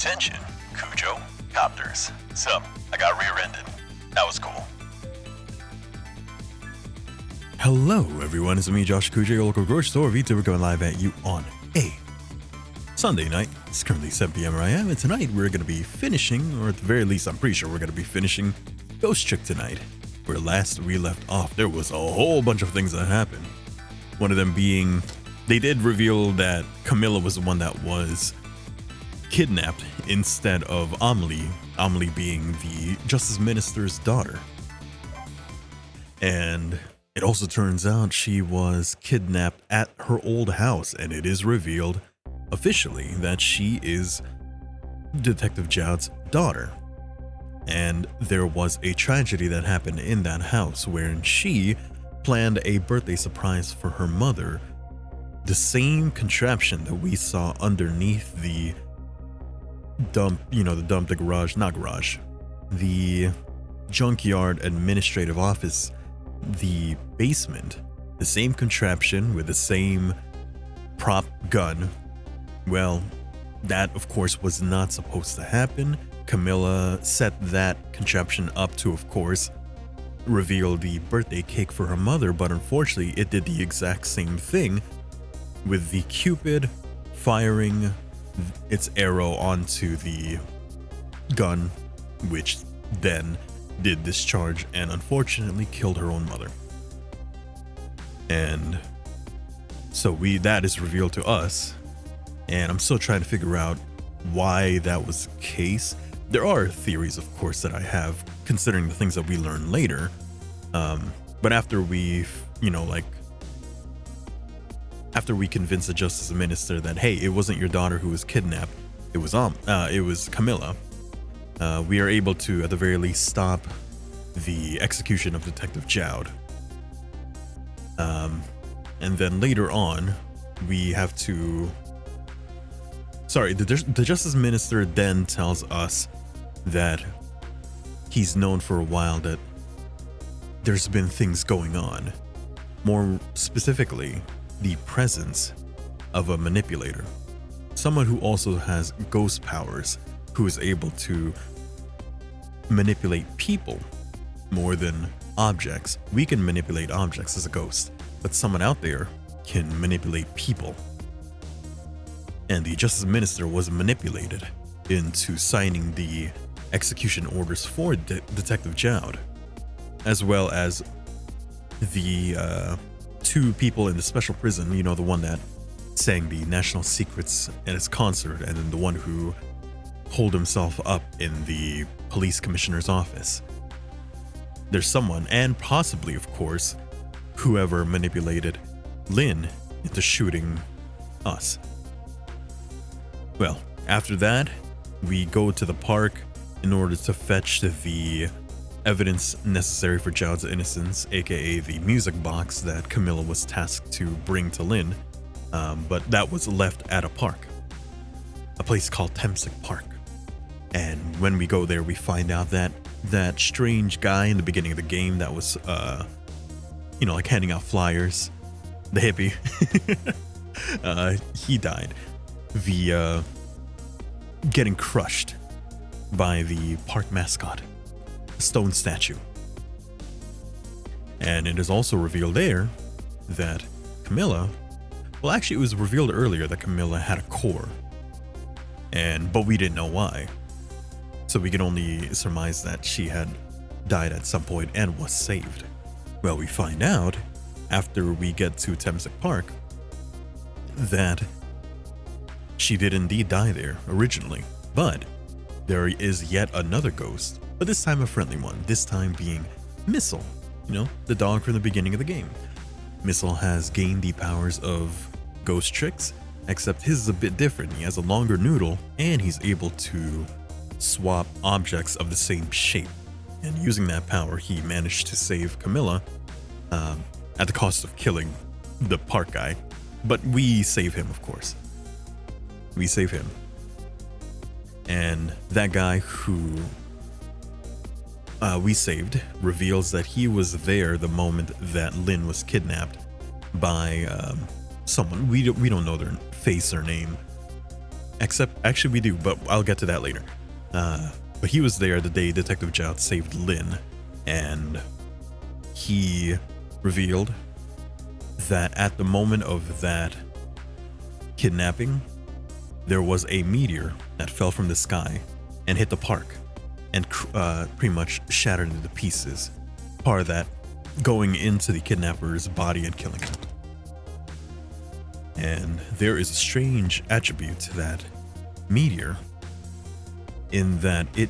Attention, Cujo, copters. Sup, I got rear-ended. That was cool. Hello everyone, it's me Josh Cujo, your local grocery store VTuber going live at you on a Sunday night. It's currently 7 p.m. where I am, and tonight we're going to be finishing, or at the very least I'm pretty sure we're going to be finishing Ghost Trick tonight. Where last we left off, there was a whole bunch of things that happened. One of them being, they did reveal that Camilla was the one that was kidnapped instead of Amelie, Amelie being the Justice Minister's daughter. And it also turns out she was kidnapped at her old house, and it is revealed officially that she is Detective Jowd's daughter. And there was a tragedy that happened in that house wherein she planned a birthday surprise for her mother. The same contraption that we saw underneath the the junkyard administrative office, the basement, the same contraption with the same prop gun. Well, that of course was not supposed to happen. Camilla set that contraption up to, of course, reveal the birthday cake for her mother, but unfortunately it did the exact same thing with the Cupid firing its arrow onto the gun, which then did discharge and unfortunately killed her own mother. And so that is revealed to us, and I'm still trying to figure out why that was the case. There are theories, of course, that I have considering the things that we learn later, but after we convince the Justice Minister that, hey, it wasn't your daughter who was kidnapped, it was Camilla, we are able to at the very least stop the execution of Detective Jowd. And then later on we have to the Justice Minister then tells us that he's known for a while that there's been things going on, more specifically the presence of a manipulator, someone who also has ghost powers, who is able to manipulate people more than objects. We can manipulate objects as a ghost, but someone out there can manipulate people. And the Justice Minister was manipulated into signing the execution orders for Detective Jowd, as well as the two people in the special prison, the one that sang the national secrets at his concert, and then the one who holed himself up in the police commissioner's office. There's someone, and possibly, of course, whoever manipulated Lynn into shooting us. Well, after that, we go to the park in order to fetch the evidence necessary for Jowd's innocence, aka the music box that Camilla was tasked to bring to Lynn, but that was left at a park, a place called Temsic Park. And when we go there, we find out that that strange guy in the beginning of the game that was, like handing out flyers, the hippie, he died via getting crushed by the park mascot, a stone statue. And it is also revealed there that Camilla, well, actually it was revealed earlier that Camilla had a core, but we didn't know why. So we can only surmise that she had died at some point and was saved. Well, we find out after we get to Temsic Park that she did indeed die there originally, but there is yet another ghost, but this time a friendly one, this time being Missile, the dog from the beginning of the game. Missile has gained the powers of ghost tricks, except his is a bit different. He has a longer noodle, and he's able to swap objects of the same shape. And using that power, he managed to save Camilla at the cost of killing the park guy. But we save him, of course. We save him. And that guy who we saved reveals that he was there the moment that Lynn was kidnapped by someone. We don't know their face or name. Except, actually we do, but I'll get to that later. But he was there the day Detective Zhao saved Lin, and he revealed that at the moment of that kidnapping, there was a meteor that fell from the sky and hit the park and pretty much shattered into pieces. Part of that going into the kidnapper's body and killing him. And there is a strange attribute to that meteor in that it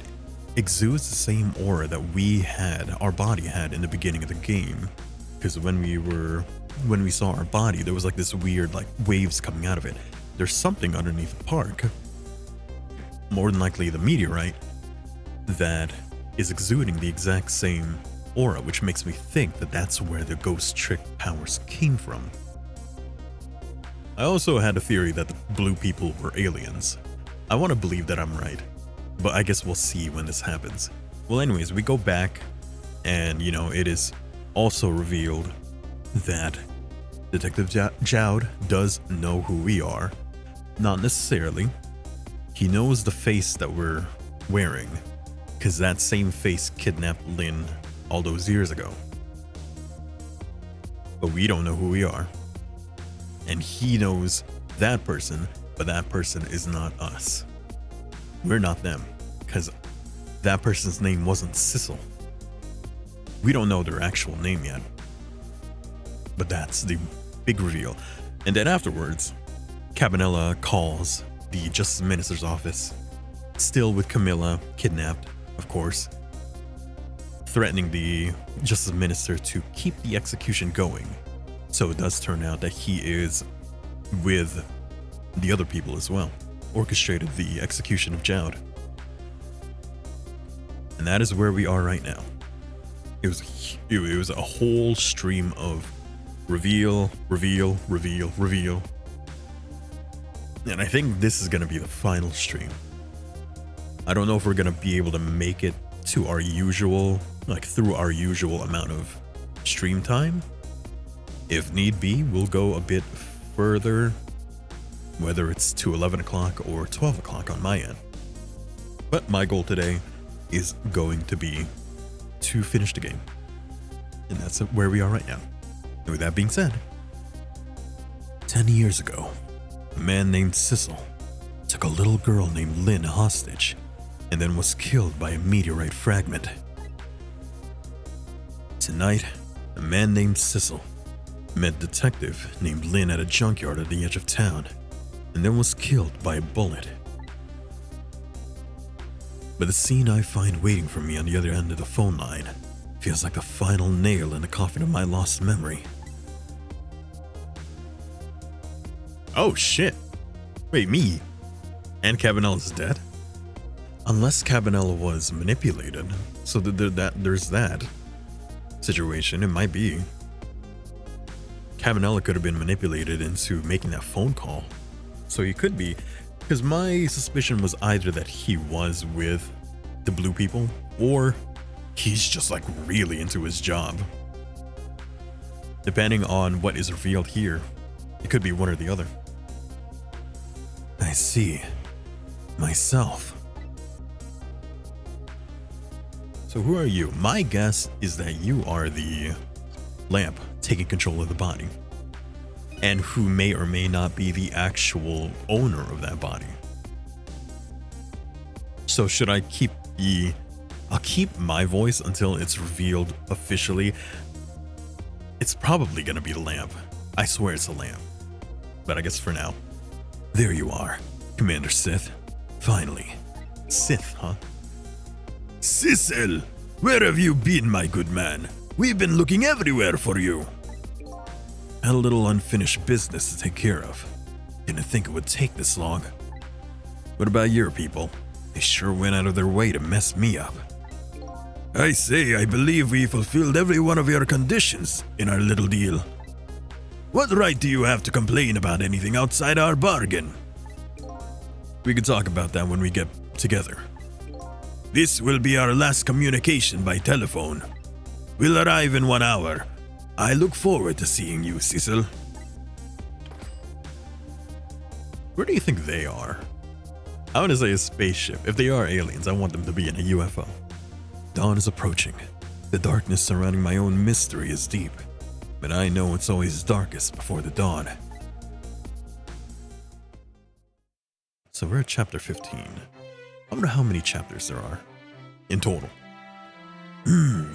exudes the same aura that our body had in the beginning of the game. Because when we saw our body, there was like this weird like waves coming out of it. There's something underneath the park, more than likely the meteorite, that is exuding the exact same aura, which makes me think that that's where the ghost trick powers came from. I also had a theory that the blue people were aliens. I want to believe that I'm right, but I guess we'll see when this happens. Well, anyways, we go back and, it is also revealed that Detective Zhao does know who we are. Not necessarily. He knows the face that we're wearing, because that same face kidnapped Lin all those years ago. But we don't know who we are. And he knows that person, but that person is not us. We're not them, because that person's name wasn't Sissel. We don't know their actual name yet. But that's the big reveal. And then afterwards, Cabanela calls the Justice Minister's office, still with Camilla, kidnapped, of course, threatening the Justice Minister to keep the execution going. So it does turn out that he is with the other people as well, orchestrated the execution of Zhao. And that is where we are right now. It was a whole stream of reveal. And I think this is going to be the final stream. I don't know if we're going to be able to make it to our usual, through our usual amount of stream time. If need be, we'll go a bit further, whether it's to 11 o'clock or 12 o'clock on my end. But my goal today is going to be to finish the game. And that's where we are right now. And with that being said, 10 years ago, a man named Sissel took a little girl named Lin hostage and then was killed by a meteorite fragment. Tonight, a man named Sissel met a detective named Lin at a junkyard at the edge of town and then was killed by a bullet. But the scene I find waiting for me on the other end of the phone line feels like the final nail in the coffin of my lost memory. Oh shit. Wait, me? And Cabanela's dead? Unless Cabanela was manipulated, so there's that situation, it might be. Cabanela could have been manipulated into making that phone call. So he could be, because my suspicion was either that he was with the blue people, or he's just really into his job. Depending on what is revealed here, it could be one or the other. I see. Myself. So who are you? My guess is that you are the lamp taking control of the body, and who may or may not be the actual owner of that body. So should I keep I'll keep my voice until it's revealed officially. It's probably gonna be the lamp. I swear it's a lamp. But I guess for now. There you are, Commander Sith. Finally. Sith, huh? Sissel! Where have you been, my good man? We've been looking everywhere for you. Had a little unfinished business to take care of. Didn't think it would take this long. What about your people? They sure went out of their way to mess me up. I say, I believe we fulfilled every one of your conditions in our little deal. What right do you have to complain about anything outside our bargain? We could talk about that when we get together. This will be our last communication by telephone. We'll arrive in 1 hour. I look forward to seeing you, Sissel. Where do you think they are? I want to say a spaceship. If they are aliens, I want them to be in a UFO. Dawn is approaching. The darkness surrounding my own mystery is deep, but I know it's always darkest before the dawn. So we're at chapter 15. I wonder how many chapters there are in total.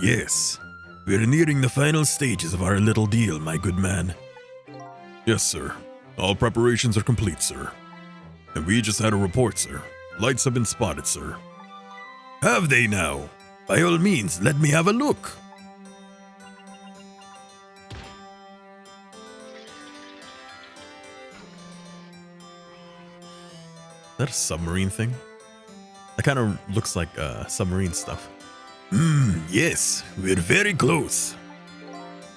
Yes. We're nearing the final stages of our little deal, my good man. Yes, sir. All preparations are complete, sir. And we just had a report, sir. Lights have been spotted, sir. Have they now? By all means, let me have a look. Is that a submarine thing? That kind of looks like submarine stuff. Yes, we're very close.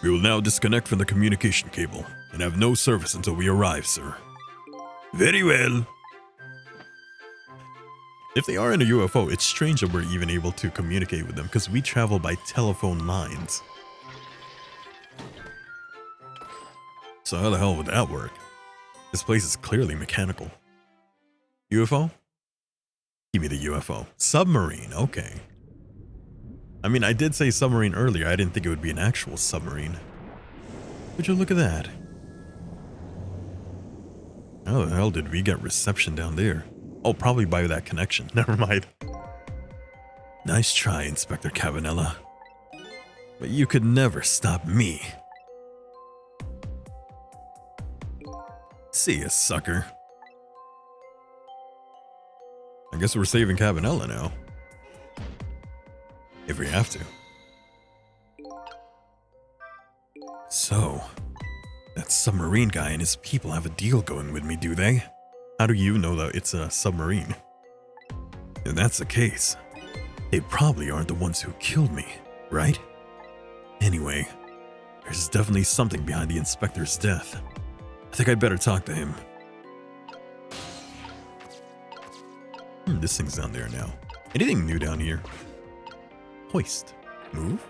We will now disconnect from the communication cable and have no service until we arrive, sir. Very well. If they are in a UFO, it's strange that we're even able to communicate with them because we travel by telephone lines. So how the hell would that work? This place is clearly mechanical. UFO? Give me the UFO. Submarine, okay. I mean, I did say submarine earlier. I didn't think it would be an actual submarine. Would you look at that? How the hell did we get reception down there? Oh, probably by that connection. Never mind. Nice try, Inspector Cavanella. But you could never stop me. See ya, sucker. I guess we're saving Cavanella now. If we have to. So, that submarine guy and his people have a deal going with me, do they? How do you know that it's a submarine? If that's the case, they probably aren't the ones who killed me, right? Anyway, there's definitely something behind the inspector's death. I think I'd better talk to him. This thing's down there now. Anything new down here? Hoist. Move?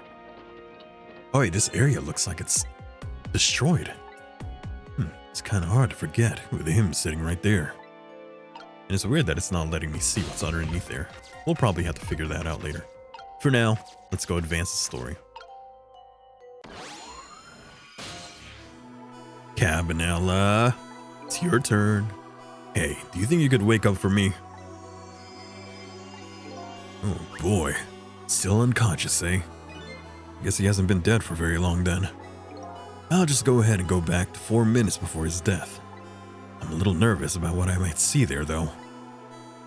Oh wait, this area looks like it's destroyed. It's kind of hard to forget with him sitting right there. And it's weird that it's not letting me see what's underneath there. We'll probably have to figure that out later. For now, let's go advance the story. Cabanella, it's your turn. Hey, do you think you could wake up for me? Oh boy, still unconscious, eh? Guess he hasn't been dead for very long then. I'll just go ahead and go back to 4 minutes before his death. I'm a little nervous about what I might see there though.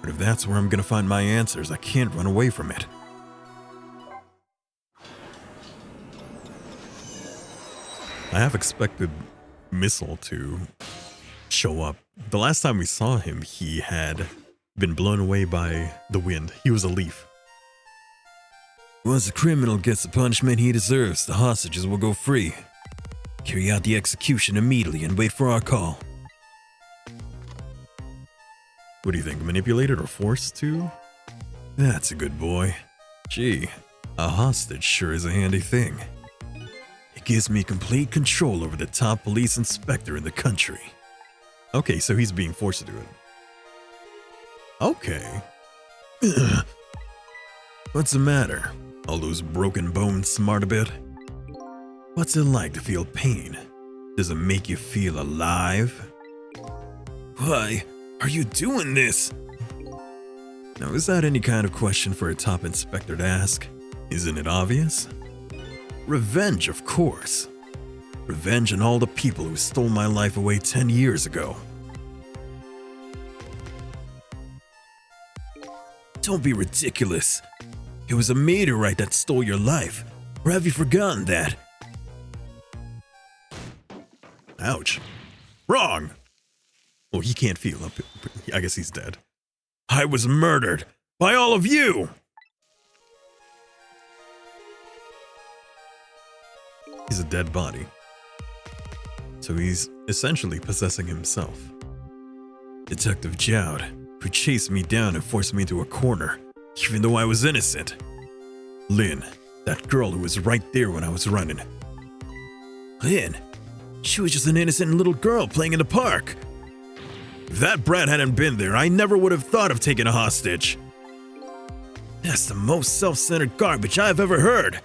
But if that's where I'm gonna find my answers, I can't run away from it. I have expected Missile to show up. The last time we saw him, he had been blown away by the wind. He was a leaf. Once a criminal gets the punishment he deserves, the hostages will go free. Carry out the execution immediately and wait for our call. What do you think, manipulated or forced to? That's a good boy. Gee, a hostage sure is a handy thing. It gives me complete control over the top police inspector in the country. Okay, so he's being forced to do it. Okay. What's the matter? All those broken bones smart a bit? What's it like to feel pain? Does it make you feel alive? Why are you doing this? Now, is that any kind of question for a top inspector to ask? Isn't it obvious? Revenge, of course. Revenge on all the people who stole my life away 10 years ago. Don't be ridiculous. It was a meteorite that stole your life. Or have you forgotten that? Ouch. Wrong! Well, he can't feel up. I guess he's dead. I was murdered by all of you! He's a dead body. So he's essentially possessing himself. Detective Jowd, who chased me down and forced me into a corner, even though I was innocent. Lynn, that girl who was right there when I was running. Lynn? She was just an innocent little girl playing in the park. If that brat hadn't been there, I never would have thought of taking a hostage. That's the most self-centered garbage I've ever heard.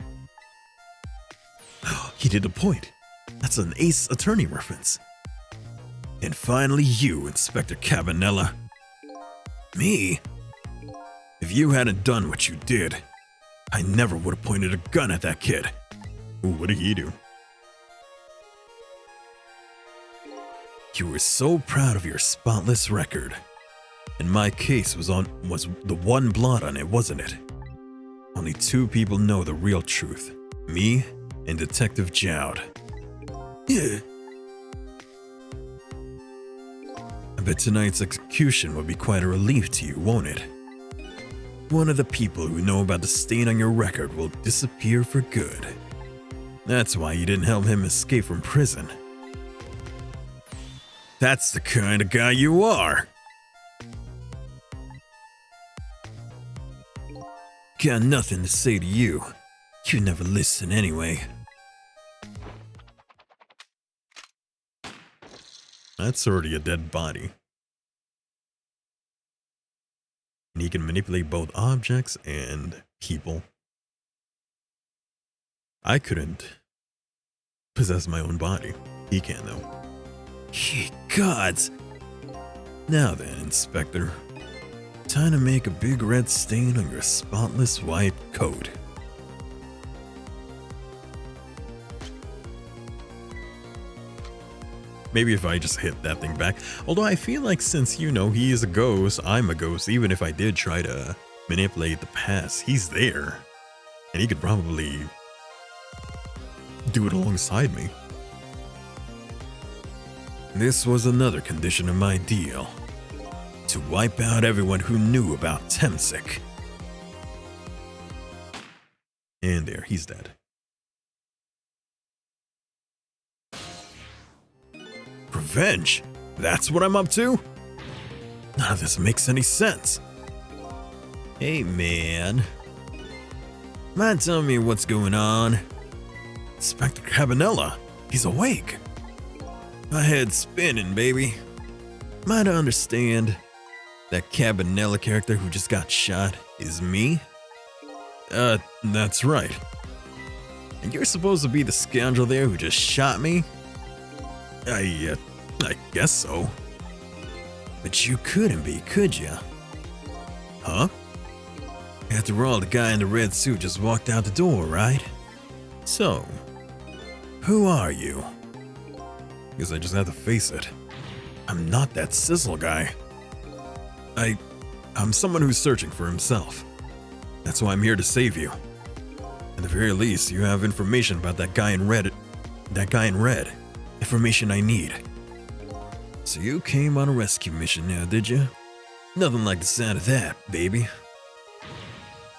He did a point. That's an Ace Attorney reference. And finally you, Inspector Cabanela. Me? If you hadn't done what you did, I never would have pointed a gun at that kid. Ooh, what did he do? You were so proud of your spotless record. And my case was the one blot on it, wasn't it? Only 2 people know the real truth. Me and Detective Jowd. Yeah. I bet tonight's execution will be quite a relief to you, won't it? One of the people who know about the stain on your record will disappear for good. That's why you didn't help him escape from prison. That's the kind of guy you are. Got nothing to say to you. You never listen anyway. That's already a dead body. And he can manipulate both objects and people. I couldn't possess my own body. He can, though. Ye gods! Now then, Inspector. Time to make a big red stain on your spotless white coat. Maybe if I just hit that thing back. Although I feel like since, you know, he is a ghost, I'm a ghost, even if I did try to manipulate the past, he's there. And he could probably do it alongside me. This was another condition of my deal. To wipe out everyone who knew about Temsic. And there, he's dead. Revenge? That's what I'm up to? None of this makes any sense. Hey man. Mind telling me what's going on? Inspector Cabanela, he's awake. My head's spinning, baby. Might I understand that Cabanela character who just got shot is me? That's right. And you're supposed to be the scoundrel there who just shot me? I guess so. But you couldn't be, could ya? Huh? After all, the guy in the red suit just walked out the door, right? So, who are you? Guess I just have to face it. I'm not that sizzle guy. I'm someone who's searching for himself. That's why I'm here to save you. At the very least, you have information about that guy in red. Information I need. So you came on a rescue mission now, did you? Nothing like the sound of that, baby.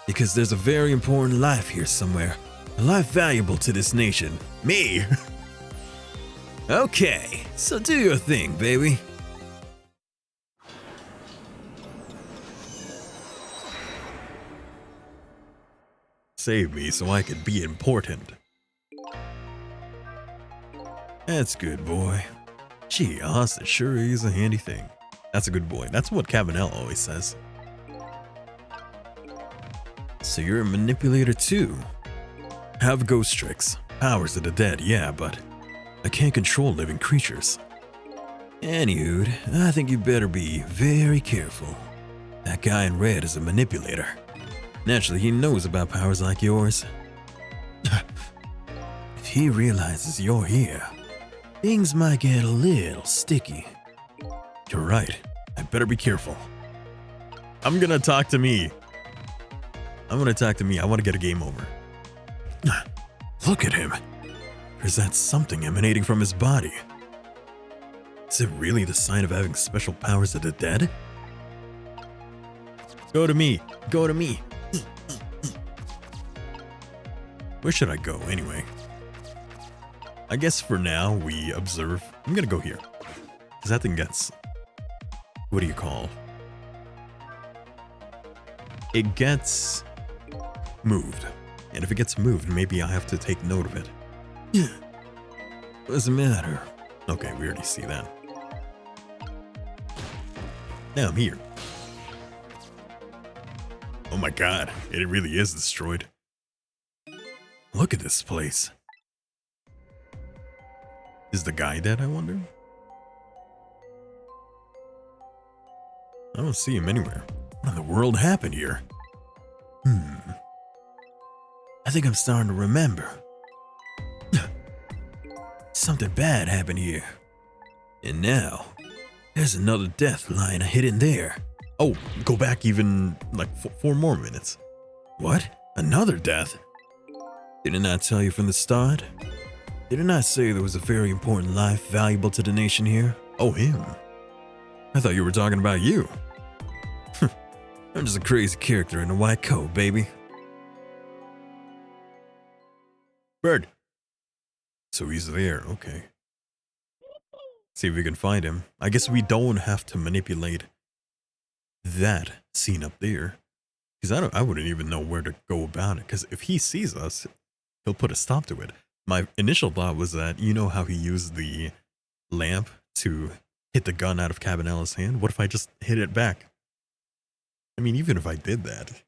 Because there's a very important life here somewhere. A life valuable to this nation. Me! Okay, so do your thing, baby. Save me so I could be important. That's good, boy. Gee, a hostage sure is a handy thing. That's a good boy. That's what Cabanela always says. So you're a manipulator too. Have ghost tricks, powers of the dead, yeah, but I can't control living creatures. Anywho, I think you better be very careful. That guy in red is a manipulator. Naturally, he knows about powers like yours. If he realizes you're here, things might get a little sticky. You're right. I better be careful. I'm gonna talk to me. I want to get a game over. Look at him. There's that something emanating from his body. Is it really the sign of having special powers of the dead? Go to me. Go to me. Where should I go anyway? I guess for now we observe. I'm gonna go here. Because that thing gets... What do you call? It gets moved. And if it gets moved, maybe I have to take note of it. What's the matter? Okay, we already see that. Now I'm here. Oh my god, it really is destroyed. Look at this place. Is the guy dead, I wonder? I don't see him anywhere. What in the world happened here? I think I'm starting to remember. Something bad happened here. And now, there's another death lying hidden there. Oh, go back even like 4 more minutes. What? Another death? Didn't I tell you from the start? Didn't I say there was a very important life valuable to the nation here? Oh, him. I thought you were talking about you. I'm just a crazy character in a white coat, baby. Bird. So he's there, okay. See if we can find him. I guess we don't have to manipulate that scene up there. Because I wouldn't even know where to go about it. Because if he sees us, he'll put a stop to it. My initial thought was that, you know how he used the lamp to hit the gun out of Cabanella's hand? What if I just hit it back? I mean, even if I did that,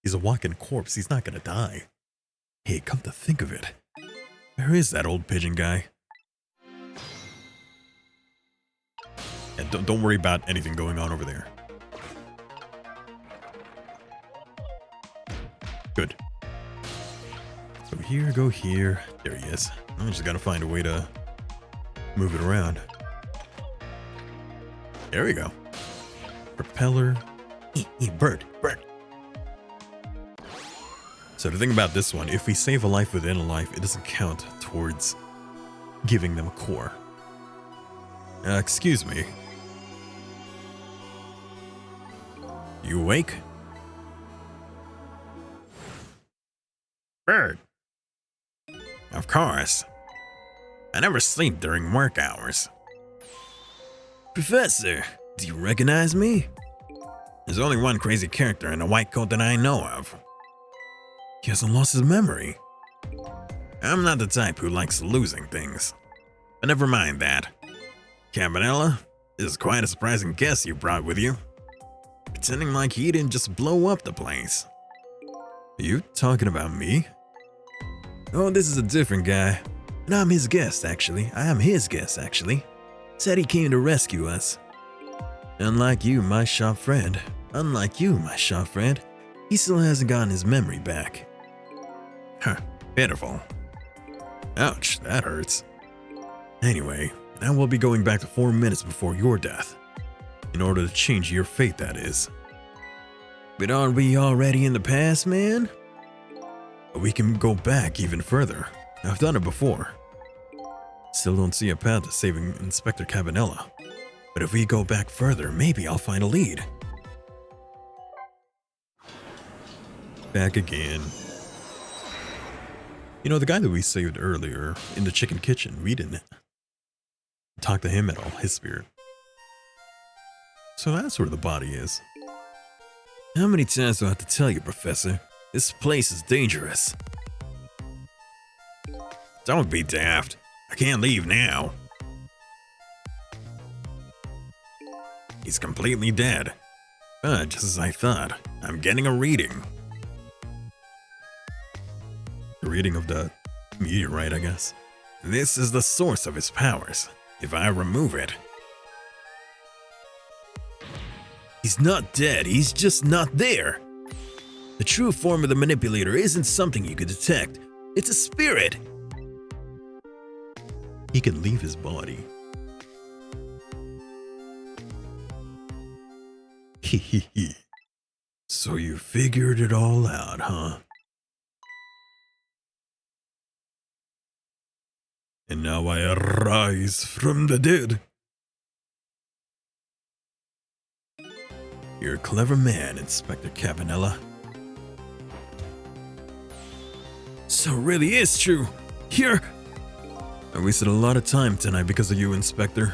he's a walking corpse. He's not gonna die. Hey, come to think of it, where is that old pigeon guy? And don't worry about anything going on over there. Good. So here, go here. There he is. I just gotta find a way to move it around. There we go. Propeller. Bird. So the thing about this one, if we save a life within a life, it doesn't count towards giving them a core. Excuse me. You awake? Bird. Of course. I never sleep during work hours. Professor, do you recognize me? There's only one crazy character in a white coat that I know of. He hasn't lost his memory. I'm not the type who likes losing things. But never mind that. Cabanella, this is quite a surprising guest you brought with you. Pretending like he didn't just blow up the place. Are you talking about me? Oh, this is a different guy. And I'm his guest, actually. I am his guest, actually. Said he came to rescue us. Unlike you, my shop friend. He still hasn't gotten his memory back. Huh, pitiful. Ouch, that hurts. Anyway, now we'll be going back to 4 minutes before your death. In order to change your fate, that is. But aren't we already in the past, man? We can go back even further. I've done it before. Still don't see a path to saving Inspector Cabanella. But if we go back further, maybe I'll find a lead. Back again. You know, the guy that we saved earlier in the chicken kitchen, we didn't talk to him at all, his spirit. So that's where the body is. How many times do I have to tell you, Professor? This place is dangerous. Don't be daft. I can't leave now. He's completely dead. Just as I thought. I'm getting a reading. A reading of the meteorite, I guess. This is the source of his powers. If I remove it... He's not dead, he's just not there. The true form of the manipulator isn't something you can detect. It's a spirit. He can leave his body. Hehehe. So you figured it all out, huh? And now I arise from the dead. You're a clever man, Inspector Cabanella. So it really is true. Here. I wasted a lot of time tonight because of you, Inspector.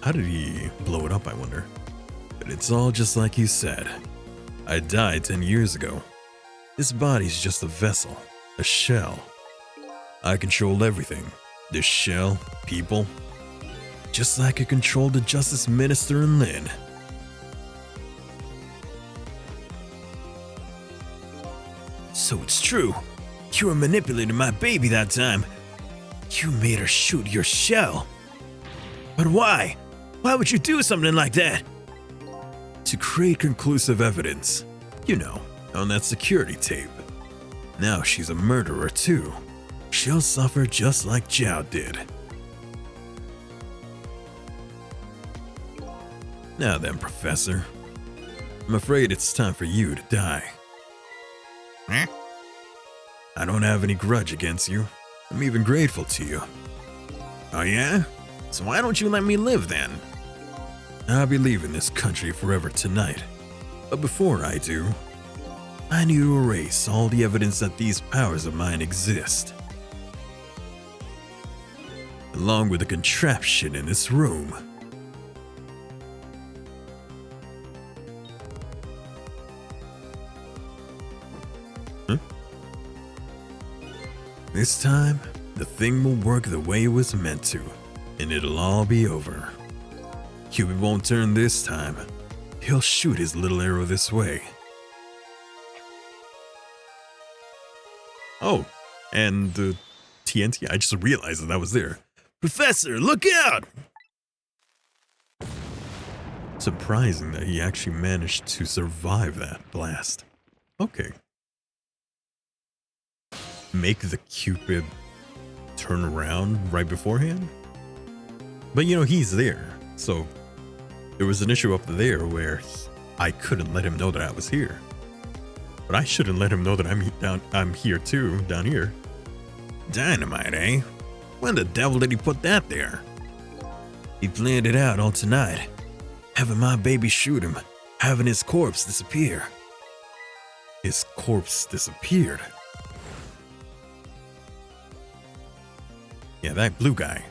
How did he blow it up, I wonder? But it's all just like you said. I died 10 years ago. This body's just a vessel, a shell. I control everything. This shell, people. Just like I controlled the Justice Minister in Lynn. So it's true. You were manipulating my baby that time. You made her shoot your shell. But why? Why would you do something like that? To create conclusive evidence. You know, on that security tape. Now she's a murderer too. She'll suffer just like Zhao did. Now then, Professor. I'm afraid it's time for you to die. Huh? I don't have any grudge against you. I'm even grateful to you. Oh yeah? So why don't you let me live then? I'll be leaving this country forever tonight. But before I do, I need to erase all the evidence that these powers of mine exist. Along with the contraption in this room. Huh? This time, the thing will work the way it was meant to, and it'll all be over. Cupid won't turn this time. He'll shoot his little arrow this way. Oh, and the TNT, I just realized that was there. Professor, look out! Surprising that he actually managed to survive that blast. Okay. Make the Cupid turn around right beforehand? But you know, he's there, so there was an issue up there where I couldn't let him know that I was here. But I shouldn't let him know that I'm here too, down here. Dynamite, eh? When the devil did he put that there? He planned it out all tonight. Having my baby shoot him, having his corpse disappear. His corpse disappeared. Yeah, that blue guy.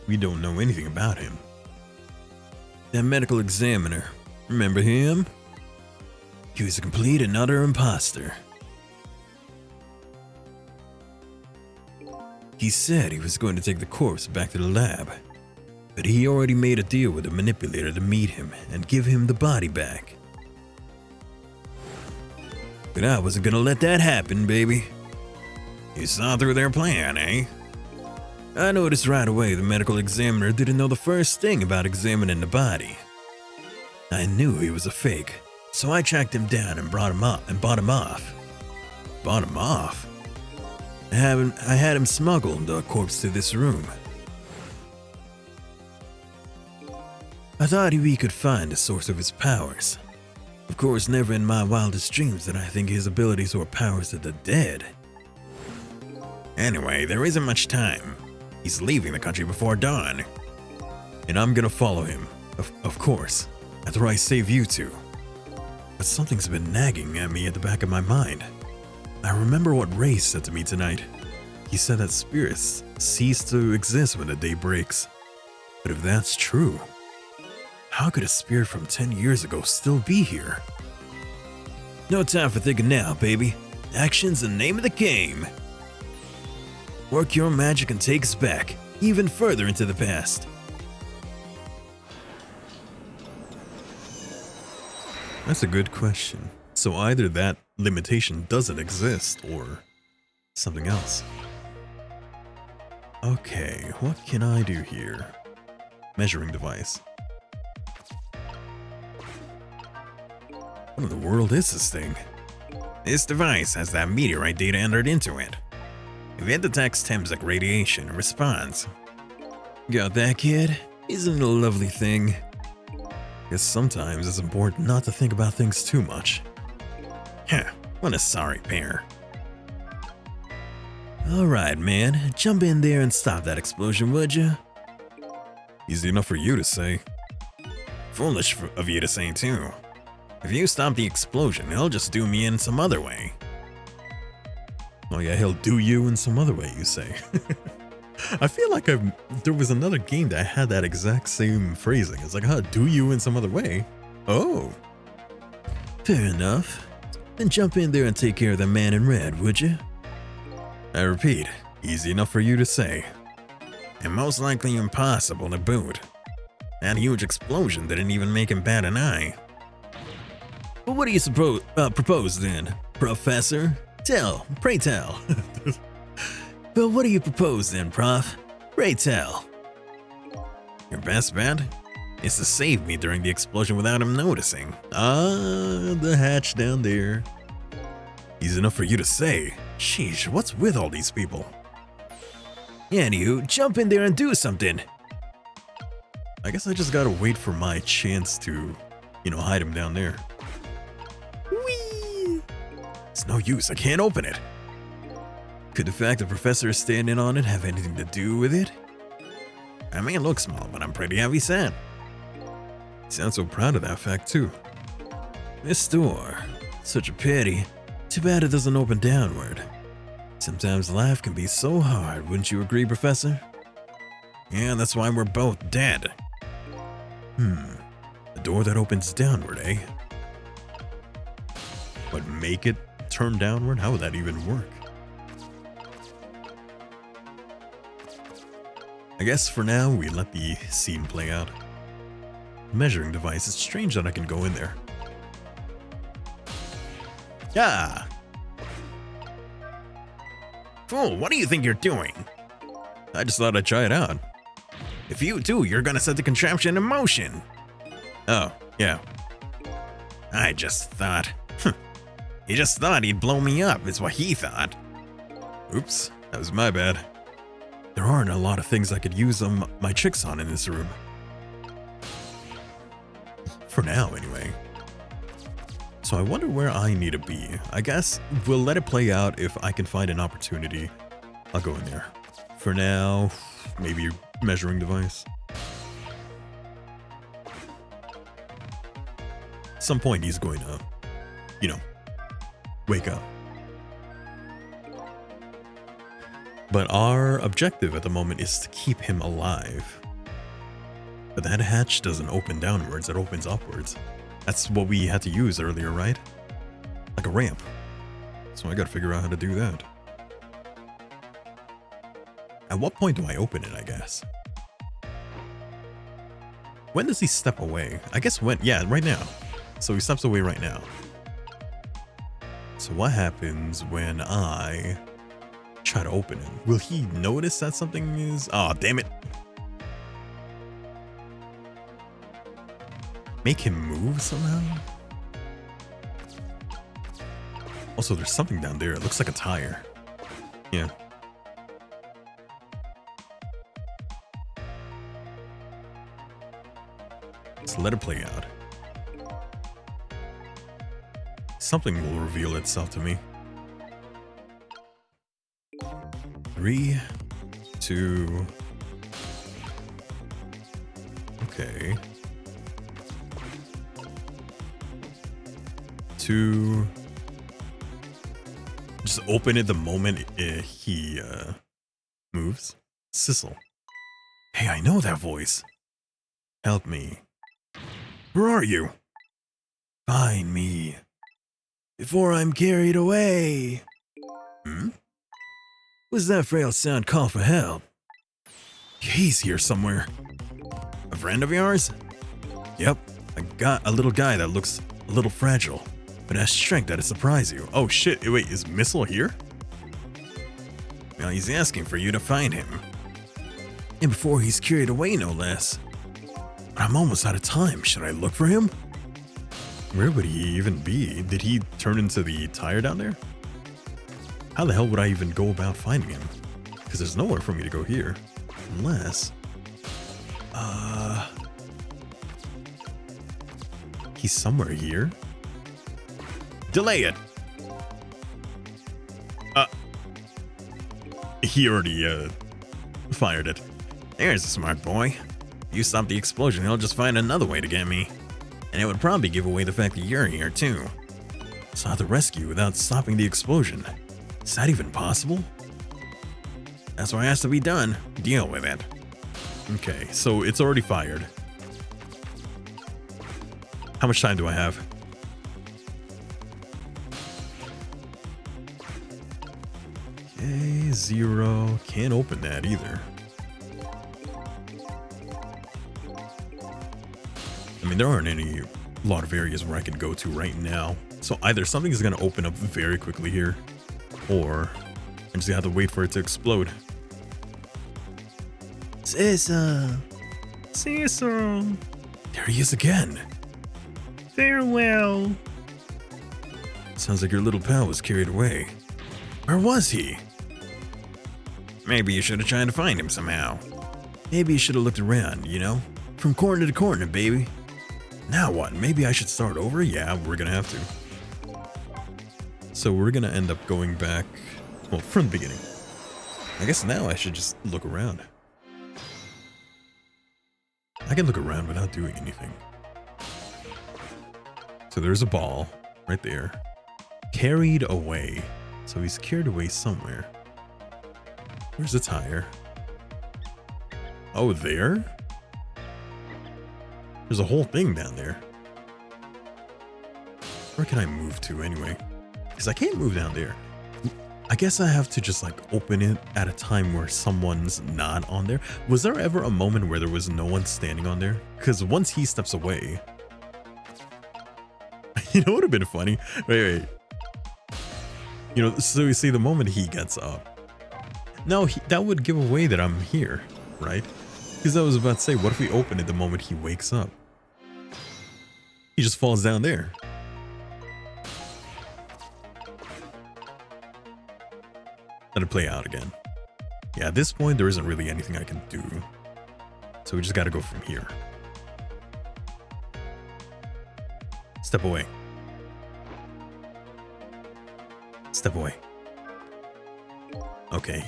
We don't know anything about him. That medical examiner, remember him? He was a complete and utter imposter. He said he was going to take the corpse back to the lab, but he already made a deal with the manipulator to meet him and give him the body back. But I wasn't gonna let that happen, baby. You saw through their plan, eh? I noticed right away the medical examiner didn't know the first thing about examining the body. I knew he was a fake, so I tracked him down and brought him up and bought him off. Bought him off? I had him smuggle the corpse to this room. I thought we could find the source of his powers. Of course, never in my wildest dreams did I think his abilities were powers of the dead. Anyway, there isn't much time. He's leaving the country before dawn. And I'm gonna follow him, of course, after I save you two. But something's been nagging at me at the back of my mind. I remember what Ray said to me tonight. He said that spirits cease to exist when the day breaks. But if that's true, how could a spirit from 10 years ago still be here? No time for thinking now, baby. Action's the name of the game. Work your magic and take us back, even further into the past. That's a good question. So either that limitation doesn't exist or something else. Okay, what can I do here? Measuring device. What in the world is this thing? This device has that meteorite data entered into it. If it detects Temsec radiation, it responds. Got that, kid? Isn't it a lovely thing? Guess sometimes it's important not to think about things too much. Huh, what a sorry pair. Alright, man, jump in there and stop that explosion, would you? Easy enough for you to say. Foolish of you to say, too. If you stop the explosion, he'll just do me in some other way. Oh yeah, he'll do you in some other way, you say. I feel like there was another game that had that exact same phrasing. It's like, huh, do you in some other way? Oh. Fair enough. Then jump in there and take care of the man in red, would you? I repeat, easy enough for you to say. and most likely impossible to boot. That huge explosion didn't even make him bat an eye. Well, what do you propose then, Professor? Pray tell. But what do you propose then, Prof? Pray tell. Your best bet is to save me during the explosion without him noticing. The hatch down there. Easy enough for you to say. Sheesh, what's with all these people? Anywho, jump in there and do something. I guess I just gotta wait for my chance to, hide him down there. Whee! It's no use, I can't open it. Could the fact the professor is standing on it have anything to do with it? I may look small, but I'm pretty heavy set. You sound so proud of that fact, too. This door, such a pity. Too bad it doesn't open downward. Sometimes life can be so hard, wouldn't you agree, Professor? Yeah, that's why we're both dead. A door that opens downward, eh? But make it turn downward? How would that even work? I guess for now, we let the scene play out. Measuring device, it's strange that I can go in there. Yeah! Fool, what do you think you're doing? I just thought I'd try it out. If you do, you're gonna set the contraption in motion. Oh, yeah. I just thought. He just thought he'd blow me up, is what he thought. Oops, that was my bad. There aren't a lot of things I could use my tricks on in this room. For now, anyway. So I wonder where I need to be. I guess we'll let it play out. If I can find an opportunity, I'll go in there. For now, maybe measuring device. At some point he's going to, wake up. But our objective at the moment is to keep him alive. But that hatch doesn't open downwards, it opens upwards. That's what we had to use earlier, right? Like a ramp. So I gotta figure out how to do that. At what point do I open it, I guess? When does he step away? I guess when, yeah, right now. So he steps away right now. So what happens when I try to open it? Will he notice that something is... Oh, damn it. Make him move somehow? Also, there's something down there. It looks like a tire. Yeah. Let's let it play out. Something will reveal itself to me. 3, 2. Okay. 2. Just open it the moment he moves. Sissel. Hey, I know that voice. Help me. Where are you? Find me. Before I'm carried away. Was that frail sound call for help? He's here somewhere. A friend of yours? Yep. A little guy that looks a little fragile, but has strength that'd surprise you. Oh shit, wait, is Missile here? Well, he's asking for you to find him. And before he's carried away, no less. But I'm almost out of time. Should I look for him? Where would he even be? Did he turn into the tire down there? How the hell would I even go about finding him? Because there's nowhere for me to go here. Unless... He's somewhere here? Delay it! He already, fired it. There's a smart boy. You stop the explosion, he'll just find another way to get me. And it would probably give away the fact that you're here, too. So how to rescue without stopping the explosion? Is that even possible? That's what has to be done. Deal with it. Okay, so it's already fired. How much time do I have? Okay, 0. Can't open that either. I mean, there aren't a lot of areas where I can go to right now. So either something is going to open up very quickly here, or I'm just going to have to wait for it to explode. Cecil. There he is again. Farewell. Sounds like your little pal was carried away. Where was he? Maybe you should have tried to find him somehow. Maybe you should have looked around, you know? From corner to corner, baby. Now what? Maybe I should start over? Yeah, we're gonna have to. So we're gonna end up going back, well, from the beginning. I guess now I should just look around. I can look around without doing anything. So there's a ball right there. Carried away. So he's carried away somewhere. Where's the tire? Oh, there? There's a whole thing down there. Where can I move to anyway? Because I can't move down there. I guess I have to just like open it at a time where someone's not on there. Was there ever a moment where there was no one standing on there? Because once he steps away... You know what would have been funny? Wait. You know, so you see the moment he gets up. No, that would give away that I'm here, right? Because I was about to say, what if we open it the moment he wakes up? He just falls down there. Let it play out again. Yeah, at this point, there isn't really anything I can do. So we just gotta go from here. Step away. Step away. Okay.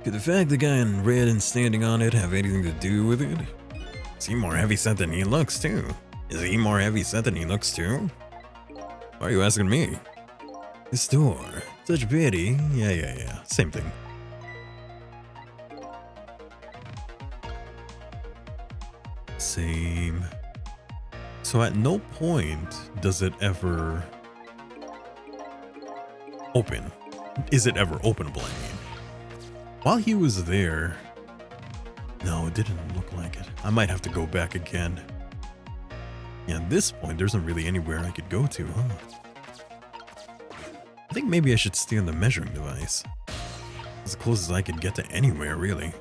Could the fact the guy in red and standing on it have anything to do with it? Is he more heavy set than he looks too? Why are you asking me? This door. Such pity. Yeah. Same thing. Same. So at no point does it ever open. Is it ever openable, I mean? While he was there... No, it didn't look like it. I might have to go back again. Yeah, at this point, there isn't really anywhere I could go to, huh? I think maybe I should stay on the measuring device. As close as I could get to anywhere, really.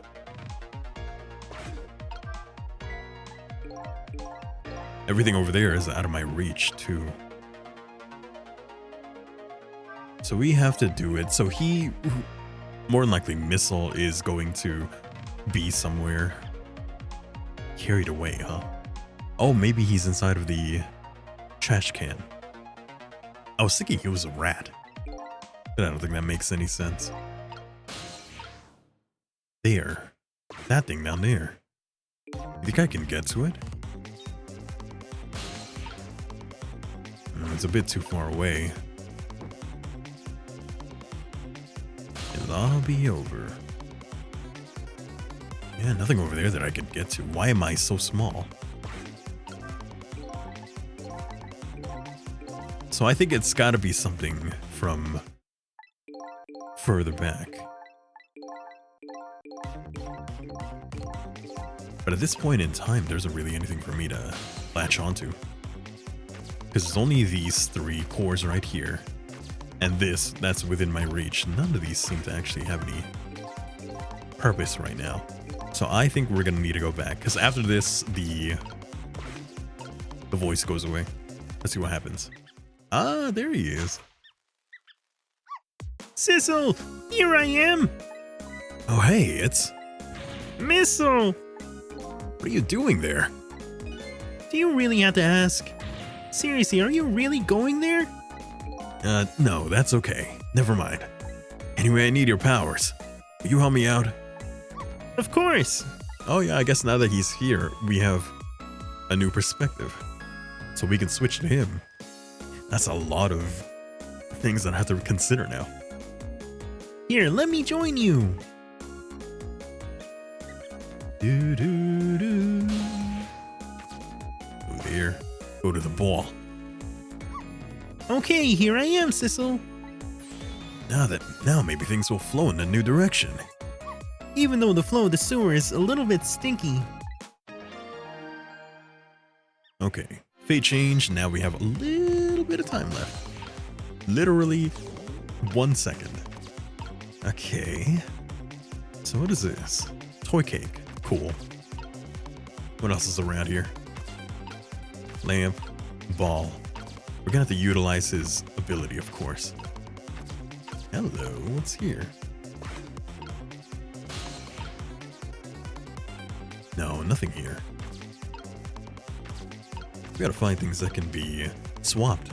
Everything over there is out of my reach, too. So we have to do it. So he, more than likely, Missile is going to be somewhere. Carried away, huh? Oh, maybe he's inside of the trash can. I was thinking he was a rat. But I don't think that makes any sense. There. That thing down there. You think I can get to it? No, it's a bit too far away. It'll all be over. Yeah, nothing over there that I could get to. Why am I so small? So I think it's gotta be something from further back. But at this point in time, there isn't really anything for me to latch onto. Because it's only these three cores right here. And this, that's within my reach. None of these seem to actually have any purpose right now. So I think we're gonna need to go back. Because after this, the voice goes away. Let's see what happens. Ah, there he is. Sissel, here I am. Oh, hey, it's... Missile. What are you doing there? Do you really have to ask? Seriously, are you really going there? No, that's okay. Never mind. Anyway, I need your powers. Will you help me out? Of course. Oh yeah, I guess now that he's here, we have a new perspective. So we can switch to him. That's a lot of things that I have to consider now. Here, let me join you. Go there. Go to the ball. Okay, here I am, Sissel. Now maybe things will flow in a new direction. Even though the flow of the sewer is a little bit stinky. Okay, fate change. Now we have a little bit of time left. Literally 1 second. Okay. So what is this? Toy cake. Cool. What else is around here? Lamp. Ball. We're gonna have to utilize his ability, of course. Hello, what's here? No, nothing here. We gotta find things that can be swapped.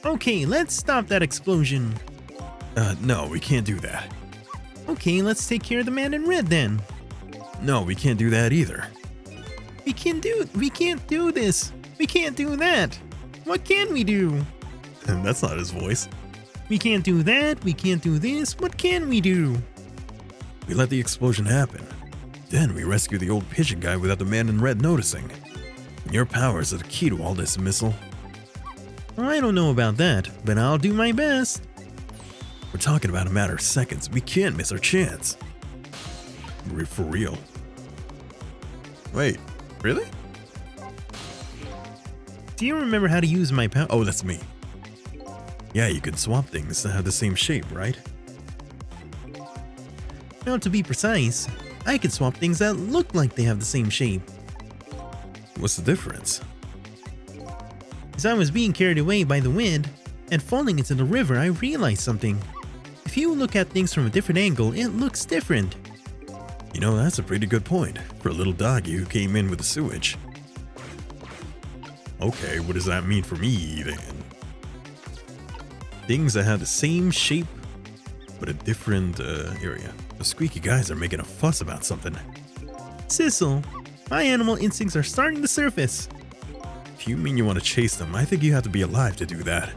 Okay, let's stop that explosion. No, we can't do that. Okay, let's take care of the man in red then. No, we can't do that either. We can't do this. We can't do that. What can we do? That's not his voice. We can't do that. We can't do this. What can we do? We let the explosion happen. Then we rescue the old pigeon guy without the man in red noticing. Your powers are the key to all this, Missile. I don't know about that, but I'll do my best. We're talking about a matter of seconds. We can't miss our chance. For real. Wait, really? Do you remember how to use my power? Oh, that's me. Yeah, you can swap things that have the same shape, right? Now, to be precise, I can swap things that look like they have the same shape. What's the difference? As I was being carried away by the wind and falling into the river, I realized something. If you look at things from a different angle, it looks different. You know, that's a pretty good point for a little doggy who came in with the sewage. Okay, what does that mean for me then? Things that have the same shape, but a different area. The squeaky guys are making a fuss about something. Sissel, my animal instincts are starting to surface. If you mean you want to chase them, I think you have to be alive to do that.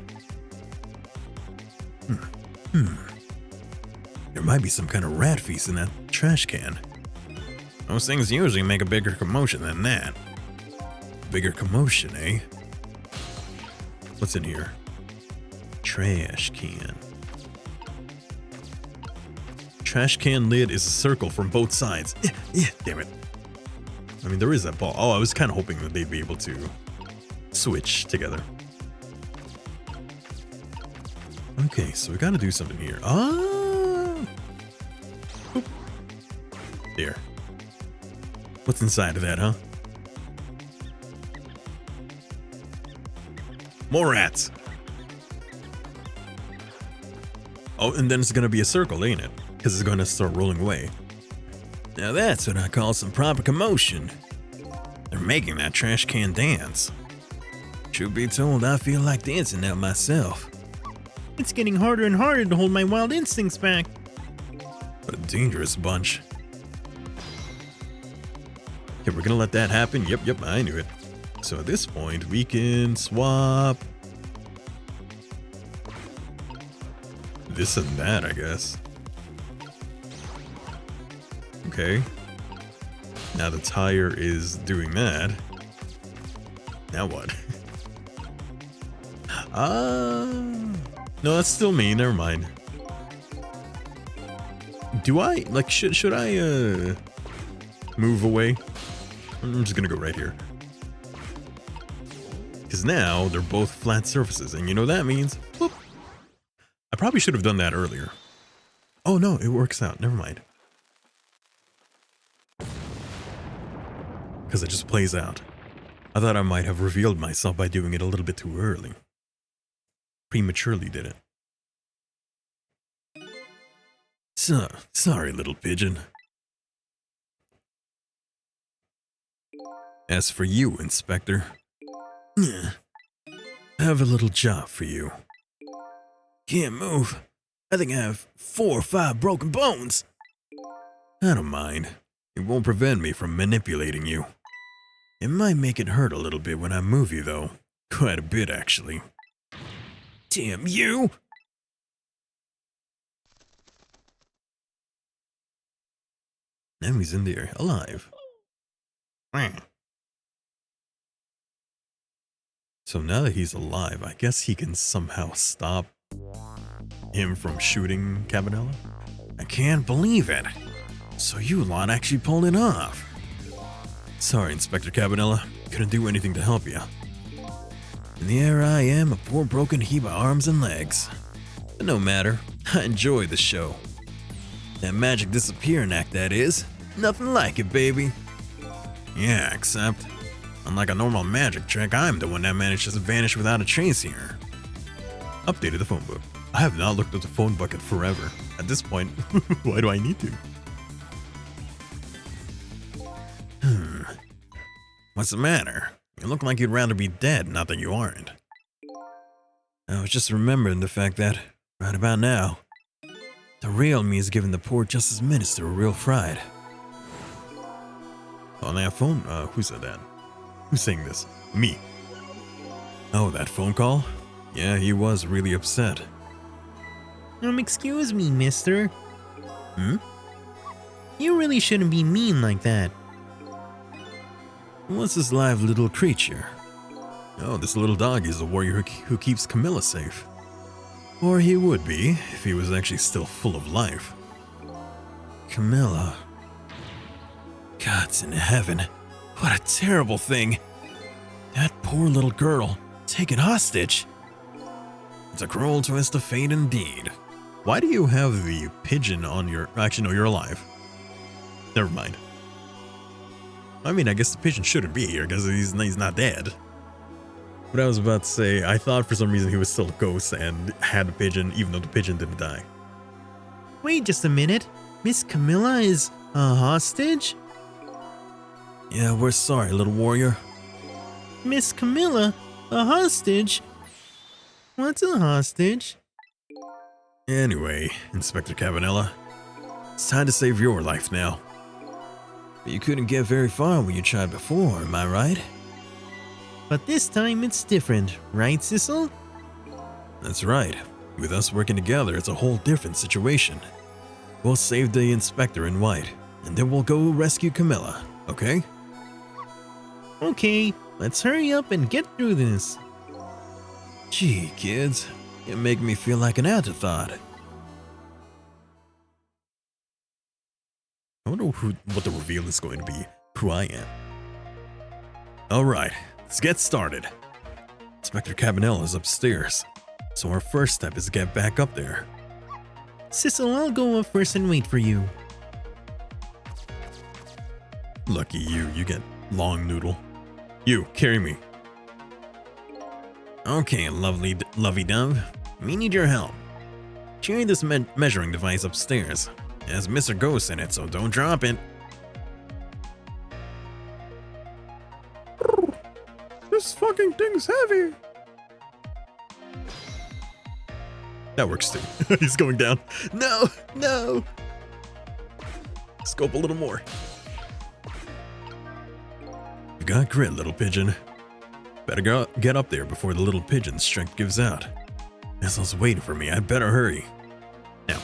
There might be some kind of rat feast in that trash can. Those things usually make a bigger commotion than that. Bigger commotion, eh? What's in here? Trash can. Trash can lid is a circle from both sides. Damn it. I mean, there is that ball. Oh, I was kind of hoping that they'd be able to switch together. Okay, so we gotta do something here. Oop. There. What's inside of that, huh? More rats. Oh, and then it's gonna be a circle, ain't it? Because it's gonna start rolling away. Now that's what I call some proper commotion. They're making that trash can dance. Truth be told, I feel like dancing now myself. It's getting harder and harder to hold my wild instincts back. What a dangerous bunch. Okay, we're gonna let that happen. Yep, I knew it. So at this point, we can swap this and that, I guess. Okay. Now the tire is doing that. Now what? No, that's still me. Never mind. Do I, like, should I, move away? I'm just gonna go right here. Because now they're both flat surfaces, and you know what that means? Whoop. I probably should have done that earlier. Oh no, it works out. Never mind. Because it just plays out. I thought I might have revealed myself by doing it a little bit too early. Prematurely did it. So, sorry, little pigeon. As for you, Inspector, I have a little job for you. Can't move. I think I have 4 or 5 broken bones. I don't mind. It won't prevent me from manipulating you. It might make it hurt a little bit when I move you, though. Quite a bit, actually. Damn you! Now he's in there, alive. So now that he's alive, I guess he can somehow stop him from shooting Cabanela? I can't believe it. So you lot actually pulled it off. Sorry, Inspector Cabanella. Couldn't do anything to help you. And there I am, a poor broken heap of arms and legs. But no matter, I enjoy the show. That magic disappearing act, that is. Nothing like it, baby. Yeah, except, unlike a normal magic trick, I'm the one that managed to vanish without a trace here. Updated the phone book. I have not looked at the phone book in forever. At this point, why do I need to? What's the matter? You look like you'd rather be dead, not that you aren't. I was just remembering the fact that, right about now, the real me is giving the poor Justice Minister a real fright. On that phone? Who said that? Who's saying this? Me. Oh, that phone call? Yeah, he was really upset. Excuse me, mister. You really shouldn't be mean like that. What's this live little creature? Oh, this little dog is the warrior who keeps Camilla safe. Or he would be, if he was actually still full of life. Camilla. Gods in heaven. What a terrible thing. That poor little girl, taken hostage. It's a cruel twist of fate indeed. Why do you have the pigeon on your... Actually, no, you're alive. Never mind. I mean, I guess the pigeon shouldn't be here because he's not dead. But I was about to say, I thought for some reason he was still a ghost and had a pigeon, even though the pigeon didn't die. Wait just a minute. Miss Camilla is a hostage? Yeah, we're sorry, little warrior. Miss Camilla? A hostage? What's a hostage? Anyway, Inspector Cabanella, it's time to save your life now. But you couldn't get very far when you tried before, am I right? But this time it's different, right, Sissel? That's right. With us working together, it's a whole different situation. We'll save the Inspector in white, and then we'll go rescue Camilla, okay? Okay, let's hurry up and get through this. Gee, kids, you make me feel like an afterthought. I wonder what the reveal is going to be, who I am. Alright, let's get started. Inspector Cabanella is upstairs, so our first step is to get back up there. Sissel, I'll go up first and wait for you. Lucky you get long noodle. You, carry me. Okay, lovey-dove. We need your help. Carry this measuring device upstairs. It has Mr. Ghost in it, so don't drop it. This fucking thing's heavy. That works too. He's going down. No, no. Scope a little more. You got grit, little pigeon. Better get up there before the little pigeon's strength gives out. Missil's waiting for me. I'd better hurry. Now.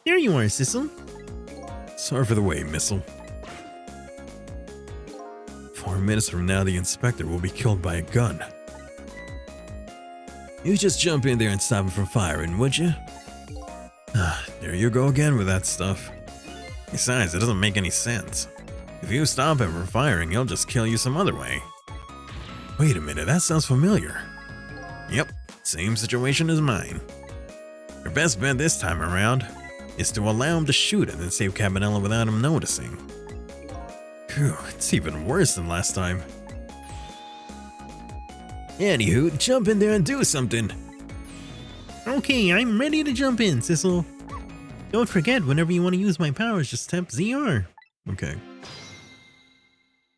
There you are, Sissel. Sorry for the wait, Missile. 4 minutes from now, the Inspector will be killed by a gun. You just jump in there and stop him from firing, would you? There you go again with that stuff. Besides, it doesn't make any sense. If you stop him from firing, he'll just kill you some other way. Wait a minute, that sounds familiar. Yep, same situation as mine. Your best bet this time around is to allow him to shoot it and save Cabanella without him noticing. Phew, it's even worse than last time. Anywho, jump in there and do something. Okay, I'm ready to jump in, Sissel. Don't forget, whenever you want to use my powers, just tap ZR. Okay.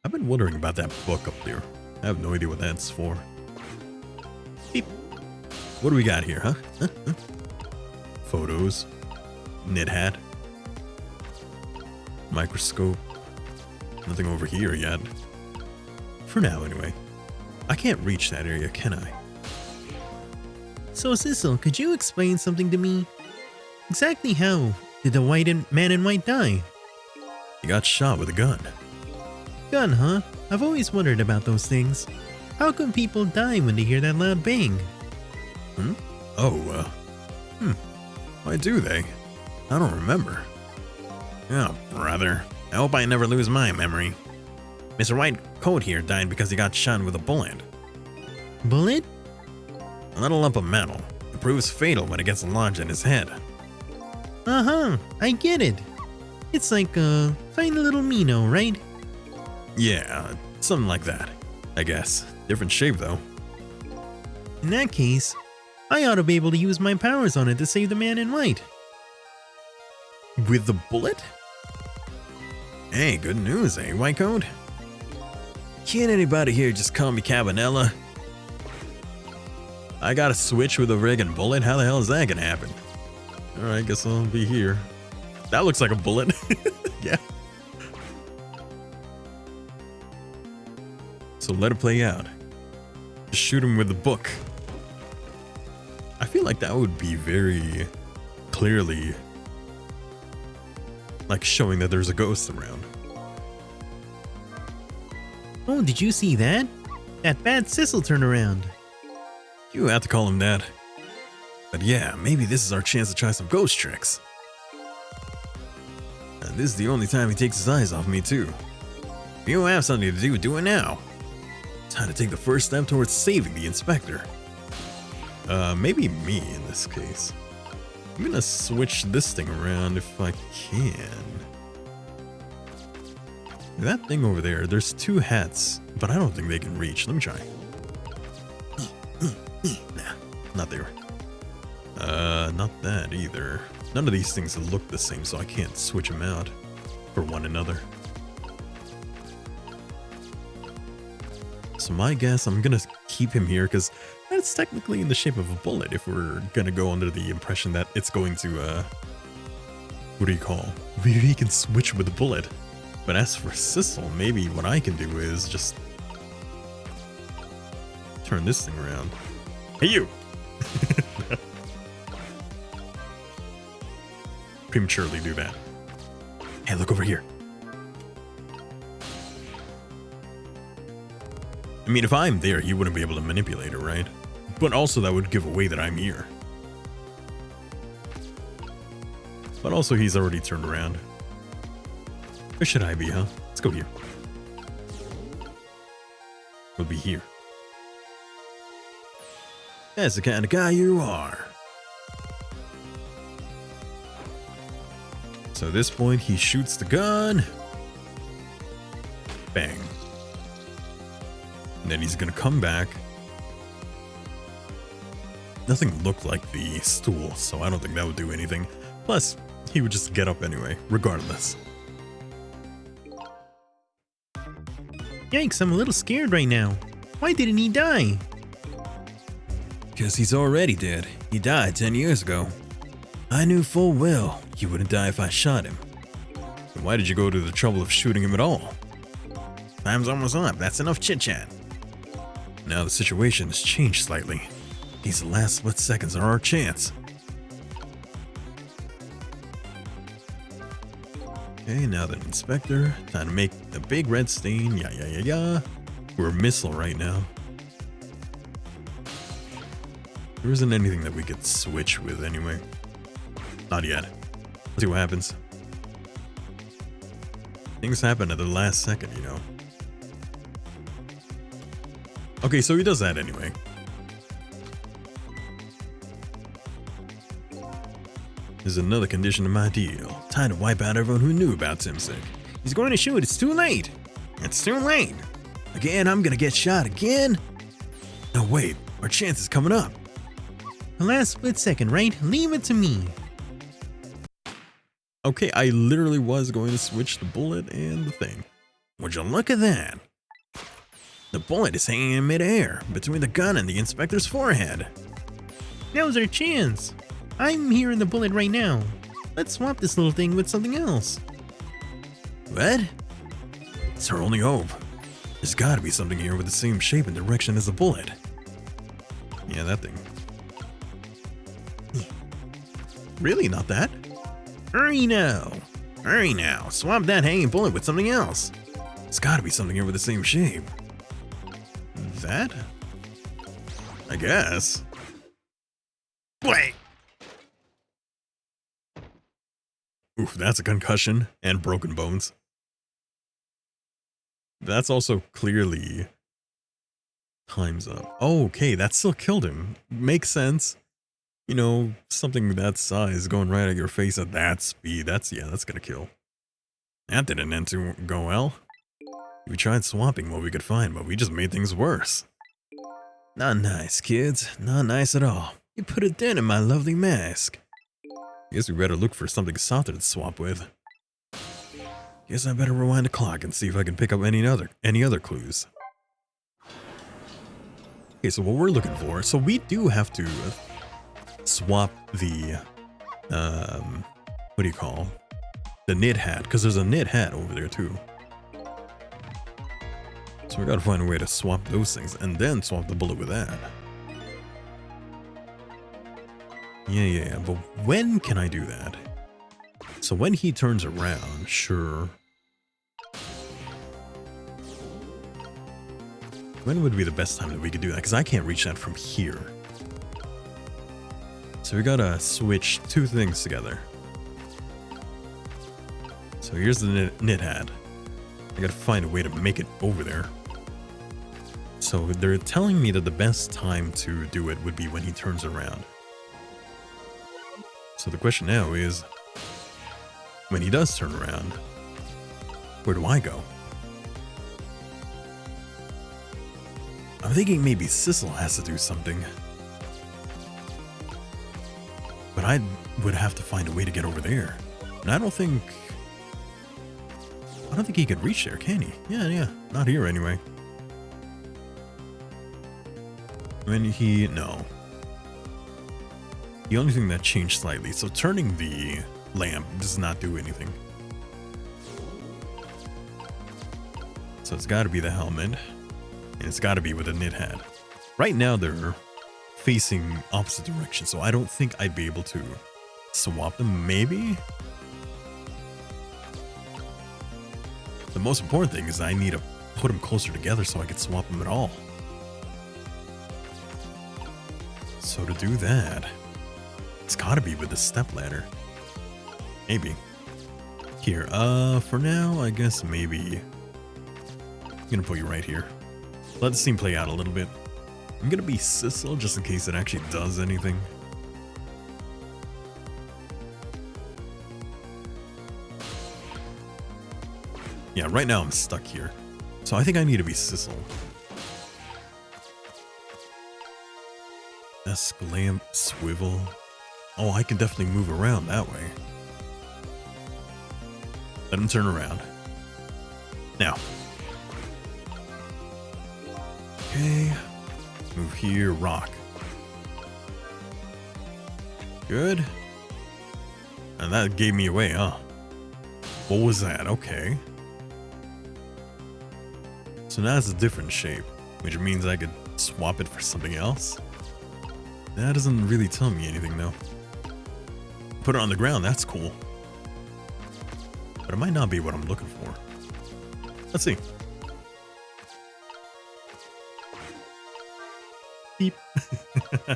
I've been wondering about that book up there. I have no idea what that's for. Beep. What do we got here, huh? Photos. Knit hat. Microscope. Nothing over here yet. For now, anyway. I can't reach that area, can I? So, Sissel, could you explain something to me? Exactly how did the man in white die? He got shot with a gun. Gun, huh? I've always wondered about those things. How come people die when they hear that loud bang? Why do they? I don't remember. Oh, brother. I hope I never lose my memory. Mr. White Coat here died because he got shot with a bullet. Bullet? A little lump of metal. It proves fatal when it gets lodged in his head. Uh-huh, I get it. It's like a tiny little Mino, right? Yeah, something like that, I guess. Different shape though. In that case, I ought to be able to use my powers on it to save the man in white. With the bullet? Hey, good news, eh, White Coat? Can't anybody here just call me Cabanella? I got a switch with a rig and bullet? How the hell is that gonna happen? Alright, guess I'll be here. That looks like a bullet. Yeah. So let it play out. Just shoot him with the book. I feel like that would be very clearly like showing that there's a ghost around. Oh, did you see that? That bad Sissel turnaround. You have to call him that. But yeah, maybe this is our chance to try some ghost tricks. And this is the only time he takes his eyes off me too. If you have something to do, do it now. Time to take the first step towards saving the inspector. Maybe me in this case. I'm gonna switch this thing around if I can. That thing over there, there's two hats, but I don't think they can reach. Let me try. Nah, not there. Not that either. None of these things look the same, so I can't switch them out for one another. So my guess, I'm gonna keep him here because that's technically in the shape of a bullet if we're gonna go under the impression that it's going to, what do you call? Maybe he can switch with the bullet. But as for Sissel, maybe what I can do is just turn this thing around. Hey, you! Prematurely do that. Hey, look over here. I mean, if I'm there, he wouldn't be able to manipulate it, right? But also that would give away that I'm here. But also he's already turned around. Where should I be, huh? Let's go here. We'll be here. That's the kind of guy you are. So at this point, he shoots the gun. Bang. And then he's gonna come back. Nothing looked like the stool, so I don't think that would do anything. Plus, he would just get up anyway, regardless. Yikes, I'm a little scared right now. Why didn't he die? Because he's already dead. He died 10 years ago. I knew full well he wouldn't die if I shot him. Then why did you go to the trouble of shooting him at all? Time's almost up. That's enough chit-chat. Now the situation has changed slightly. These last split seconds are our chance. Okay, now the inspector. Time to make the big red stain. Yeah. We're a missile right now. There isn't anything that we could switch with anyway. Not yet. Let's see what happens. Things happen at the last second, you know. Okay, so he does that anyway. There's another condition to my deal. Time to wipe out everyone who knew about Sangngg. He's going to shoot. It's too late. It's too late. Again, I'm gonna get shot again? No, wait. Our chance is coming up. The last split second, right? Leave it to me. Okay, I literally was going to switch the bullet and the thing. Would you look at that? The bullet is hanging in midair between the gun and the inspector's forehead. Now's our chance. I'm here in the bullet right now. Let's swap this little thing with something else. What? It's our only hope. There's gotta be something here with the same shape and direction as the bullet. Yeah, that thing. Really, not that? Hurry now. Hurry now. Swap that hanging bullet with something else. It's gotta be something here with the same shape. That? I guess. Wait! Oof, that's a concussion and broken bones. That's also clearly time's up. Oh, okay, that still killed him. Makes sense. You know, something that size going right at your face at that speed. That's gonna kill. That didn't end to go well. We tried swapping what we could find, but we just made things worse. Not nice, kids. Not nice at all. You put a dent in my lovely mask. Guess we better look for something softer to swap with. Guess I better rewind the clock and see if I can pick up any other clues. Okay, so what we're looking for, so we do have to swap the, what do you call, the knit hat, because there's a knit hat over there too. So we gotta find a way to swap those things, and then swap the bullet with that. Yeah, but when can I do that? So when he turns around, sure. When would be the best time that we could do that? Because I can't reach that from here. So we gotta switch two things together. So here's the knit hat. I gotta find a way to make it over there. So they're telling me that the best time to do it would be when he turns around. So the question now is, when he does turn around, where do I go? I'm thinking maybe Sissel has to do something. But I would have to find a way to get over there. And I don't think he can reach there, can he? Yeah, not here anyway. No. The only thing that changed slightly, so turning the lamp does not do anything. So it's gotta be the helmet, and it's gotta be with a knit hat. Right now they're facing opposite directions, so I don't think I'd be able to swap them, maybe? The most important thing is I need to put them closer together so I can swap them at all. So to do that, it's gotta be with the step ladder. Maybe. Here, for now, I guess maybe I'm gonna put you right here. Let the scene play out a little bit. I'm gonna be Sissel just in case it actually does anything. Yeah, right now I'm stuck here. So I think I need to be Sissel. Desk, lamp, swivel. Oh, I can definitely move around that way. Let him turn around. Now. Okay. Move here, rock. Good. And that gave me away, huh? What was that? Okay. So now it's a different shape, which means I could swap it for something else. That doesn't really tell me anything though. Put it on the ground, that's cool. But it might not be what I'm looking for. Let's see. Beep. Yeah,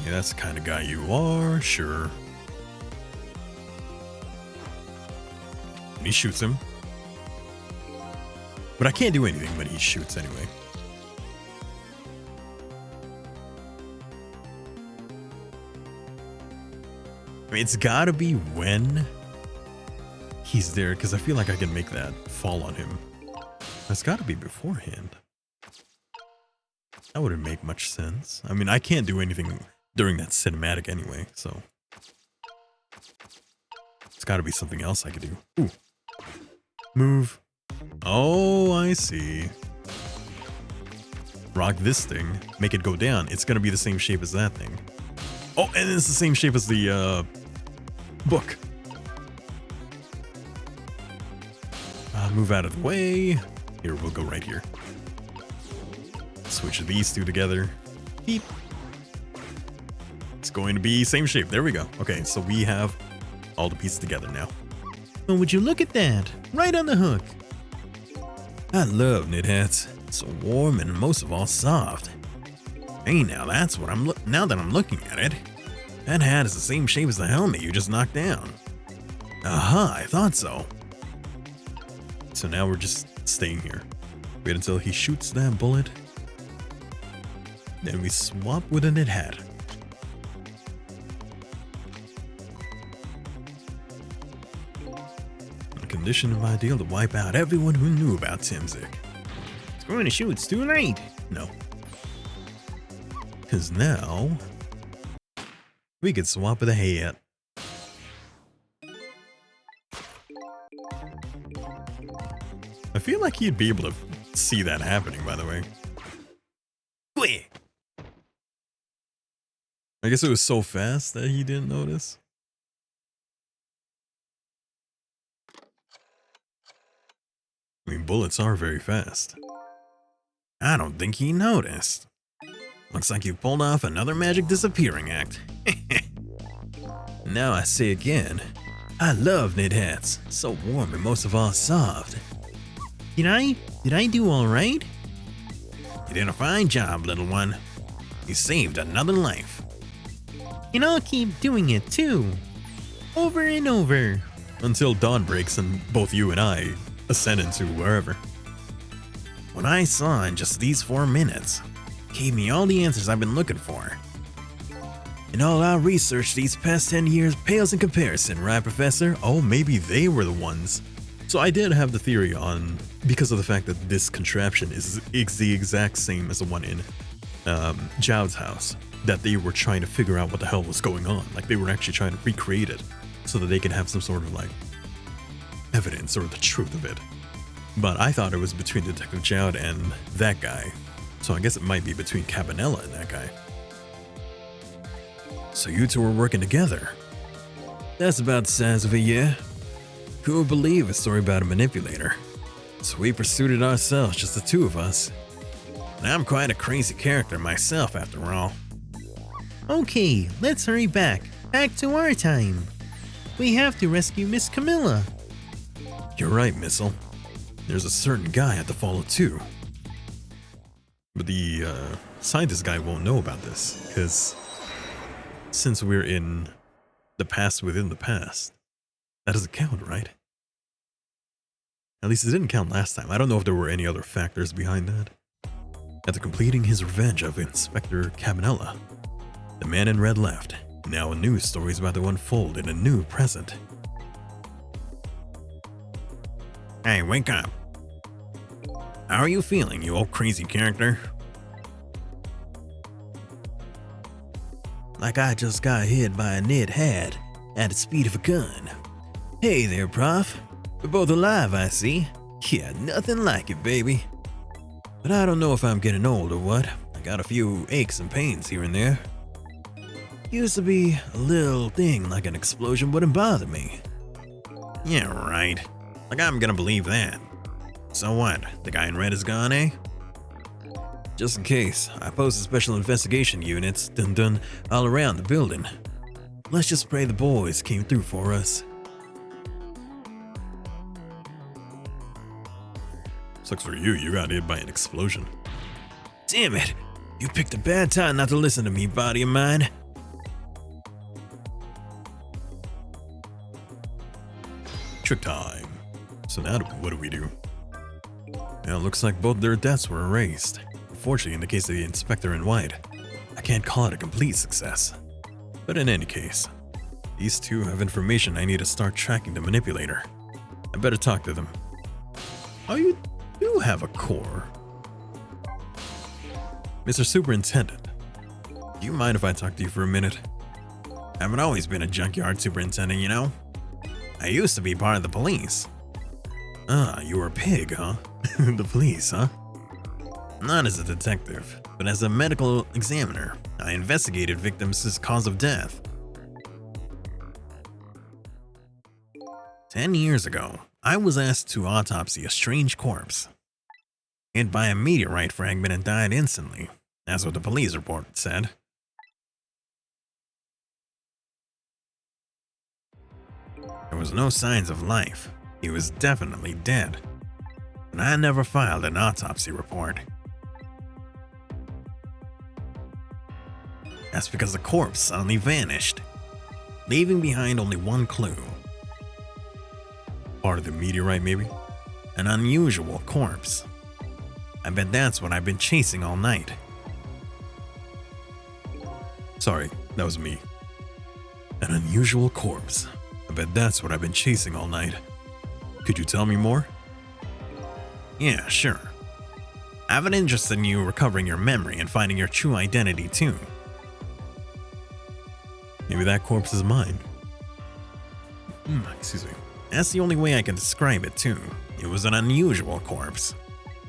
that's the kind of guy you are, sure. And he shoots him. But I can't do anything when he shoots anyway. I mean, it's gotta be when he's there, because I feel like I can make that fall on him. That's gotta be beforehand. That wouldn't make much sense. I mean, I can't do anything during that cinematic anyway, so. It's gotta be something else I could do. Ooh. Move. Oh, I see. Rock this thing, make it go down. It's gonna be the same shape as that thing. Oh, and it's the same shape as the book. Move out of the way. Here, we'll go right here. Switch these two together. Beep. It's going to be same shape. There we go. Okay, so we have all the pieces together now. Well, would you look at that? Right on the hook. I love knit hats. So warm and most of all soft. Hey, now that's what now that I'm looking at it. That hat is the same shape as the helmet you just knocked down. Aha, I thought so. So now we're just staying here. Wait until he shoots that bullet. Then we swap with a knit hat. The condition of my deal to wipe out everyone who knew about Sangngg. It's going to shoot. It's too late. No. Because now we could swap with a hat. I feel like he'd be able to see that happening, by the way. I guess it was so fast that he didn't notice. I mean, bullets are very fast. I don't think he noticed. Looks like you pulled off another magic disappearing act. Now I say again, I love knit hats. So warm and most of all soft. Did I do all right? You did a fine job, little one. You saved another life. And I'll keep doing it too. Over and over. Until dawn breaks and both you and I ascend into wherever. What I saw in just these 4 minutes gave me all the answers I've been looking for. And all our research these past 10 years pales in comparison, right, Professor? Oh, maybe they were the ones. So I did have the theory on, because of the fact that this contraption is the exact same as the one in Zhao's house, that they were trying to figure out what the hell was going on. Like they were actually trying to recreate it so that they could have some sort of like evidence or the truth of it. But I thought it was between Detective Zhao and that guy. So I guess it might be between Cabanella and that guy. So you two were working together. That's about the size of it, yeah? Who would believe a story about a manipulator? So we pursued it ourselves, just the two of us. And I'm quite a crazy character myself, after all. Okay, let's hurry back. Back to our time. We have to rescue Miss Camilla. You're right, Missile. There's a certain guy I have to follow too. But the scientist guy won't know about this, because since we're in the past within the past, that doesn't count, right? At least it didn't count last time. I don't know if there were any other factors behind that. After completing his revenge of Inspector Cabanella, the man in red left. Now a new story is about to unfold in a new present. Hey, wake up. How are you feeling, you old crazy character? Like I just got hit by a knit hat at the speed of a gun. Hey there, Prof. We're both alive, I see. Yeah, nothing like it, baby. But I don't know if I'm getting old or what. I got a few aches and pains here and there. Used to be a little thing like an explosion wouldn't bother me. Yeah, right. Like I'm gonna believe that. So what? The guy in red is gone, eh? Just in case, I posted special investigation units dun all around the building. Let's just pray the boys came through for us. Sucks for you, you got hit by an explosion. Damn it! You picked a bad time not to listen to me, body of mine. Trick time. So now what do we do? Well, it looks like both their deaths were erased. Unfortunately, in the case of the Inspector in white, I can't call it a complete success. But in any case, these two have information I need to start tracking the manipulator. I better talk to them. Oh, you do have a core. Mr. Superintendent, do you mind if I talk to you for a minute? I haven't always been a junkyard superintendent, you know? I used to be part of the police. Ah, you were a pig, huh? The police, huh? Not as a detective, but as a medical examiner. I investigated victims' cause of death. 10 years ago, I was asked to autopsy a strange corpse. Hit by a meteorite fragment and died instantly. That's what the police report said. There was no signs of life. He was definitely dead. But I never filed an autopsy report. That's because the corpse suddenly vanished, leaving behind only one clue. Part of the meteorite, maybe? An unusual corpse. I bet that's what I've been chasing all night. Sorry, that was me. An unusual corpse. I bet that's what I've been chasing all night. Could you tell me more? Yeah, sure. I have an interest in you recovering your memory and finding your true identity too. Maybe that corpse is mine. Excuse me. That's the only way I can describe it too. It was an unusual corpse.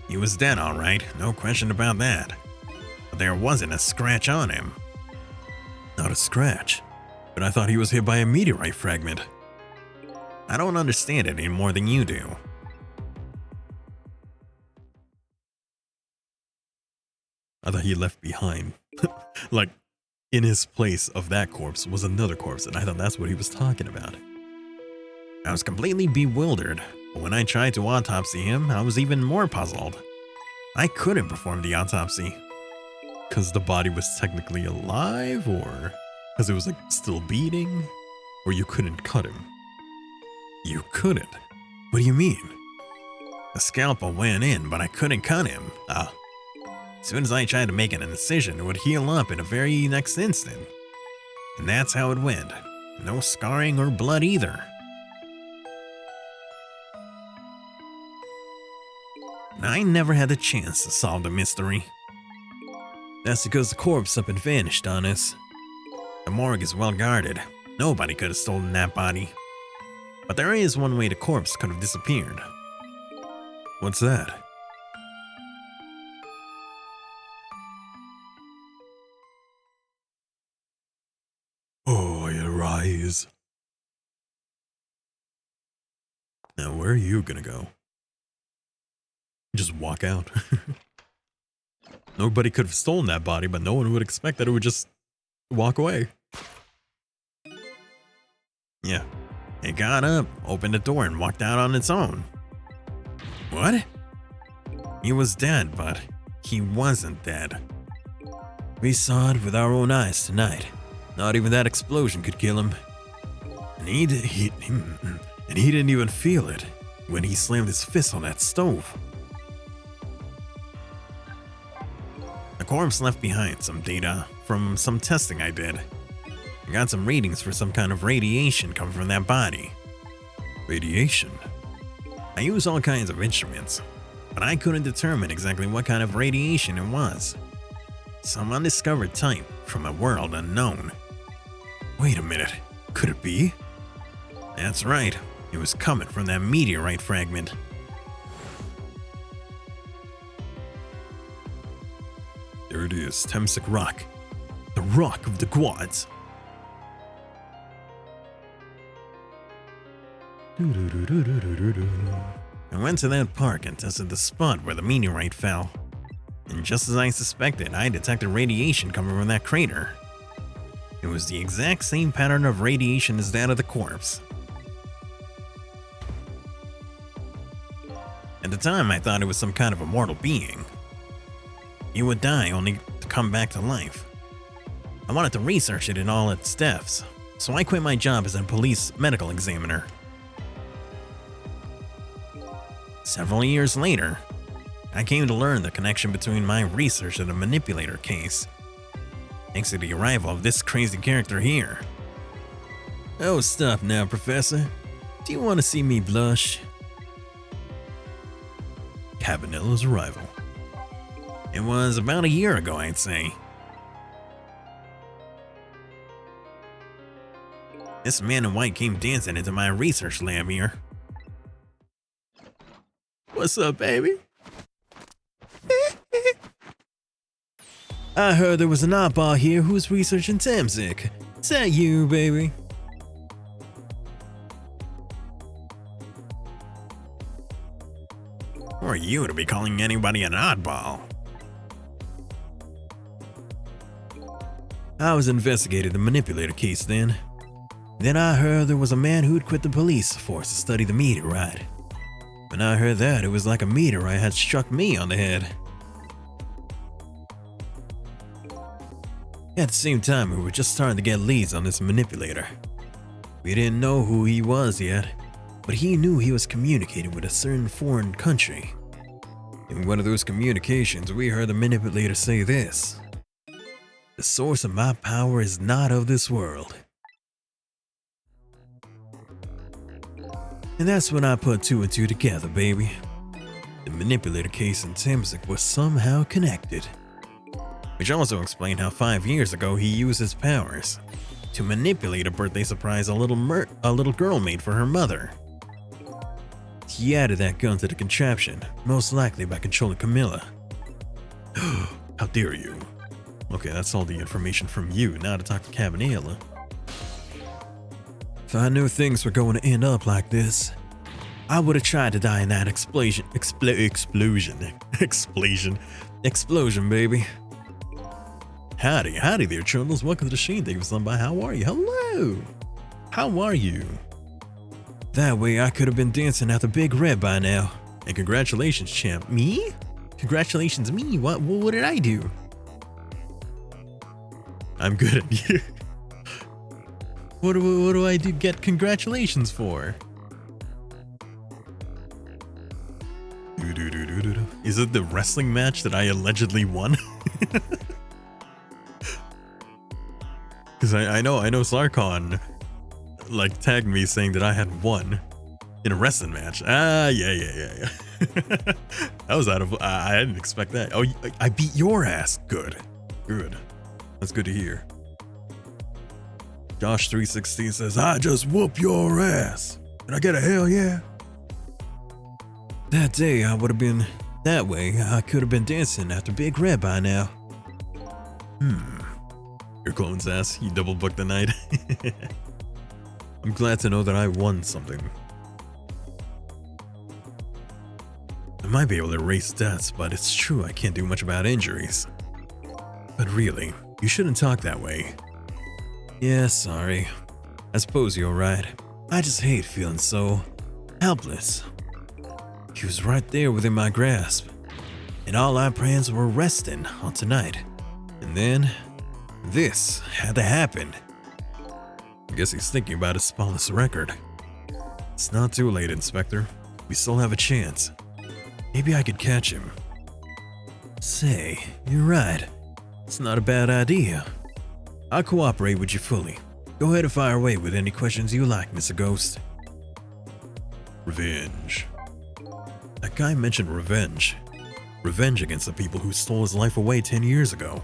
He was dead alright, no question about that. But there wasn't a scratch on him. Not a scratch. But I thought he was hit by a meteorite fragment. I don't understand it any more than you do. I thought he left behind. Like, in his place of that corpse was another corpse, and I thought that's what he was talking about. I was completely bewildered, but when I tried to autopsy him, I was even more puzzled. I couldn't perform the autopsy. Because the body was technically alive, or because it was like still beating, or you couldn't cut him? You couldn't? What do you mean? The scalpel went in, but I couldn't cut him. As soon as I tried to make an incision, it would heal up in a very next instant. And that's how it went. No scarring or blood either. And I never had the chance to solve the mystery. That's because the corpse up and vanished on us. The morgue is well guarded. Nobody could have stolen that body. But there is one way the corpse could have disappeared. What's that? Oh, I arise. Now, where are you gonna go? Just walk out. Nobody could have stolen that body, but no one would expect that it would just walk away. Yeah. It got up, opened the door, and walked out on its own. What? He was dead, but he wasn't dead. We saw it with our own eyes tonight. Not even that explosion could kill him. And he didn't even feel it when he slammed his fist on that stove. The corpse left behind some data from some testing I did. I got some readings for some kind of radiation coming from that body. Radiation? I used all kinds of instruments, but I couldn't determine exactly what kind of radiation it was. Some undiscovered type from a world unknown. Wait a minute, could it be? That's right, it was coming from that meteorite fragment. There it is, Temsic Rock. The Rock of the Quads. I went to that park and tested the spot where the meteorite fell. And just as I suspected, I detected radiation coming from that crater. It was the exact same pattern of radiation as that of the corpse. At the time, I thought it was some kind of immortal being. He would die only to come back to life. I wanted to research it in all its depths, so I quit my job as a police medical examiner. Several years later, I came to learn the connection between my research and the manipulator case, thanks to the arrival of this crazy character here. Oh, stop now, Professor. Do you want to see me blush? Cabanella's arrival. It was about a year ago, I'd say. This man in white came dancing into my research lab here. What's up, baby? I heard there was an oddball here who was researching Sangngg. Is that you, baby? Who are you to be calling anybody an oddball? I was investigating the manipulator case then. Then I heard there was a man who'd quit the police force to study the meteorite. When I heard that, it was like a meteorite had struck me on the head. At the same time, we were just starting to get leads on this manipulator. We didn't know who he was yet, but he knew he was communicating with a certain foreign country. In one of those communications, we heard the manipulator say this: "The source of my power is not of this world." And that's when I put two and two together, baby. The manipulator case and Amxrry was somehow connected. Which also explained how 5 years ago he used his powers to manipulate a birthday surprise a little girl made for her mother. He added that gun to the contraption, most likely by controlling Camilla. How dare you? Okay, that's all the information from you. Now to talk to Cabanela. If I knew things were going to end up like this, I would have tried to die in that explosion, baby. Howdy there, Trundles. Welcome to the Shane. Thank you for stopping by. How are you? Hello. How are you? That way I could have been dancing at the Big Red by now. And congratulations, champ. Me? Congratulations, me? What did I do? I'm good at you. What do I do get congratulations for? Is it the wrestling match that I allegedly won? Because I know Sarkon like tagged me saying that I had won in a wrestling match. Yeah. That was out of I didn't expect that. Oh, I beat your ass. Good. That's good to hear. Josh 316 says, "I just whoop your ass. Can I get a hell yeah?" That day I would have been that way. I could have been dancing after Big Red by now. Your clone's ass. You double booked the night. I'm glad to know that I won something. I might be able to erase deaths, but it's true I can't do much about injuries. But really, you shouldn't talk that way. Yeah, sorry. I suppose you're right. I just hate feeling so helpless. He was right there within my grasp, and all our plans were resting on tonight. And then, this had to happen. I guess he's thinking about his spotless record. It's not too late, Inspector. We still have a chance. Maybe I could catch him. Say, you're right. It's not a bad idea. I'll cooperate with you fully. Go ahead and fire away with any questions you like, Mr. Ghost. Revenge. That guy mentioned revenge. Revenge against the people who stole his life away 10 years ago.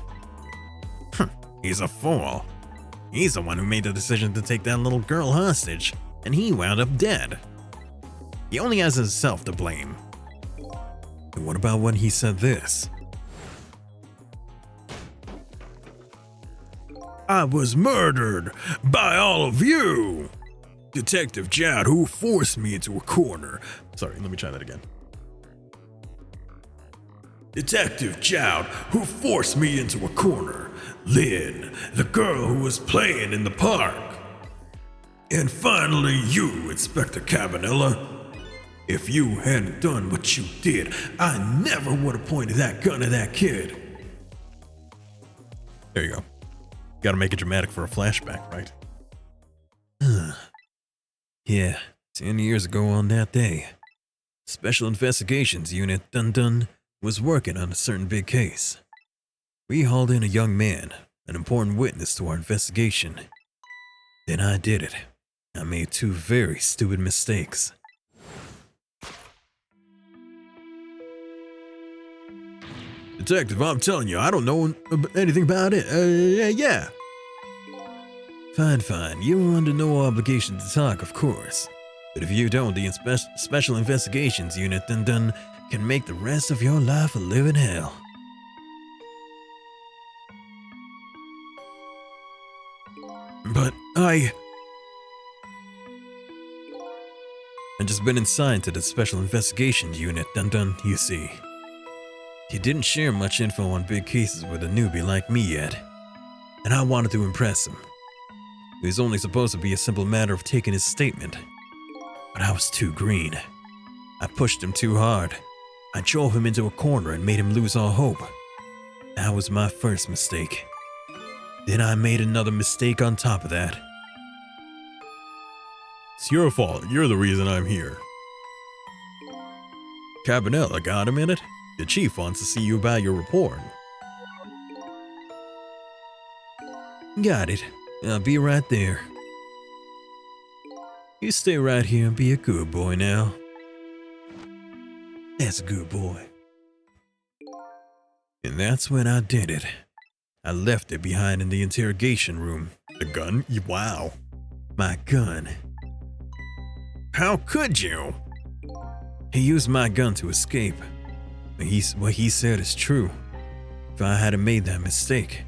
He's a fool. He's the one who made the decision to take that little girl hostage, and he wound up dead. He only has himself to blame. And what about when he said this? "I was murdered by all of you. Detective Jad, who forced me into a corner." Sorry, let me try that again. "Detective Jad, who forced me into a corner. Lynn, the girl who was playing in the park. And finally you, Inspector Cabanela. If you hadn't done what you did, I never would have pointed that gun at that kid." There you go. Gotta make it dramatic for a flashback, right? Yeah, 10 years ago on that day, Special Investigations Unit Dun was working on a certain big case. We hauled in a young man, an important witness to our investigation. Then I did it. I made two very stupid mistakes. "Detective, I'm telling you, I don't know anything about it. Yeah." Fine. You're under no obligation to talk, of course. But if you don't, the Special Investigations Unit Dun can make the rest of your life a living hell. "But I just been assigned to the Special Investigations Unit Dun, you see. He didn't share much info on big cases with a newbie like me yet, and I wanted to impress him. It was only supposed to be a simple matter of taking his statement, but I was too green. I pushed him too hard. I drove him into a corner and made him lose all hope. That was my first mistake. Then I made another mistake on top of that. It's your fault. You're the reason I'm here. Cabanela, got a minute? The chief wants to see you about your report. Got it. I'll be right there. You stay right here and be a good boy now. That's a good boy. And that's when I did it. I left it behind in the interrogation room. The gun? Wow. My gun. How could you? He used my gun to escape. What he said is true. If I hadn't made that mistake,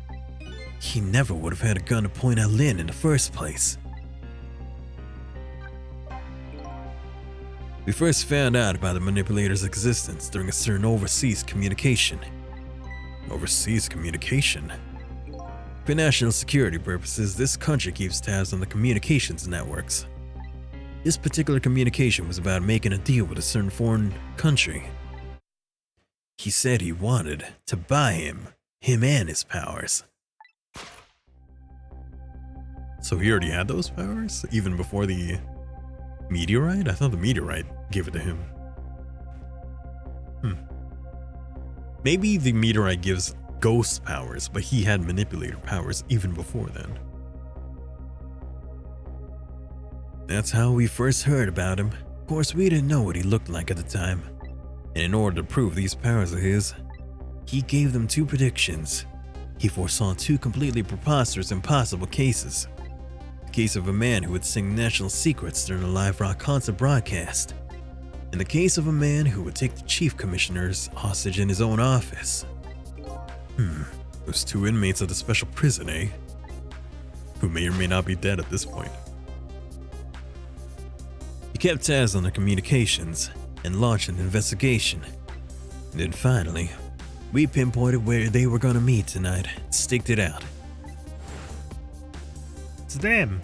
he never would have had a gun to point at Lynn in the first place. We first found out about the manipulator's existence during a certain overseas communication. Overseas communication? For national security purposes, this country keeps tabs on the communications networks. This particular communication was about making a deal with a certain foreign country. He said he wanted to buy him and his powers. So he already had those powers? Even before the meteorite? I thought the meteorite gave it to him. Maybe the meteorite gives ghost powers, but he had manipulator powers even before then. That's how we first heard about him. Of course, we didn't know what he looked like at the time. And in order to prove these powers of his, he gave them 2 predictions. He foresaw 2 completely preposterous impossible cases. The case of a man who would sing national secrets during a live rock concert broadcast. And the case of a man who would take the chief commissioners hostage in his own office. Those 2 inmates of the special prison, eh? Who may or may not be dead at this point. He kept tabs on their communications and launched an investigation. And then finally, we pinpointed where they were going to meet tonight and staked it out. It's them.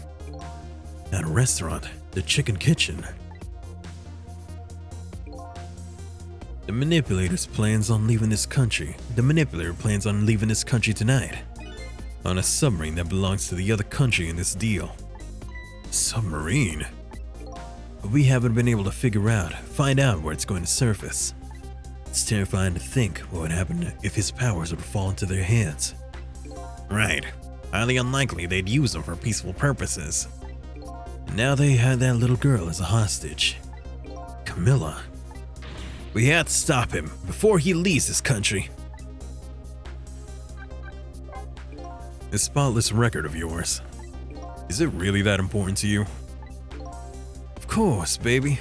At a restaurant, the Chicken Kitchen. The manipulator plans on leaving this country tonight. On a submarine that belongs to the other country in this deal. Submarine? But we haven't been able to find out where it's going to surface. It's terrifying to think what would happen if his powers were to fall into their hands. Right. Highly unlikely they'd use them for peaceful purposes. And now they had that little girl as a hostage. Camilla. We had to stop him before he leaves this country. This spotless record of yours, is it really that important to you? Of course, baby.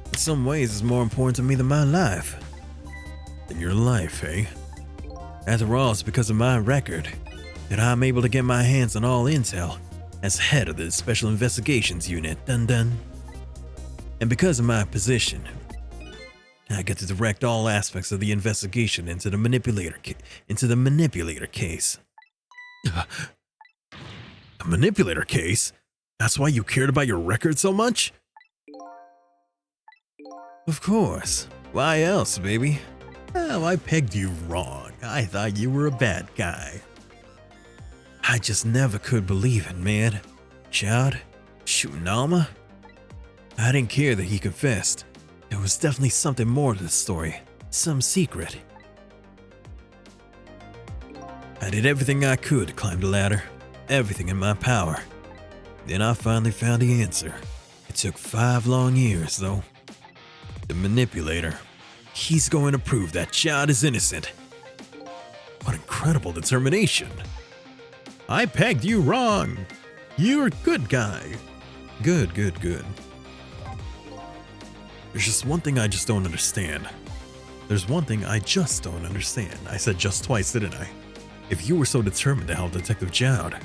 In some ways, it's more important to me than my life. In your life, eh? After all, it's because of my record that I'm able to get my hands on all intel as head of the Special Investigations Unit, dun-dun. And because of my position, I get to direct all aspects of the investigation into the manipulator case. A manipulator case? That's why you cared about your record so much? Of course. Why else, baby? Oh, I pegged you wrong. I thought you were a bad guy. I just never could believe it, man. Child, shooting Alma? I didn't care that he confessed. There was definitely something more to the story. Some secret. I did everything I could to climb the ladder. Everything in my power. Then I finally found the answer. It took 5 long years, though. The manipulator. He's going to prove that Child is innocent. What incredible determination. I pegged you wrong. You're a good guy. Good. There's just one thing I just don't understand. I said just twice, didn't I? If you were so determined to help Detective Jowd,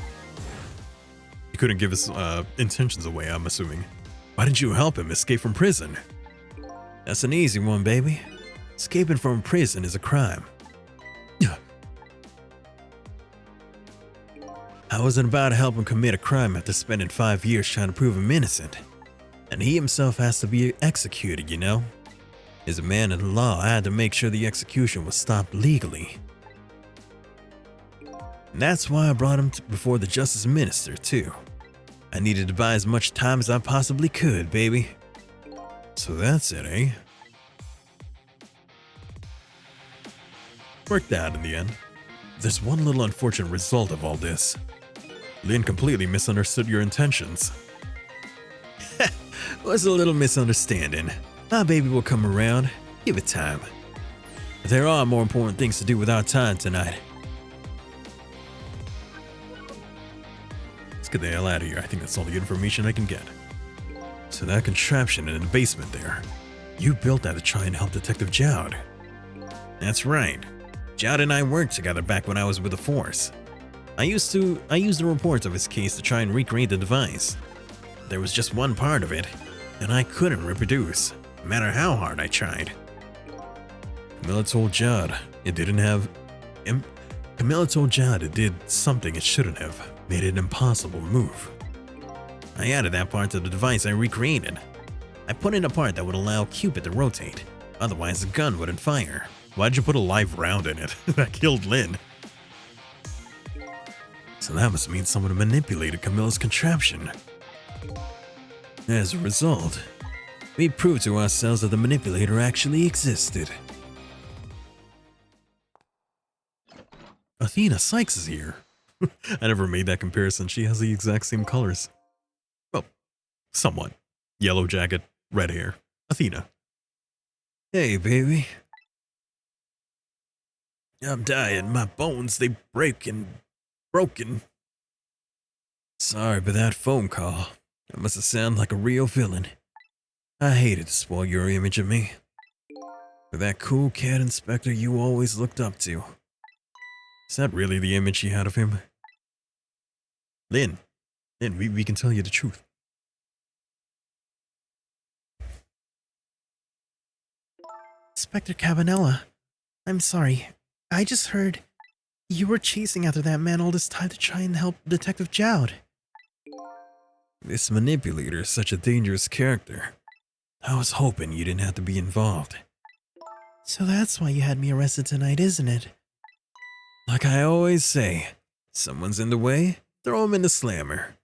you couldn't give his intentions away, I'm assuming. Why didn't you help him escape from prison? That's an easy one, baby. Escaping from prison is a crime. I wasn't about to help him commit a crime after spending 5 years trying to prove him innocent. And he himself has to be executed, you know? As a man of the law, I had to make sure the execution was stopped legally. And that's why I brought him before the Justice Minister, too. I I needed to buy as much time as I possibly could, baby. So that's it, eh? Worked out in the end. There's one little unfortunate result of all this. Lin completely misunderstood your intentions. Was a little misunderstanding. My baby will come around. Give it time. There are more important things to do with our time tonight. Let's get the hell out of here. I think that's all the information I can get. So that contraption in the basement there, you built that to try and help Detective Jowd. That's right. Jowd and I worked together back when I was with the Force. I used the reports of his case to try and recreate the device. There was just one part of it, and I couldn't reproduce, no matter how hard I tried. Camilla told Jowd it didn't have... Camilla told Jowd it did something it shouldn't have, made it impossible to move. I added that part to the device I recreated. I put in a part that would allow Cupid to rotate, otherwise the gun wouldn't fire. Why'd you put a live round in it? That killed Lin. So that must mean someone manipulated Camilla's contraption. As a result, we proved to ourselves that the manipulator actually existed. Athena Sykes is here. I never made that comparison. She has the exact same colors. Well, somewhat. Yellow jacket, red hair. Athena. Hey, baby. I'm dying. My bones, they broken. Sorry for that phone call. That must have sounded like a real villain. I hated to spoil your image of me. For that cool cat inspector you always looked up to. Is that really the image she had of him? Lin, we can tell you the truth. Inspector Cabanella, I'm sorry. I just heard you were chasing after that man all this time to try and help Detective Jowd. This manipulator is such a dangerous character. I was hoping you didn't have to be involved. So that's why you had me arrested tonight, isn't it? Like I always say, someone's in the way, throw him in the slammer.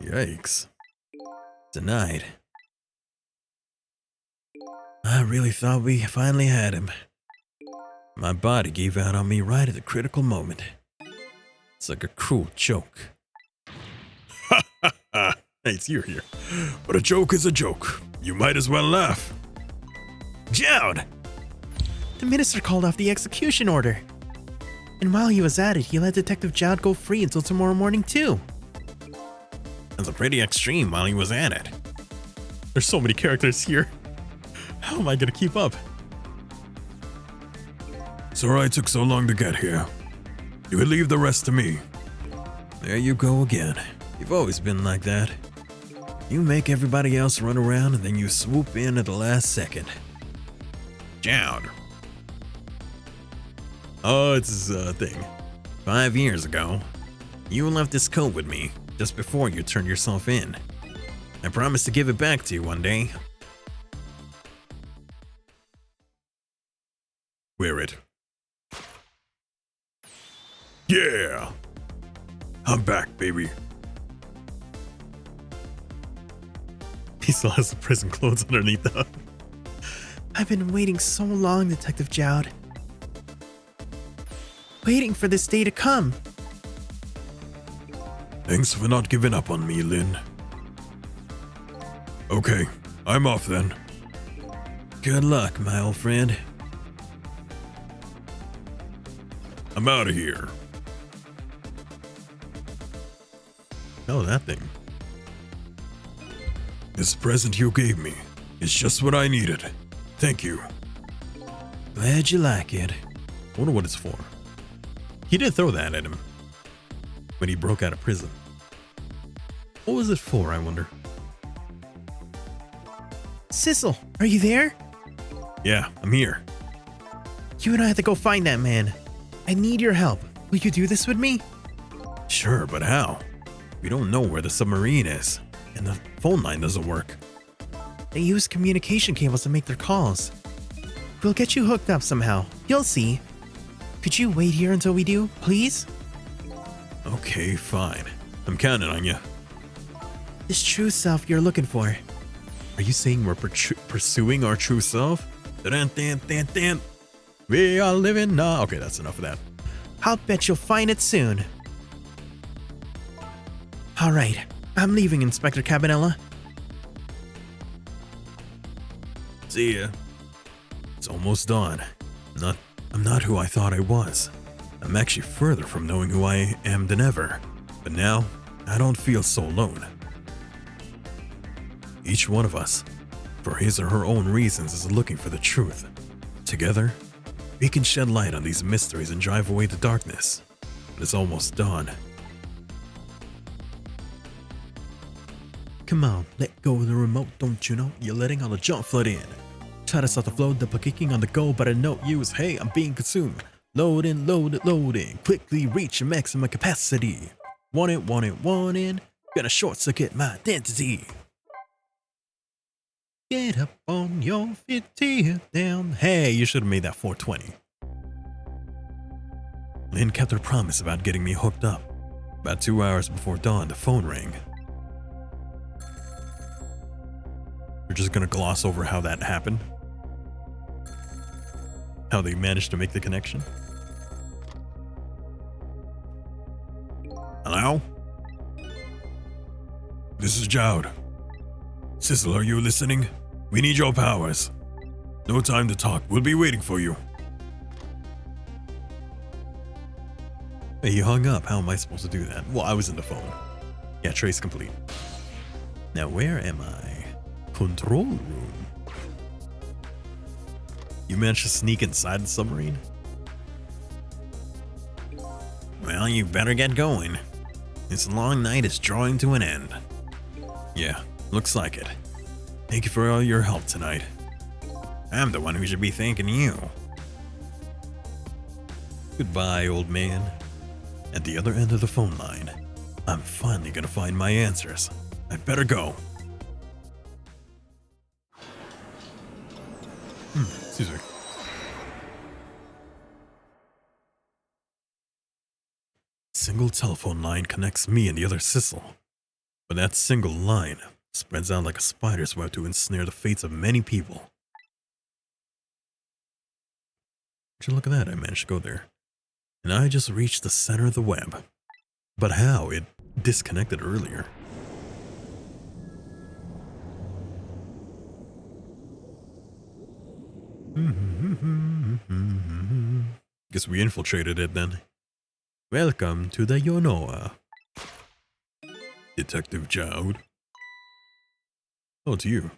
Yikes. Tonight, I really thought we finally had him. My body gave out on me right at the critical moment. It's like a cruel joke. Ha ha ha! Hey, it's you here. But a joke is a joke. You might as well laugh. Jowd! The minister called off the execution order. And while he was at it, he let Detective Jowd go free until tomorrow morning too. That's pretty extreme while he was at it. There's so many characters here. How am I gonna keep up? Sorry it took so long to get here. You can leave the rest to me. There you go again. You've always been like that. You make everybody else run around and then you swoop in at the last second. Jowd. Oh, it's his thing. 5 years ago, you left this coat with me just before you turned yourself in. I promised to give it back to you one day. Wear it. Yeah! I'm back, baby. He still has the prison clothes underneath though. I've been waiting so long, Detective Jowd. Waiting for this day to come. Thanks for not giving up on me, Lin. Okay, I'm off then. Good luck, my old friend. I'm out of here. Oh, that thing. This present you gave me is just what I needed. Thank you. Glad you like it. Wonder what it's for. He did throw that at him when he broke out of prison. What was it for, I wonder? Sissel, are you there? Yeah, I'm here. You and I have to go find that man. I need your help. Will you do this with me? Sure, but how? We don't know where the submarine is, and the phone line doesn't work. They use communication cables to make their calls. We'll get you hooked up somehow. You'll see. Could you wait here until we do, please? Okay, fine. I'm counting on you. this true self you're looking for. Are you saying we're pursuing our true self? Dun-dun-dun-dun-dun. We are living now. Okay, that's enough of that. I'll bet you'll find it soon. Alright, I'm leaving, Inspector Cabanela. See ya. It's almost dawn. I'm not who I thought I was. I'm actually further from knowing who I am than ever. But now, I don't feel so alone. Each one of us, for his or her own reasons, is looking for the truth. Together, we can shed light on these mysteries and drive away the darkness. But it's almost dawn. Come on, let go of the remote, don't you know? You're letting all the junk flood in. Try to start the flow, double kicking on the go, but I know use. Hey, I'm being consumed. Loading, loading. Quickly reach your maximum capacity. Want it. Gonna short circuit my identity. Get up on your feet, tear down. Hey, you should have made that 420. Lynn kept her promise about getting me hooked up. About 2 hours before dawn, the phone rang. We're just gonna gloss over how that happened. How they managed to make the connection. Hello? This is Jowd. Sizzle, are you listening? We need your powers. No time to talk. We'll be waiting for you. Hey, he hung up. How am I supposed to do that? Well, I was in the phone. Yeah, trace complete. Now, where am I? Control room. You managed to sneak inside the submarine? Well, you better get going. This long night is drawing to an end. Yeah, looks like it. Thank you for all your help tonight. I'm the one who should be thanking you. Goodbye, old man. At the other end of the phone line, I'm finally gonna find my answers. I better go. Excuse me. Single telephone line connects me and the other Sissel. But that single line spreads out like a spider's web to ensnare the fates of many people. Would you look at that? I managed to go there. And I just reached the center of the web. But how? It disconnected earlier. Guess we infiltrated it then. Welcome to the Yonoa. Detective Jowd. Oh, it's you.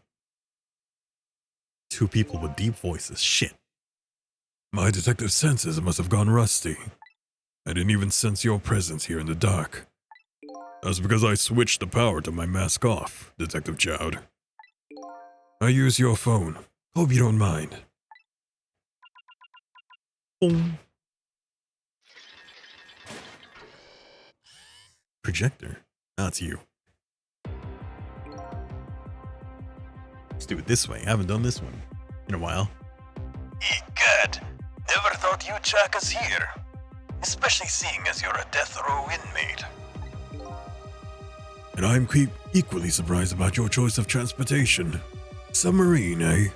Two people with deep voices. Shit. My detective senses must have gone rusty. I didn't even sense your presence here in the dark. That's because I switched the power to my mask off, Detective Jowd. I use your phone. Hope you don't mind. Boom. Projector. That's you. Let's do it this way. I haven't done this one in a while. Egad, never thought you'd check us here. Especially seeing as you're a death row inmate. And I'm equally surprised about your choice of transportation. Submarine, eh?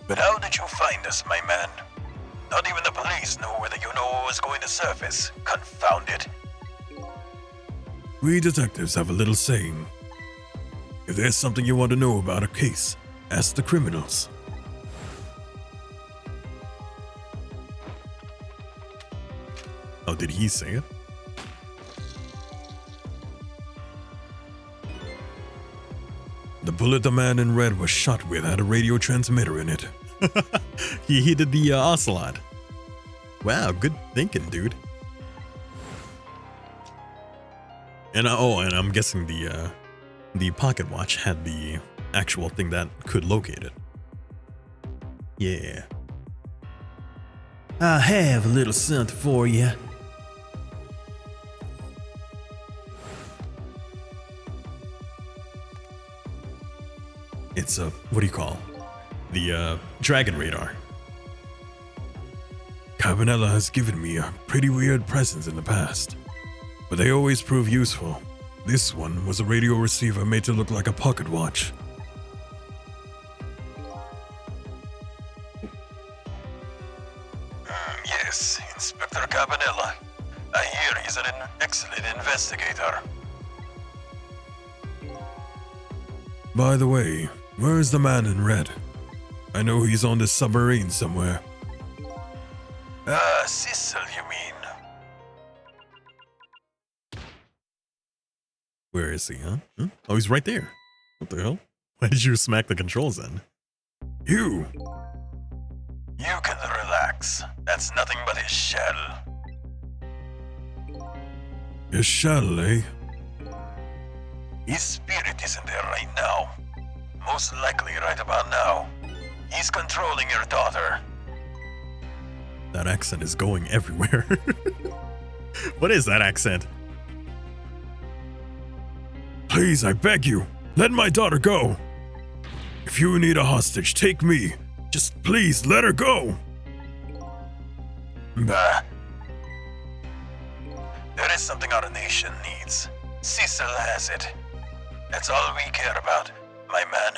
But how did you find us, my man? Not even the police know whether you know what was going to surface. Confound it. We detectives have a little saying. If there's something you want to know about a case, ask the criminals. Oh, did he say it? The bullet the man in red was shot with had a radio transmitter in it. he did the ocelot. Wow, good thinking, dude. And and I'm guessing the pocket watch had the actual thing that could locate it. Yeah. I have a little something for you. It's a, what do you call? The dragon radar. Cabanela has given me a pretty weird presents in the past, but they always prove useful. This one was a radio receiver made to look like a pocket watch. Yes, Inspector Cabanella. I hear he's an excellent investigator. By the way, where is the man in red? I know he's on this submarine somewhere. Cecil, you mean? Where is he, huh? Oh, he's right there. What the hell? Why did you smack the controls then? You! You can relax. That's nothing but his shell. His shell, eh? His spirit isn't there right now. Most likely right about now. He's controlling your daughter. That accent is going everywhere. What is that accent? Please, I beg you, let my daughter go. If you need a hostage, take me. Just please let her go. There is something our nation needs. Cecil has it. That's all we care about, my man.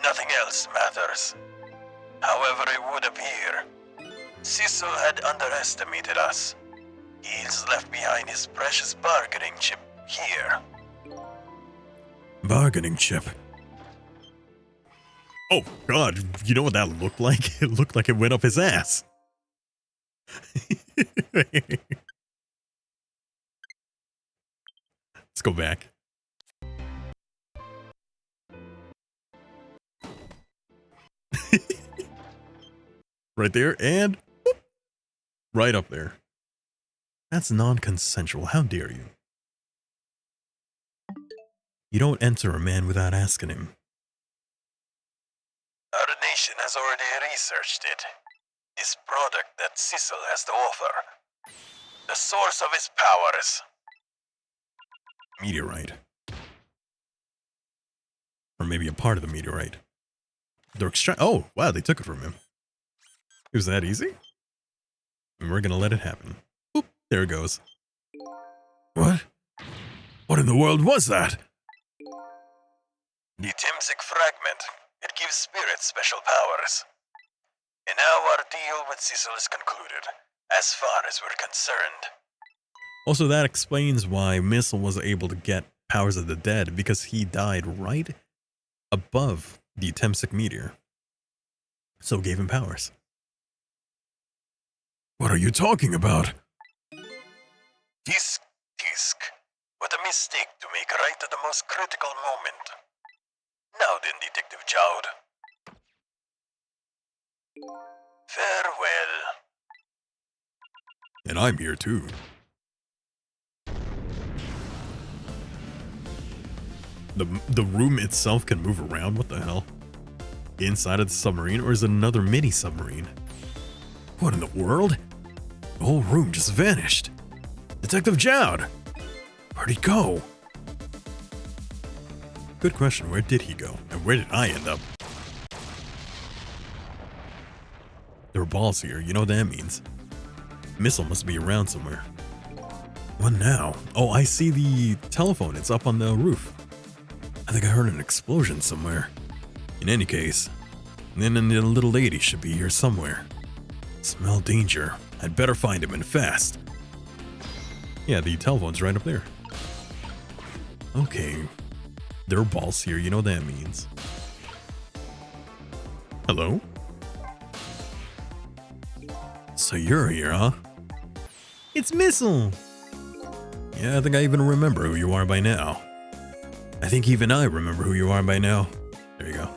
Nothing else matters. However it would appear, Cecil had underestimated us. He's left behind his precious bargaining chip here. Bargaining chip. Oh, God. You know what that looked like? It looked like it went up his ass. Let's go back. Right there and whoop, right up there. That's non-consensual. How dare you? You don't enter a man without asking him. Our nation has already researched it. This product that Cecil has to offer. The source of his powers. Meteorite. Or maybe a part of the meteorite. They're oh, wow, they took it from him. It was that easy? And we're gonna let it happen. Oop, there it goes. What? What in the world was that? The Timsic fragment. It gives spirits special powers. And now our deal with Cecil is concluded, as far as we're concerned. Also, that explains why Missile was able to get powers of the dead, because he died right above the Temsic meteor. So it gave him powers. What are you talking about? Tisk. What a mistake to make right at the most critical moment. Now then, Detective Jowd. Farewell. And I'm here too. The room itself can move around? What the hell? Inside of the submarine, or is it another mini submarine? What in the world? The whole room just vanished. Detective Jowd! Where'd he go? Good question. Where did he go? And where did I end up? There are balls here. You know what that means. Missile must be around somewhere. What now? Oh, I see the telephone. It's up on the roof. I think I heard an explosion somewhere. In any case, then the little lady should be here somewhere. Smell danger. I'd better find him and fast. Yeah, the telephone's right up there. Okay. There are balls here. You know what that means. Hello? So you're here, huh? It's Missile! Yeah, I think I even remember who you are by now. I think even I remember who you are by now. There you go.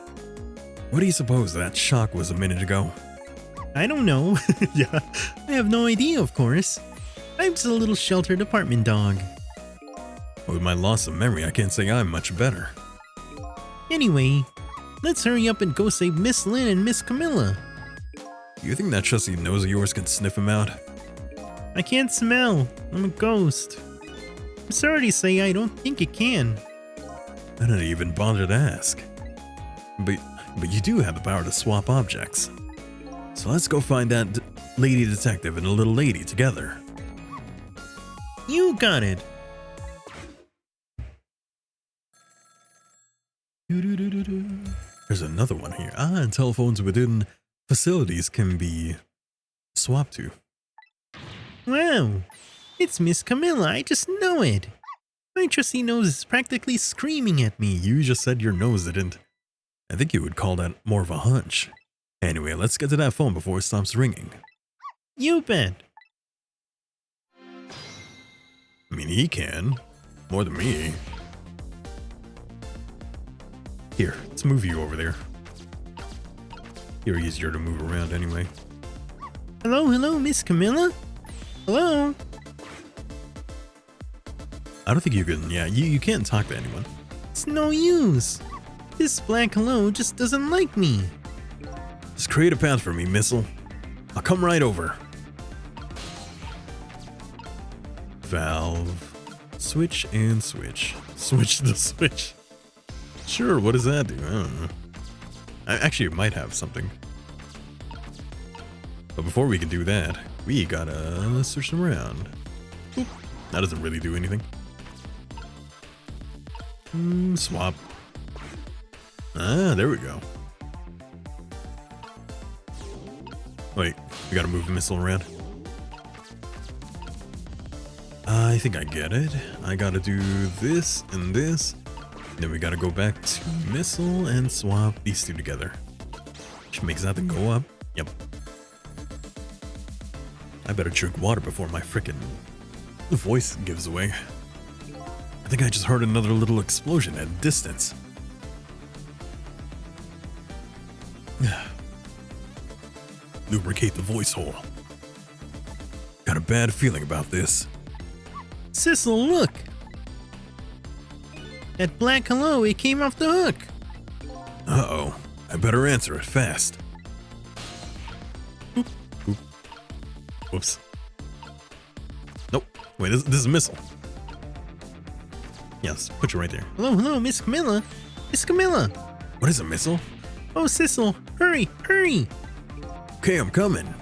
What do you suppose that shock was a minute ago? I don't know. Yeah. I have no idea, of course. I'm just a little sheltered apartment dog. With my loss of memory, I can't say I'm much better. Anyway, let's hurry up and go save Miss Lynn and Miss Camilla. Do you think that trusty nose of yours can sniff him out? I can't smell. I'm a ghost. I'm sorry to say I don't think it can. I didn't even bother to ask. But you do have the power to swap objects. So let's go find that lady detective and the little lady together. You got it. There's another one here. Ah, and telephones within facilities can be swapped to. Wow, it's Miss Camilla, I just know it. My trusty nose is practically screaming at me. You just said your nose didn't. I think you would call that more of a hunch. Anyway, let's get to that phone before it stops ringing. You bet. I mean, he can. More than me. Here, let's move you over there. You're easier to move around anyway. Hello, Miss Camilla? Hello? I don't think you can, yeah, you can't talk to anyone. It's no use. This black hello just doesn't like me. Just create a path for me, Missile. I'll come right over. Valve. Switch and switch. Switch the switch. Sure, what does that do? I don't know. Actually, it might have something. But before we can do that, we gotta search them around. Oop. That doesn't really do anything. Swap. Ah, there we go. Wait, we gotta move the Missile around. I think I get it. I gotta do this and this. Then we gotta go back to Missile and swap these two together. Which makes that thing go up. Yep. I better drink water before my frickin' voice gives away. I think I just heard another little explosion at a distance. Lubricate the voice hole. Got a bad feeling about this. Sissel, look! That black hello, it came off the hook. Uh-oh. I better answer it fast. Oop, oop. Whoops. Nope. Wait, this is a Missile. Yes, put you right there. Hello, Miss Camilla. Miss Camilla. What is a Missile? Oh, Sissel, hurry! Okay, I'm coming.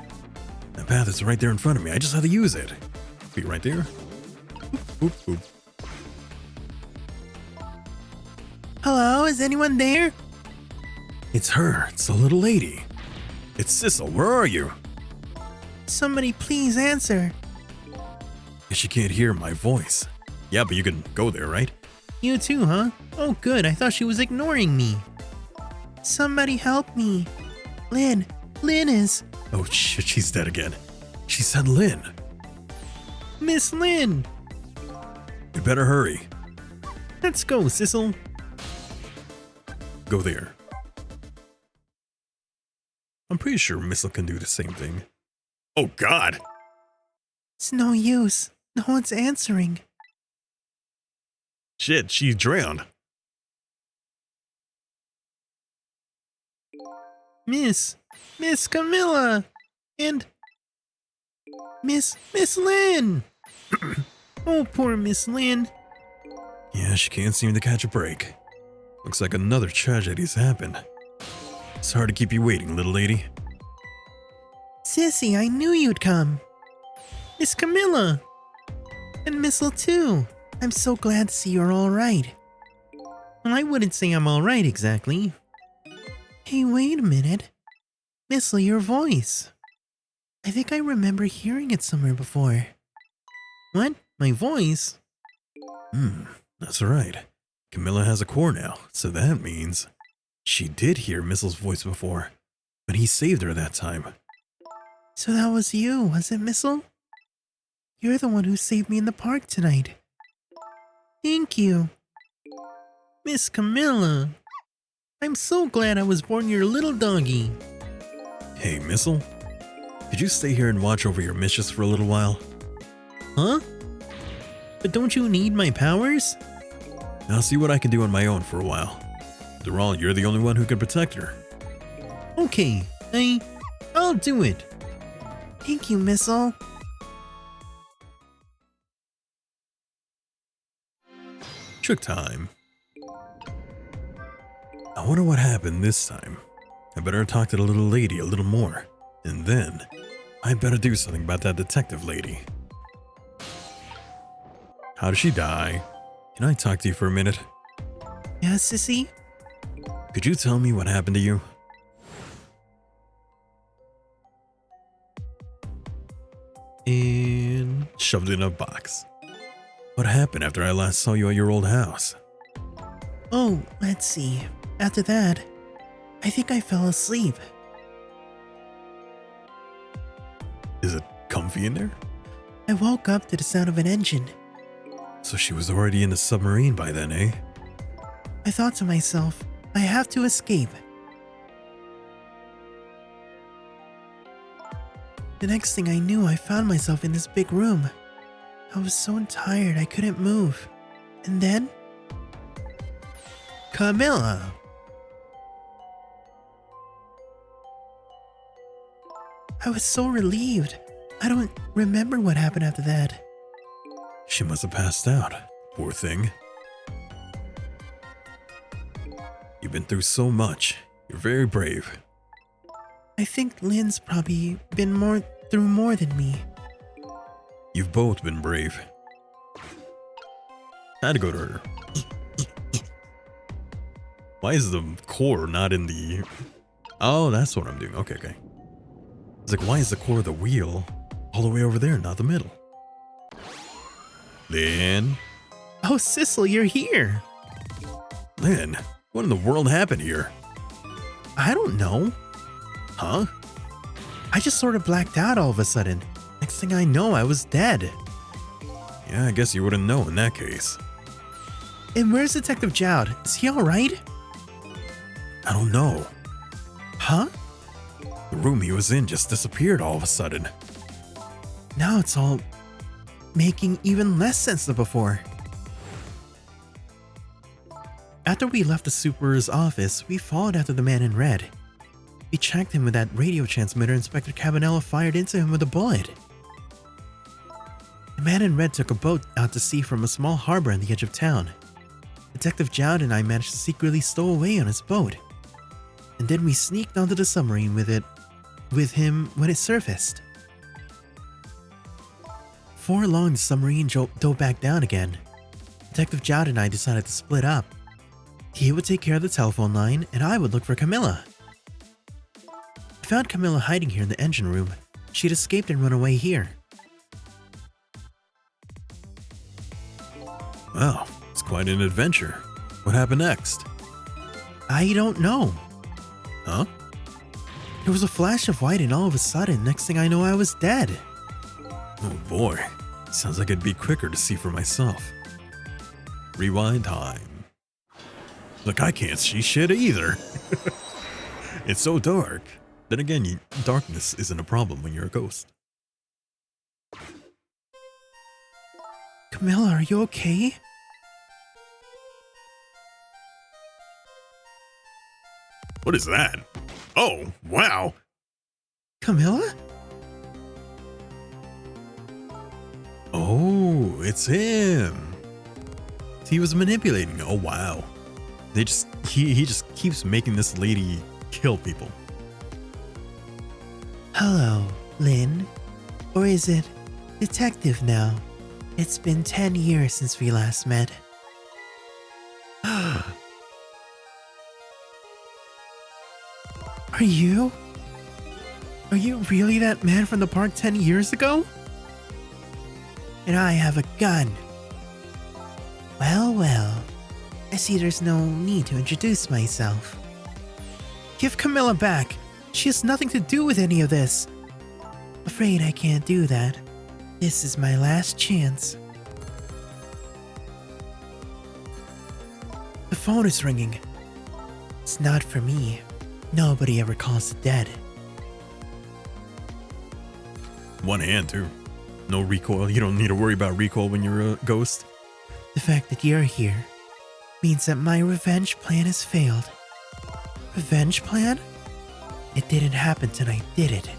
That path is right there in front of me. I just have to use it. Be right there. Oop, oop, oop. Hello, is anyone there? It's her. It's the little lady. It's Sissel. Where are you? Somebody please answer. Guess she can't hear my voice. Yeah, but you can go there, right? You too, huh? Oh good, I thought she was ignoring me. Somebody help me. Lynn is... Oh shit, she's dead again. She said Lynn. Miss Lynn. You better hurry. Let's go, Sissel. Go there. I'm pretty sure Missile can do the same thing. Oh god! It's no use. No one's answering. Shit, she's drowned. Miss Camilla. And Miss Lynn. Oh, poor Miss Lynn. Yeah, she can't seem to catch a break. Looks like another tragedy's happened. It's hard to keep you waiting, little lady. Sissy, I knew you'd come. Miss Camilla. And Missile too. I'm so glad to see you're alright. Well, I wouldn't say I'm alright exactly. Hey, wait a minute. Missile, your voice. I think I remember hearing it somewhere before. What? My voice? That's right. Camilla has a core now, so that means she did hear Missile's voice before, but he saved her that time. So that was you, was it, Missile? You're the one who saved me in the park tonight. Thank you. Miss Camilla. I'm so glad I was born your little doggy. Hey, Missile. Could you stay here and watch over your mistress for a little while? Huh? But don't you need my powers? I'll see what I can do on my own for a while. After all, you're the only one who can protect her. Okay, I'll do it. Thank you, Missile. Trick time. I wonder what happened this time. I better talk to the little lady a little more. And then, I better do something about that detective lady. How did she die? Can I talk to you for a minute? Yeah, Sissy? Could you tell me what happened to you? And shoved in a box. What happened after I last saw you at your old house? Oh, let's see. After that, I think I fell asleep. Is it comfy in there? I woke up to the sound of an engine. So she was already in the submarine by then, eh? I thought to myself, I have to escape. The next thing I knew, I found myself in this big room. I was so tired I couldn't move. And then... Camilla! I was so relieved. I don't remember what happened after that. She must have passed out. Poor thing. You've been through so much. You're very brave. I think Lynn's probably been through more than me. You've both been brave. Had to go to her. Why is the core not in the... Oh, that's what I'm doing. Okay, okay. It's like, why is the core of the wheel all the way over there, not the middle? Lynn? Oh, Sissel, you're here. Lynn, what in the world happened here? I don't know. Huh? I just sort of blacked out all of a sudden. Next thing I know, I was dead. Yeah, I guess you wouldn't know in that case. And where's Detective Jowd? Is he alright? I don't know. Huh? The room he was in just disappeared all of a sudden. Now it's all making even less sense than before. After we left the super's office, we followed after the man in red. We tracked him with that radio transmitter Inspector Cabanela fired into him with a bullet. The man in red took a boat out to sea from a small harbor on the edge of town. Detective Jowd and I managed to secretly stow away on his boat. And then we sneaked onto the submarine with him when it surfaced. Before long, the submarine dove back down again. Detective Jowd and I decided to split up. He would take care of the telephone line, and I would look for Camilla. I found Camilla hiding here in the engine room. She'd escaped and run away here. Wow, it's quite an adventure. What happened next? I don't know. Huh? There was a flash of white and all of a sudden, next thing I know, I was dead. Oh boy, sounds like it'd be quicker to see for myself. Rewind time. Look, I can't see shit either. It's so dark. Then again, darkness isn't a problem when you're a ghost. Camilla, are you okay? What is that? Oh, wow. Camilla? Oh, it's him. He was manipulating. Oh, wow. He just keeps making this lady kill people. Hello, Lynn. Or is it Detective now? It's been 10 years since we last met. Are you really that man from the park 10 years ago? And I have a gun. Well, I see there's no need to introduce myself. Give Camilla back. She has nothing to do with any of this. Afraid I can't do that. This is my last chance. The phone is ringing. It's not for me. Nobody ever calls the dead. One hand, too. No recoil. You don't need to worry about recoil when you're a ghost. The fact that you're here means that my revenge plan has failed. Revenge plan? It didn't happen tonight, did it?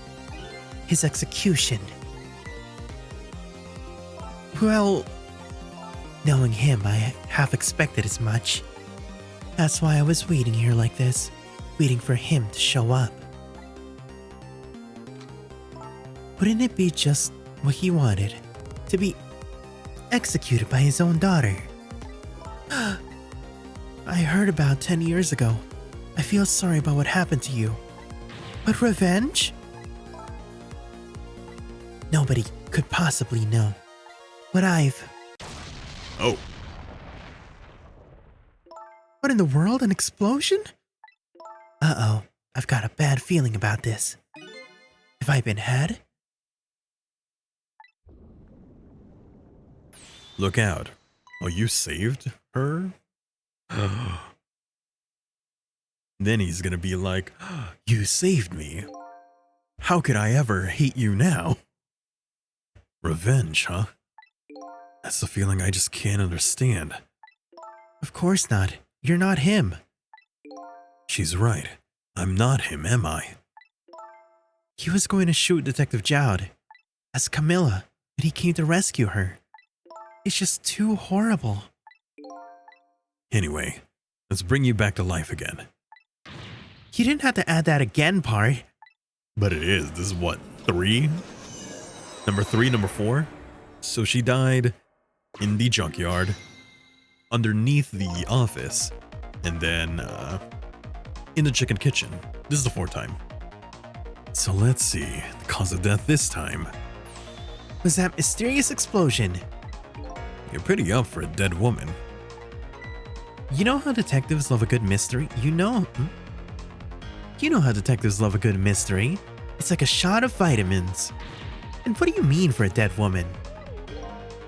His execution. Well, knowing him, I half expected as much. That's why I was waiting here like this, waiting for him to show up. Wouldn't it be just what he wanted? To be executed by his own daughter. I heard about 10 years ago. I feel sorry about what happened to you. But revenge? Nobody could possibly know what I've... Oh, What in the world? An explosion? Uh-oh. I've got a bad feeling about this. Have I been had? look out. Oh, you saved her? Then he's gonna be like, you saved me. How could I ever hate you now? Revenge, huh? That's the feeling I just can't understand. Of course not. You're not him. She's right. I'm not him, am I? He was going to shoot Detective Jowd as Camilla, but he came to rescue her. It's just too horrible. Anyway, let's bring you back to life again. You didn't have to add that again part. But it is. This is what, 3? Number 3, number 4? So she died in the junkyard, underneath the office, and then in the chicken kitchen. This is the 4th time. So let's see, the cause of death this time. Was that mysterious explosion? You're pretty up for a dead woman. You know how detectives love a good mystery? You know how detectives love a good mystery. It's like a shot of vitamins. And what do you mean for a dead woman?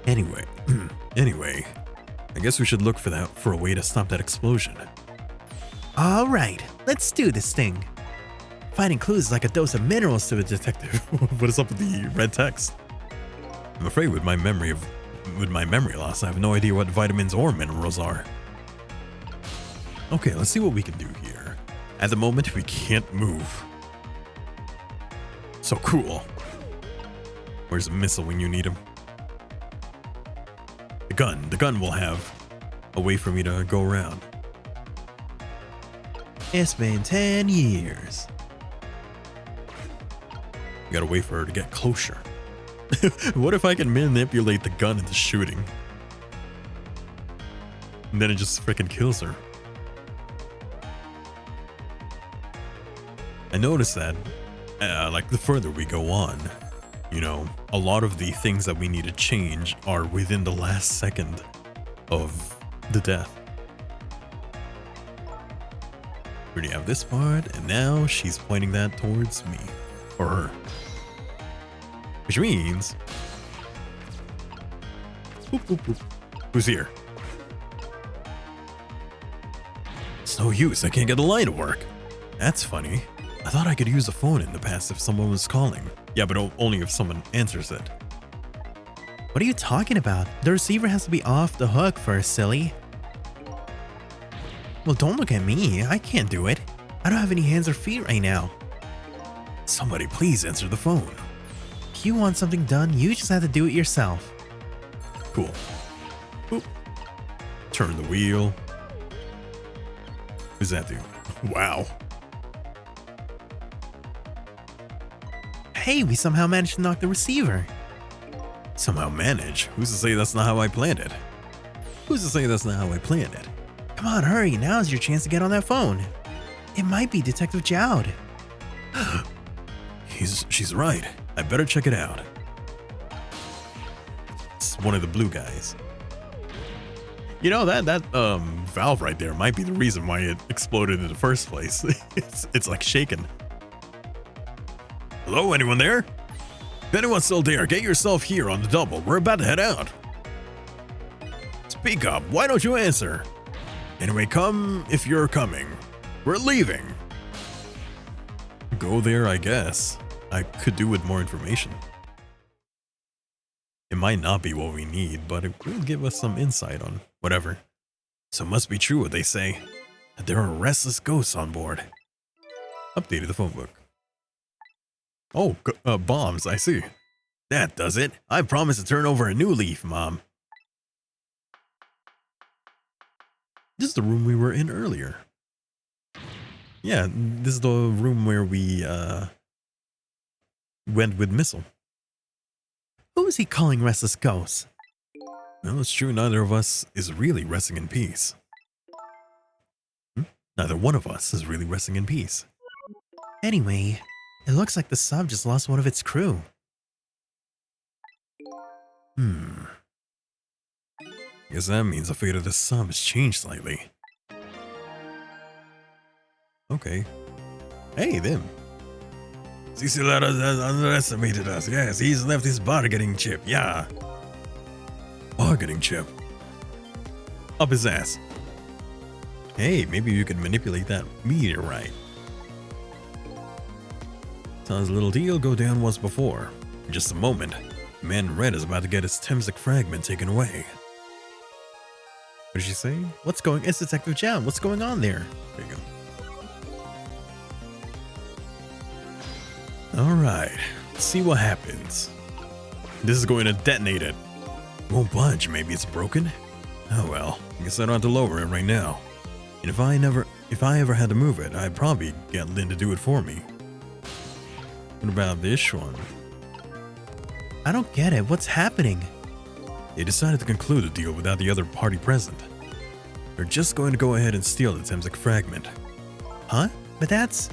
Anyway, I guess we should look for a way to stop that explosion. All right, let's do this thing. Finding clues is like a dose of minerals to a detective. What is up with the red text? I'm afraid with my memory loss, I have no idea what vitamins or minerals are. Okay, let's see what we can do here. At the moment, we can't move. So cool. Where's the missile when you need him? The gun will have a way for me to go around. It's been 10 years. You gotta wait for her to get closer. What if I can manipulate the gun into shooting? And then it just freaking kills her. I noticed that, like the further we go on, you know, a lot of the things that we need to change are within the last second of the death. We already have this part, and now she's pointing that towards me, or her. Which means, boop, boop, boop. Who's here? It's no use, I can't get the line to work. That's funny. I thought I could use a phone in the past if someone was calling. Yeah, but only if someone answers it. What are you talking about? The receiver has to be off the hook first, silly. Well, don't look at me. I can't do it. I don't have any hands or feet right now. Somebody please answer the phone. If you want something done, you just have to do it yourself. Cool. Boop. Turn the wheel. What does that do? Wow. Hey, we somehow managed to knock the receiver. Somehow manage? Who's to say that's not how I planned it? Who's to say that's not how I planned it? Come on, hurry. Now's your chance to get on that phone. It might be Detective Jowd. She's right. I better check it out. It's one of the blue guys. You know, that valve right there might be the reason why it exploded in the first place. It's like shaking. Hello, anyone there? If anyone's still there, get yourself here on the double. We're about to head out. Speak up. Why don't you answer? Anyway, come if you're coming. We're leaving. Go there, I guess. I could do with more information. It might not be what we need, but it will give us some insight on whatever. So it must be true what they say, that there are restless ghosts on board. Updated the phone book. Oh, bombs, I see. That does it. I promise to turn over a new leaf, Mom. This is the room we were in earlier. Yeah, this is the room where we went with Missile. Who is he calling restless ghosts? Well, it's true neither of us is really resting in peace. neither one of us is really resting in peace. Anyway, it looks like the sub just lost one of its crew. Guess that means the fate of the sub has changed slightly. Okay. Hey, them. Cecil has underestimated us. Yes, he's left his bargaining chip. Yeah. Bargaining chip. Up his ass. Hey, maybe you can manipulate that meteorite. Saw his little deal go down once before. In just a moment, man in red is about to get his Temsic fragment taken away. What did she say? It's Detective Jam. What's going on there? There you go. Alright, let's see what happens. This is going to detonate it. Won't budge, maybe it's broken? Oh well, I guess I don't have to lower it right now. And if I ever had to move it, I'd probably get Lynn to do it for me. What about this one? I don't get it. What's happening? They decided to conclude the deal without the other party present. They're just going to go ahead and steal the Temsic fragment. Huh? But that's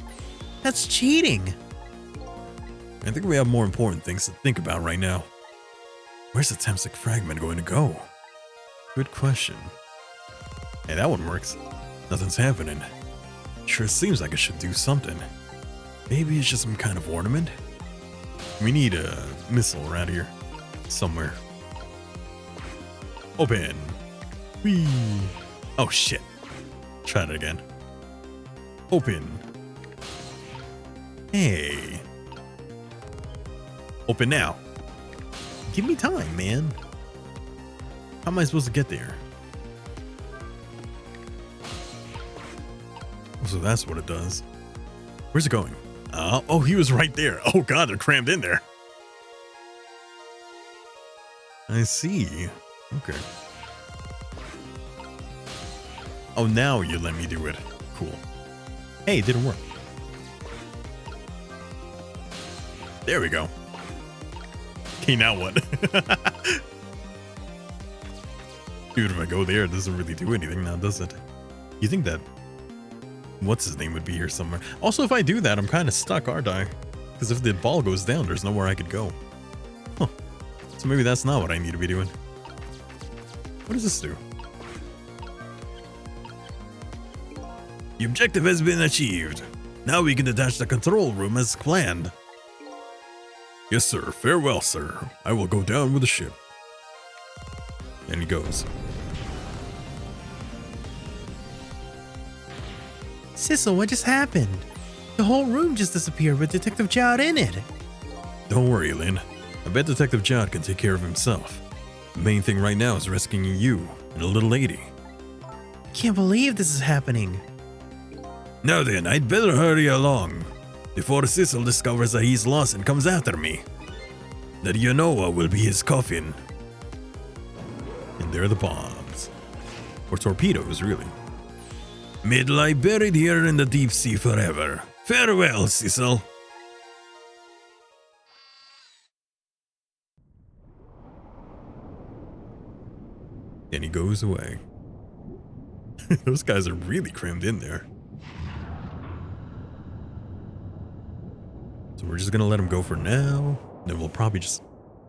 cheating. I think we have more important things to think about right now. Where's the Temsic fragment going to go? Good question. Hey, that one works. Nothing's happening. Sure seems like it should do something. Maybe it's just some kind of ornament? We need a missile around here. Somewhere. Open. Whee. Oh shit. Try it again. Open. Hey. Open now. Give me time, man. How am I supposed to get there? So that's what it does. Where's it going? Oh, he was right there. Oh god, they're crammed in there. I see. Okay. Oh, now you let me do it. Cool. Hey, it didn't work. There we go. Okay, now what? Dude, if I go there, it doesn't really do anything now, does it? You think that... What's his name would be here somewhere. Also, if I do that, I'm kind of stuck, aren't I? Because if the ball goes down, there's nowhere I could go. Huh. So maybe that's not what I need to be doing. What does this do? The objective has been achieved. Now we can detach the control room as planned. Yes, sir. Farewell, sir. I will go down with the ship. And he goes. Sissel, what just happened? The whole room just disappeared with Detective Jowd in it. Don't worry, Lynn. I bet Detective Jowd can take care of himself. The main thing right now is rescuing you and a little lady. I can't believe this is happening. Now then, I'd better hurry along before Sissel discovers that he's lost and comes after me. That Yanoa will be his coffin. And there are the bombs. Or torpedoes, really. May they lie buried here in the deep sea forever. Farewell, Sissel. And he goes away. Those guys are really crammed in there. So we're just gonna let him go for now. Then we'll probably just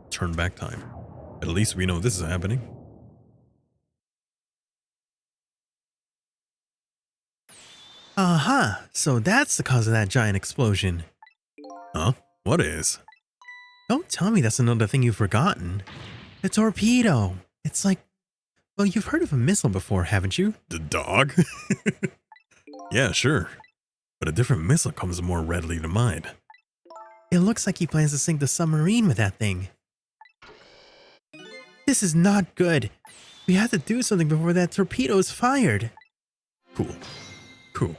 turn back time. At least we know this is happening. Uh-huh. So that's the cause of that giant explosion. Huh? What is? Don't tell me that's another thing you've forgotten. The torpedo. It's like... Well, you've heard of a missile before, haven't you? The dog? Yeah, sure. But a different missile comes more readily to mind. It looks like he plans to sink the submarine with that thing. This is not good. We have to do something before that torpedo is fired. Cool. Cool.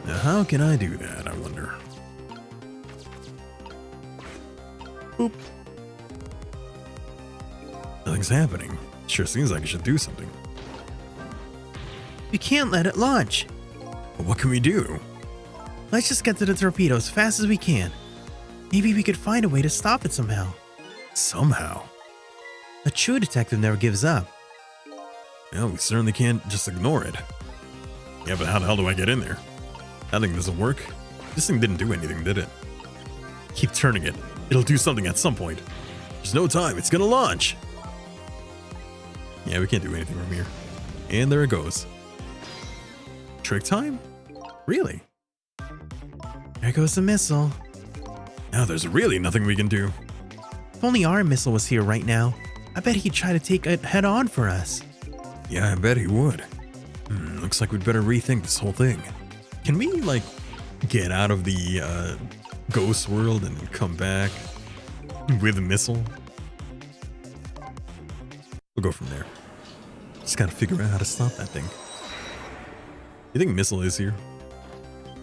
Now how can I do that, I wonder? Boop. Nothing's happening. Sure seems like it should do something. We can't let it launch. But what can we do? Let's just get to the torpedo as fast as we can. Maybe we could find a way to stop it somehow. Somehow. A true detective never gives up. Well, we certainly can't just ignore it. Yeah, but how the hell do I get in there? That thing doesn't work. This thing didn't do anything, did it? Keep turning it. It'll do something at some point. There's no time. It's gonna launch. Yeah, we can't do anything from here. And there it goes. Trick time? Really? There goes the missile. Now there's really nothing we can do. If only our missile was here right now, I bet he'd try to take it head on for us. Yeah, I bet he would. Looks like we'd better rethink this whole thing. Can we, like, get out of the ghost world and then come back with a missile? We'll go from there. Just gotta figure out how to stop that thing. You think Missile is here?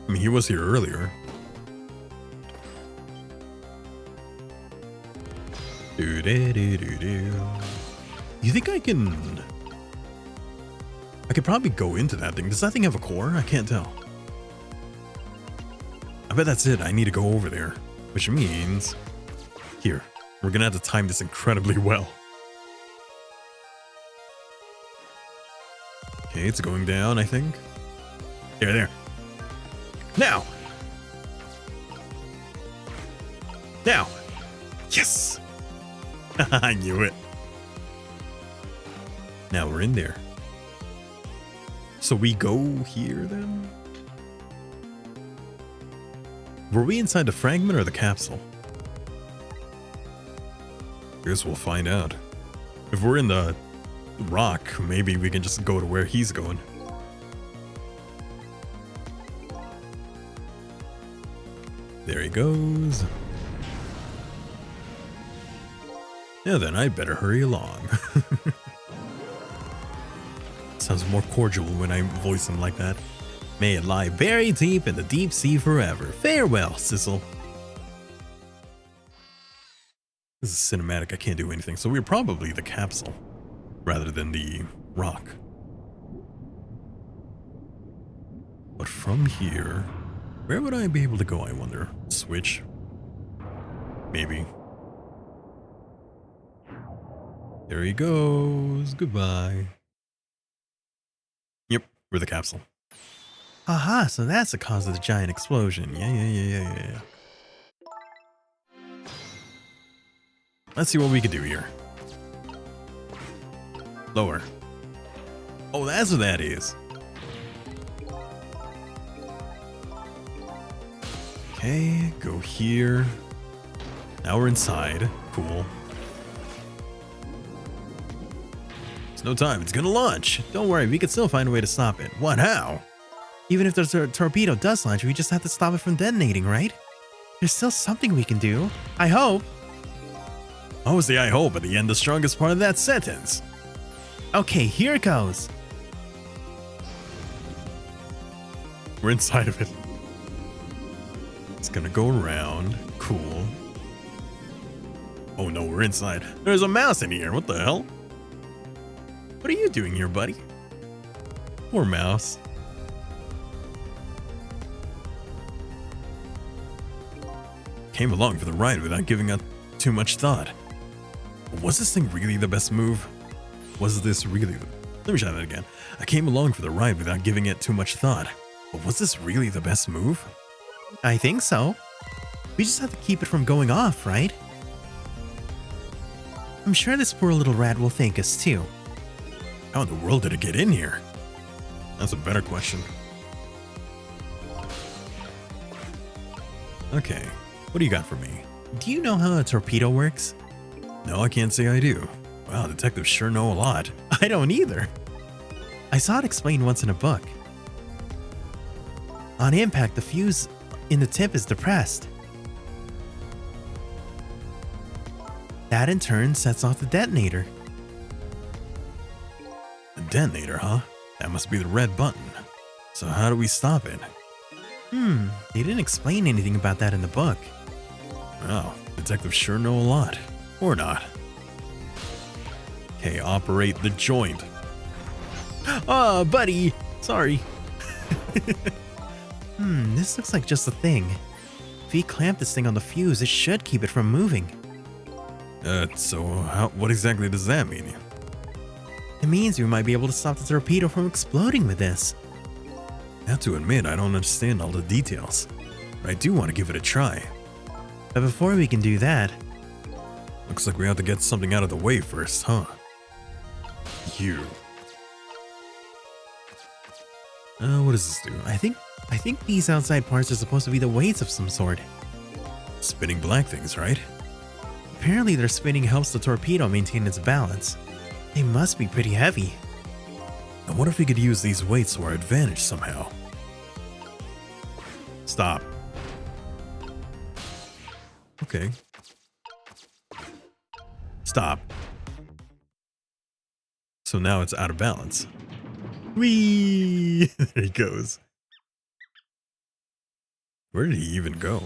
I mean, he was here earlier. You think I can... I could probably go into that thing. Does that thing have a core? I can't tell. I bet that's it. I need to go over there. Which means... Here. We're gonna have to time this incredibly well. Okay, it's going down, I think. There. Now! Now! Yes! I knew it. Now we're in there. So we go here then? Were we inside the fragment or the capsule? Guess we'll find out. If we're in the rock, maybe we can just go to where he's going. There he goes. Yeah, then I better hurry along. Sounds more cordial when I voice him like that. May it lie very deep in the deep sea forever. Farewell, Sissel. This is cinematic. I can't do anything. So we're probably the capsule rather than the rock. But from here, where would I be able to go, I wonder? Switch? Maybe. There he goes. Goodbye. Yep, we're the capsule. Aha, so that's the cause of the giant explosion. Yeah. Let's see what we can do here. Lower. Oh, that's what that is. Okay, go here. Now we're inside. Cool. It's no time. It's gonna launch. Don't worry, we can still find a way to stop it. What? How? Even if there's a torpedo does launch, we just have to stop it from detonating, right? There's still something we can do. I hope. What was the I hope at the end the strongest part of that sentence? Okay, here it goes. We're inside of it. It's gonna go around. Cool. Oh no, we're inside. There's a mouse in here. What the hell? What are you doing here, buddy? Poor mouse. Came along for the ride without giving it too much thought. Was this thing really the best move? Was this really... Let me try that again. I came along for the ride without giving it too much thought. But was this really the best move? I think so. We just have to keep it from going off, right? I'm sure this poor little rat will thank us too. How in the world did it get in here? That's a better question. Okay, what do you got for me? Do you know how a torpedo works? No, I can't say I do. Wow, detectives sure know a lot. I don't either. I saw it explained once in a book. On impact, the fuse in the tip is depressed. That in turn sets off the detonator. The detonator, huh? That must be the red button. So how do we stop it? They didn't explain anything about that in the book. Wow, detectives sure know a lot. Or not. Okay, operate the joint. Oh, buddy! Sorry. This looks like just a thing. If we clamp this thing on the fuse, it should keep it from moving. So what exactly does that mean? It means we might be able to stop the torpedo from exploding with this. I have to admit, I don't understand all the details, but I do want to give it a try. But before we can do that, Looks like we have to get something out of the way first, huh? You. What does this do? I think these outside parts are supposed to be the weights of some sort. Spinning black things, right? Apparently their spinning helps the torpedo maintain its balance. They must be pretty heavy. And what if we could use these weights to our advantage somehow? Stop. Okay. Stop. So now it's out of balance. Whee! There he goes. Where did he even go?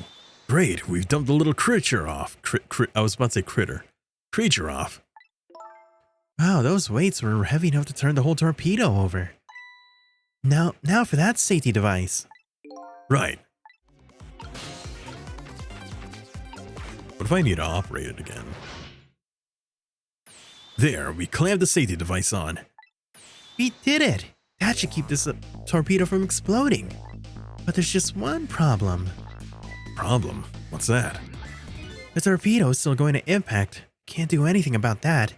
Great, we've dumped the little creature off. I was about to say critter. Creature off. Wow, those weights were heavy enough to turn the whole torpedo over. Now for that safety device. Right. What if I need to operate it again? There, we clamped the safety device on. We did it! That should keep this torpedo from exploding. But there's just one problem. Problem? What's that? The torpedo is still going to impact. Can't do anything about that.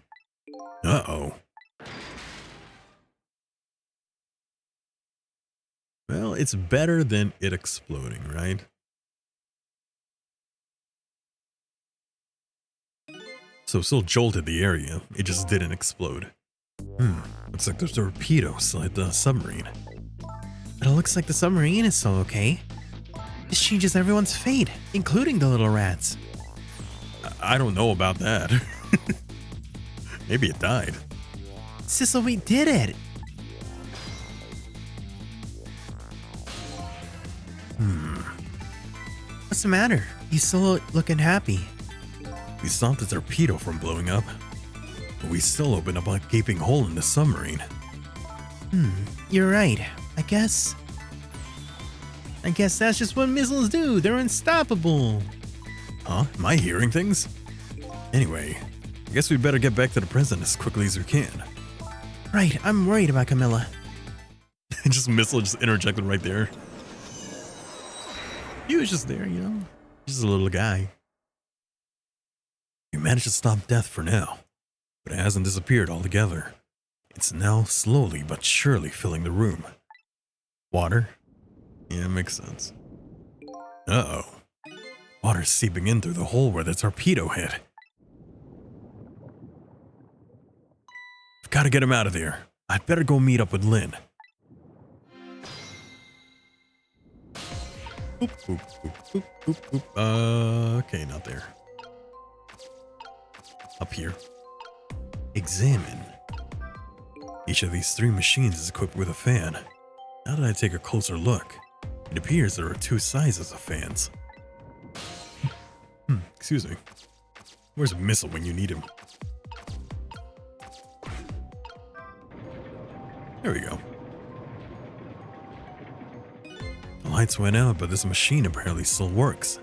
Uh-oh. Well, it's better than it exploding, right? So it still jolted the area, it just didn't explode. Looks like the torpedo still hit the submarine. But it looks like the submarine is still okay. This changes everyone's fate, including the little rats. I don't know about that. Maybe it died. Sissel, we did it! What's the matter? You still looking happy. We stopped the torpedo from blowing up, but we still opened up a gaping hole in the submarine. You're right. I guess that's just what missiles do. They're unstoppable. Huh? Am I hearing things? Anyway, I guess we'd better get back to the present as quickly as we can. Right, I'm worried about Camilla. Just missile just interjected right there. He was just there, you know? Just a little guy. We managed to stop death for now, but it hasn't disappeared altogether. It's now slowly but surely filling the room. Water? Yeah, makes sense. Uh-oh. Water's seeping in through the hole where the torpedo hit. I've got to get him out of there. I'd better go meet up with Lynn. Boop, boop, boop, boop, boop, boop. Okay, not there. Up here. Examine. Each of these 3 machines is equipped with a fan. Now that I take a closer look, it appears there are 2 sizes of fans. Excuse me. Where's a missile when you need him? There we go. The lights went out, but this machine apparently still works.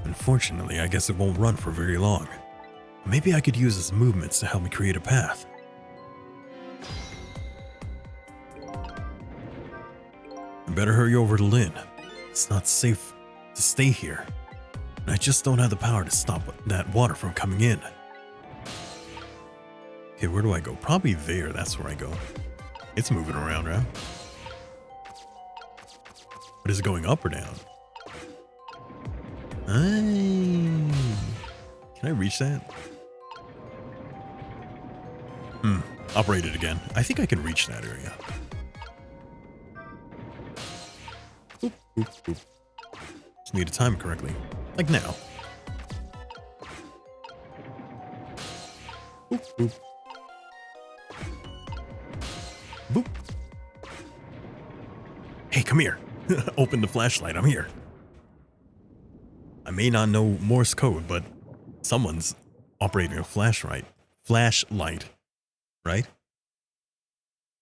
Unfortunately, I guess it won't run for very long. Maybe I could use its movements to help me create a path. I better hurry over to Lynn. It's not safe to stay here. And I just don't have the power to stop that water from coming in. Okay, where do I go? Probably there, that's where I go. It's moving around, right? But is it going up or down? Can I reach that? Operate it again. I think I can reach that area. Boop, boop, boop. Just need to time it correctly. Like now. Boop, boop. Boop. Hey, come here. Open the flashlight. I'm here. I may not know Morse code, but someone's operating a flashlight. Flashlight. Right?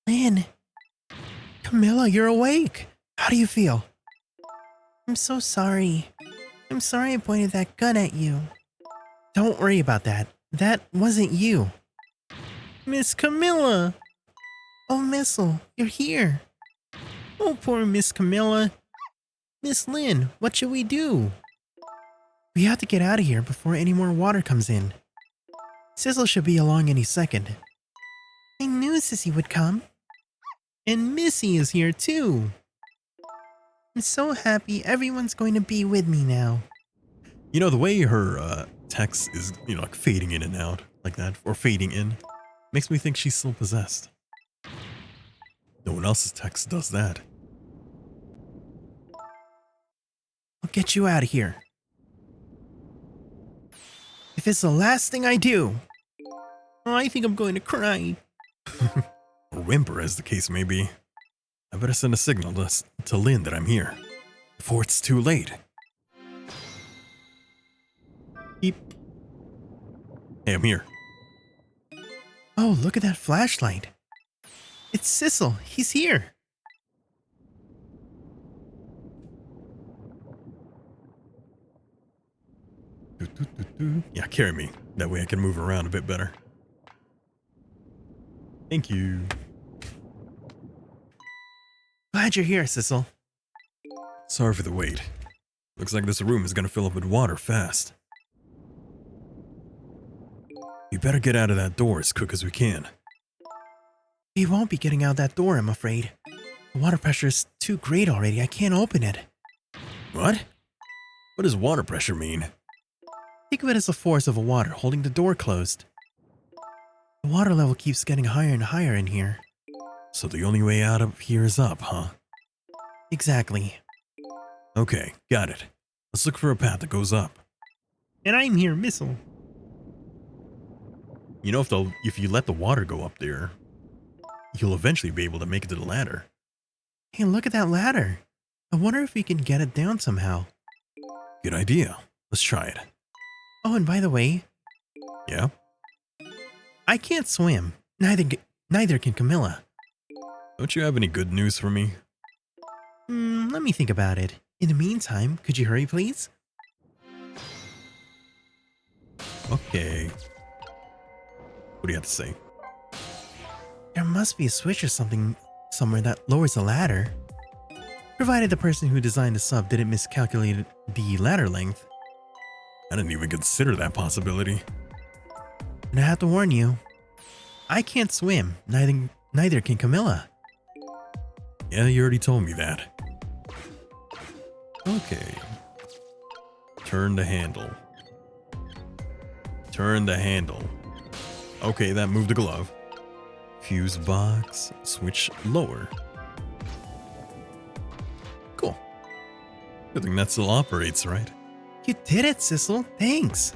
Lynn. Camilla, you're awake. How do you feel? I'm so sorry. I'm sorry I pointed that gun at you. Don't worry about that. That wasn't you. Miss Camilla, Oh, Missile, you're here. Oh, poor Miss Camilla. Miss Lynn, what should we do? We have to get out of here before any more water comes in. Sizzle should be along any second. I knew Sissy would come. And Missy is here too. I'm so happy everyone's going to be with me now. You know, the way her text is, you know, like fading in and out like that, or fading in, makes me think she's still possessed. No one else's text does that. I'll get you out of here. If it's the last thing I do, I think I'm going to cry. Or whimper, as the case may be. I better send a signal to Lynn that I'm here, before it's too late. Beep. Hey, I'm here. Oh, look at that flashlight. It's Sissel. He's here. Yeah, carry me. That way I can move around a bit better. Thank you. Glad you're here, Sissel. Sorry for the wait. Looks like this room is gonna fill up with water fast. We better get out of that door as quick as we can. We won't be getting out that door, I'm afraid. The water pressure is too great already. I can't open it. What? What does water pressure mean? Think of it as the force of a water holding the door closed. The water level keeps getting higher and higher in here. So the only way out of here is up, huh? Exactly. Okay, got it. Let's look for a path that goes up. And I'm here, Missile. You know, if you let the water go up there, you'll eventually be able to make it to the ladder. Hey, look at that ladder. I wonder if we can get it down somehow. Good idea. Let's try it. Oh, and by the way, Yeah? I can't swim. Neither can Camilla. Don't you have any good news for me? Let me think about it. In the meantime, could you hurry, please? Okay. What do you have to say? There must be a switch or something somewhere that lowers the ladder. Provided the person who designed the sub didn't miscalculate the ladder length. I didn't even consider that possibility. And I have to warn you, I can't swim. Neither can Camilla. Yeah, you already told me that. Okay. Turn the handle. Turn the handle. Okay, that moved the glove. Fuse box, switch lower. Cool. Good thing that still operates, right? You did it, Sissel. Thanks.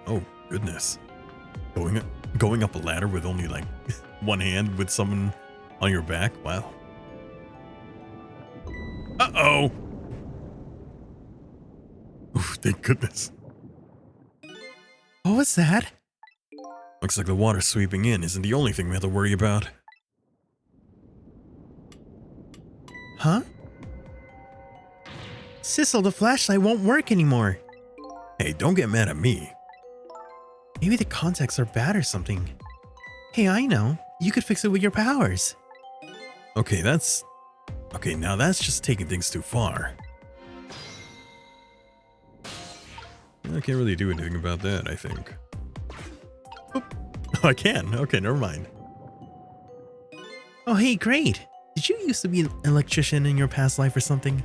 Oh, goodness. Going up a ladder with only like one hand with someone on your back? Wow. Uh-oh! Oof, thank goodness. What was that? Looks like the water sweeping in isn't the only thing we have to worry about. Huh? Sissel, the flashlight won't work anymore. Hey, don't get mad at me. Maybe the contacts are bad or something. Hey, I know. You could fix it with your powers. Okay, now that's just taking things too far. I can't really do anything about that, I think. Oop. I can. Okay, never mind. Oh, hey, great. Did you used to be an electrician in your past life or something?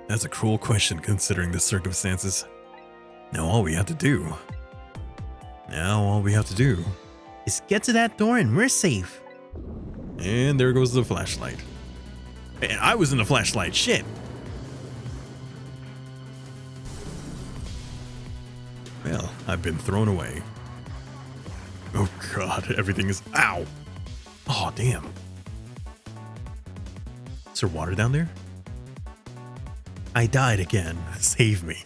That's a cruel question considering the circumstances. Now all we have to do Is get to that door and we're safe. and there goes the flashlight. And I was in the flashlight, shit. Well, I've been thrown away. Oh god, everything is, ow. Oh damn. Is there water down there? I died again. Save me.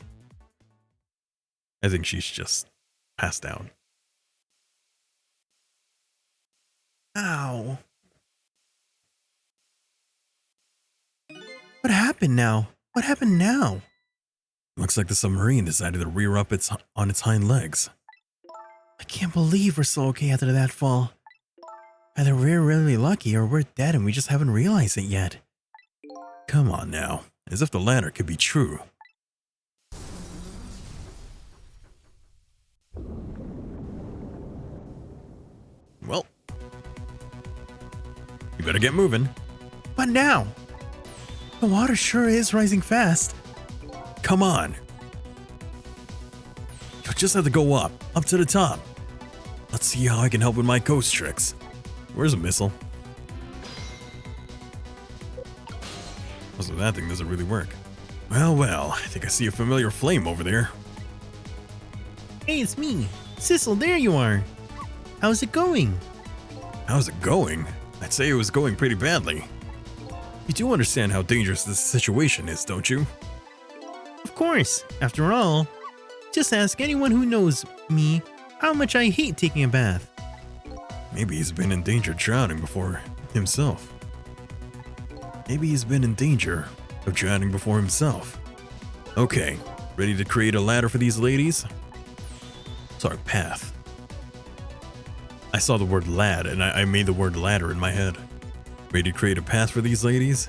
I think she's just passed out. Ow. What happened now? What happened now? Looks like the submarine decided to rear up on its hind legs. I can't believe we're so okay after that fall. Either we're really lucky or we're dead and we just haven't realized it yet. Come on now, as if the latter could be true. Well, you better get moving. But now, the water sure is rising fast. Come on. You'll just have to go up to the top. Let's see how I can help with my ghost tricks. Where's a missile? Also, that thing doesn't really work. Well, I think I see a familiar flame over there. Hey, it's me. Sissel, there you are. How's it going? How's it going? I'd say it was going pretty badly. You do understand how dangerous this situation is, don't you? Of course. After all, just ask anyone who knows me how much I hate taking a bath. Maybe he's been in danger of drowning before himself. Maybe he's been in danger of drowning before himself. Okay, ready to create a ladder for these ladies? Sorry, path. I saw the word lad and I made the word ladder in my head. Ready to create a path for these ladies?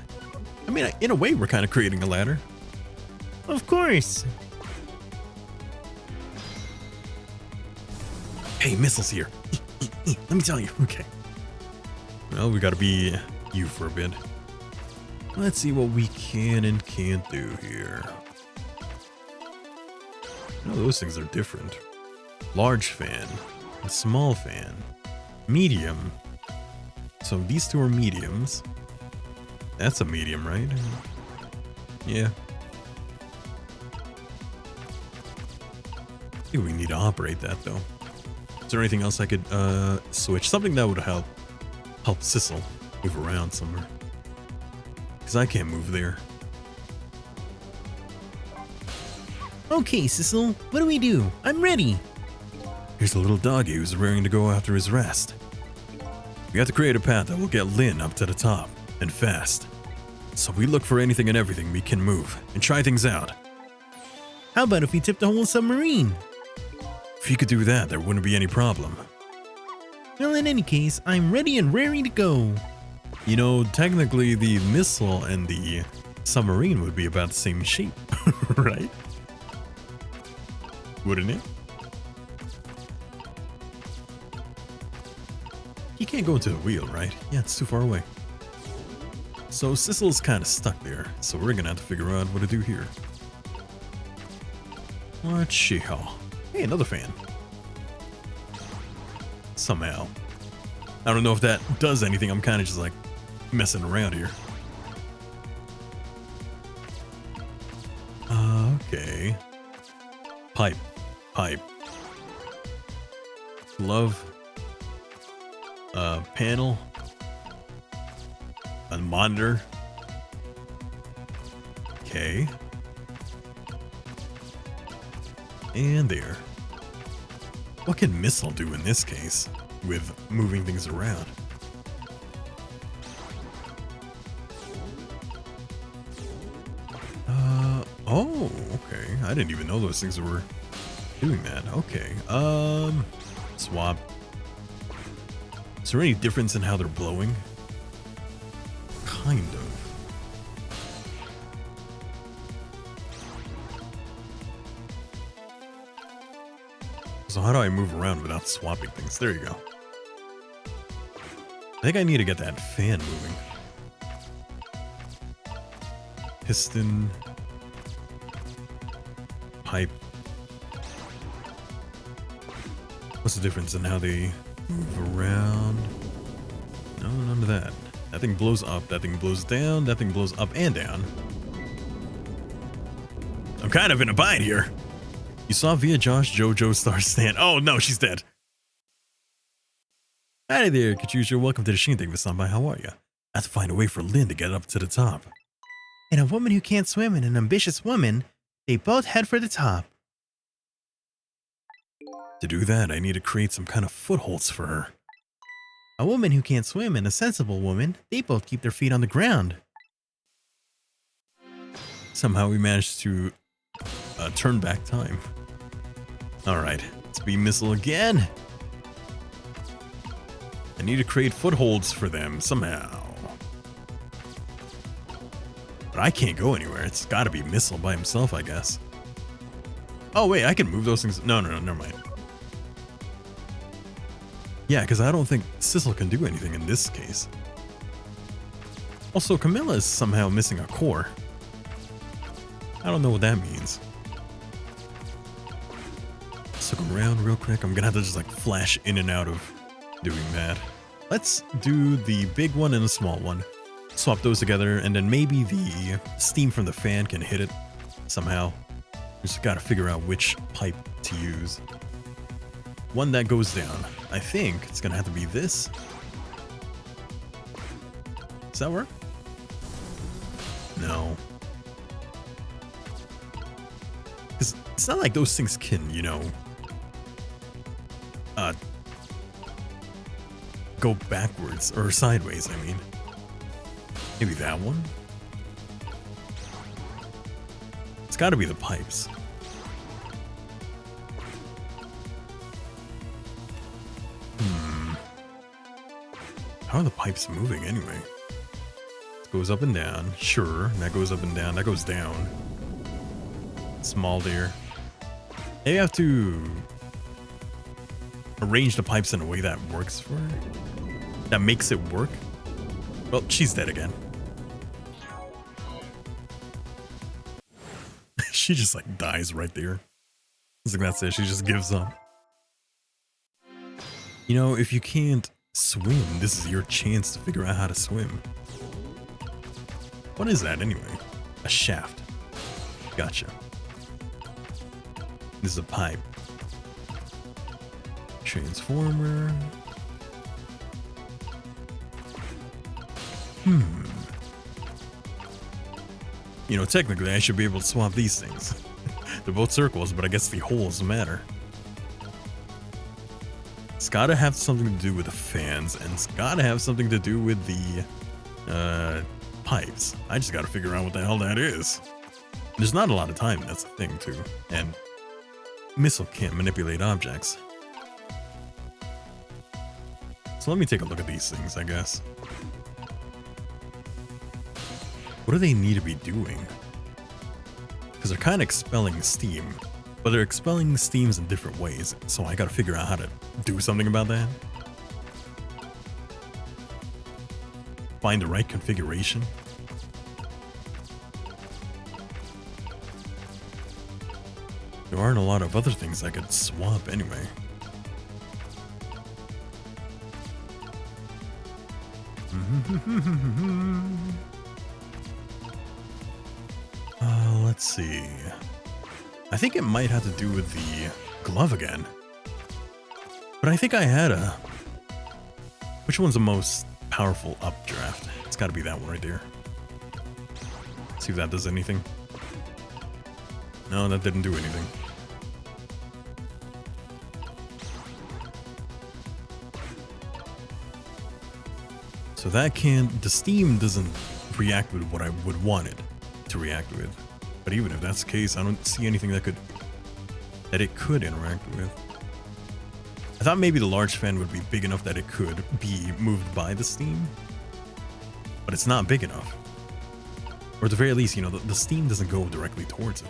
I mean, in a way, we're kind of creating a ladder. Of course. Hey, missiles here. Let me tell you. Okay. Well, we gotta be you for a bit. Let's see what we can and can't do here. No, those things are different. Large fan, a small fan, medium. So these two are mediums. That's a medium, right? Yeah. I think we need to operate that though. Is there anything else I could switch? Something that would help Sissel move around somewhere. Because I can't move there. Okay, Sissel, what do we do? I'm ready. Here's a little doggy who's raring to go after his rest. We have to create a path that will get Lynn up to the top, and fast. So we look for anything and everything we can move, and try things out. How about if we tip the whole submarine? If you could do that, there wouldn't be any problem. Well, in any case, I'm ready and raring to go. You know, technically the missile and the submarine would be about the same shape, right? Wouldn't it? You can't go into the wheel, right? Yeah, it's too far away. So Sissel's kind of stuck there, so we're gonna have to figure out what to do here. Let's see how. Hey, another fan. Somehow. I don't know if that does anything. I'm kind of just like messing around here. Okay. Pipe. Glove. Panel. A monitor. Okay. And there. What can missile do in this case with moving things around? Oh, okay. I didn't even know those things were doing that. Okay. Swap. Is there any difference in how they're blowing? Kind of. So how do I move around without swapping things? There you go. I think I need to get that fan moving. Piston. Pipe. What's the difference in how they move around? No, none of that. That thing blows up, that thing blows down, that thing blows up and down. I'm kind of in a bind here. You saw Via Josh JoJo Star Stand. Oh no, she's dead. Hi there, Kachucha. Welcome to the Shin. Thank you for stopping by. How are you? I have to find a way for Lynn to get up to the top. And a woman who can't swim and an ambitious woman, they both head for the top. To do that, I need to create some kind of footholds for her. A woman who can't swim and a sensible woman, they both keep their feet on the ground. Somehow we managed to turn back time. Alright, Let's be missile again. I need to create footholds for them somehow. But I can't go anywhere. It's got to be missile by himself, I guess. Oh, wait, I can move those things. No, never mind. Yeah, because I don't think Sissel can do anything in this case. Also, Camilla is somehow missing a core. I don't know what that means. Let's look around real quick. I'm gonna have to just like flash in and out of doing that. Let's do the big one and the small one. Swap those together, and then maybe the steam from the fan can hit it somehow. Just gotta figure out which pipe to use. One that goes down. I think it's gonna have to be this. Does that work? No. Because it's not like those things can, you know, go backwards or sideways, I mean. Maybe that one? It's gotta be the pipes. How are the pipes moving anyway? It goes up and down. Sure, that goes up and down. That goes down. Small deer. Maybe I have to arrange the pipes in a way that works for her. That makes it work. Well, she's dead again. She just like dies right there. It's like that's it. She just gives up. You know, if you can't swim, this is your chance to figure out how to swim. What is that anyway? A shaft. Gotcha. This is a pipe. Transformer. You know, technically I should be able to swap these things. They're both circles, but I guess the holes matter. It's gotta have something to do with the fans, and it's gotta have something to do with the pipes. I just gotta figure out what the hell that is. There's not a lot of time, that's the thing too. And Missile can't manipulate objects. So let me take a look at these things, I guess. What do they need to be doing? Because they're kind of expelling steam, but they're expelling steams in different ways, so I gotta figure out how to do something about that. Find the right configuration. There aren't a lot of other things I could swap anyway. Let's see. I think it might have to do with the glove again. But I think I had a... Which one's the most powerful updraft? It's gotta be that one right there. See if that does anything. No, that didn't do anything. So that can't... The steam doesn't react with what I would want it to react with. But even if that's the case, I don't see anything that it could interact with. I thought maybe the large fan would be big enough that it could be moved by the steam. But it's not big enough. Or at the very least, you know, the steam doesn't go directly towards it.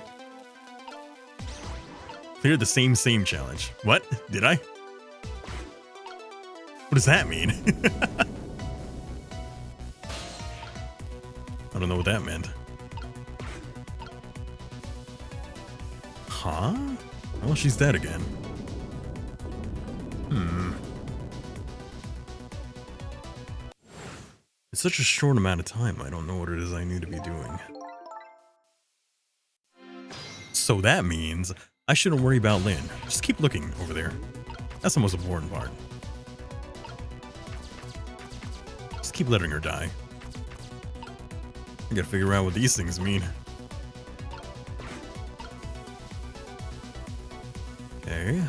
Clear the same challenge. What? Did I? What does that mean? I don't know what that meant. Huh? Well, she's dead again. It's such a short amount of time, I don't know what it is I need to be doing. So that means I shouldn't worry about Lynn. Just keep looking over there. That's the most important part. Just keep letting her die. I gotta figure out what these things mean. Okay.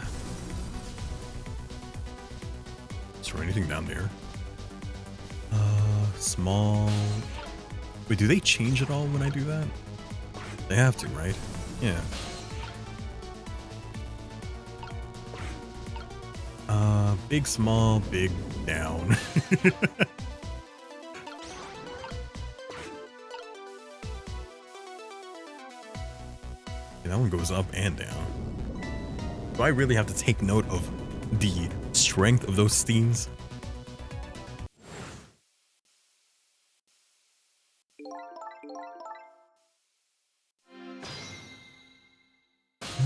Is there anything down there? Small. Wait, do they change at all when I do that? They have to, right? Yeah. Big, small, big, down. That one goes up and down. Do I really have to take note of the strength of those steams?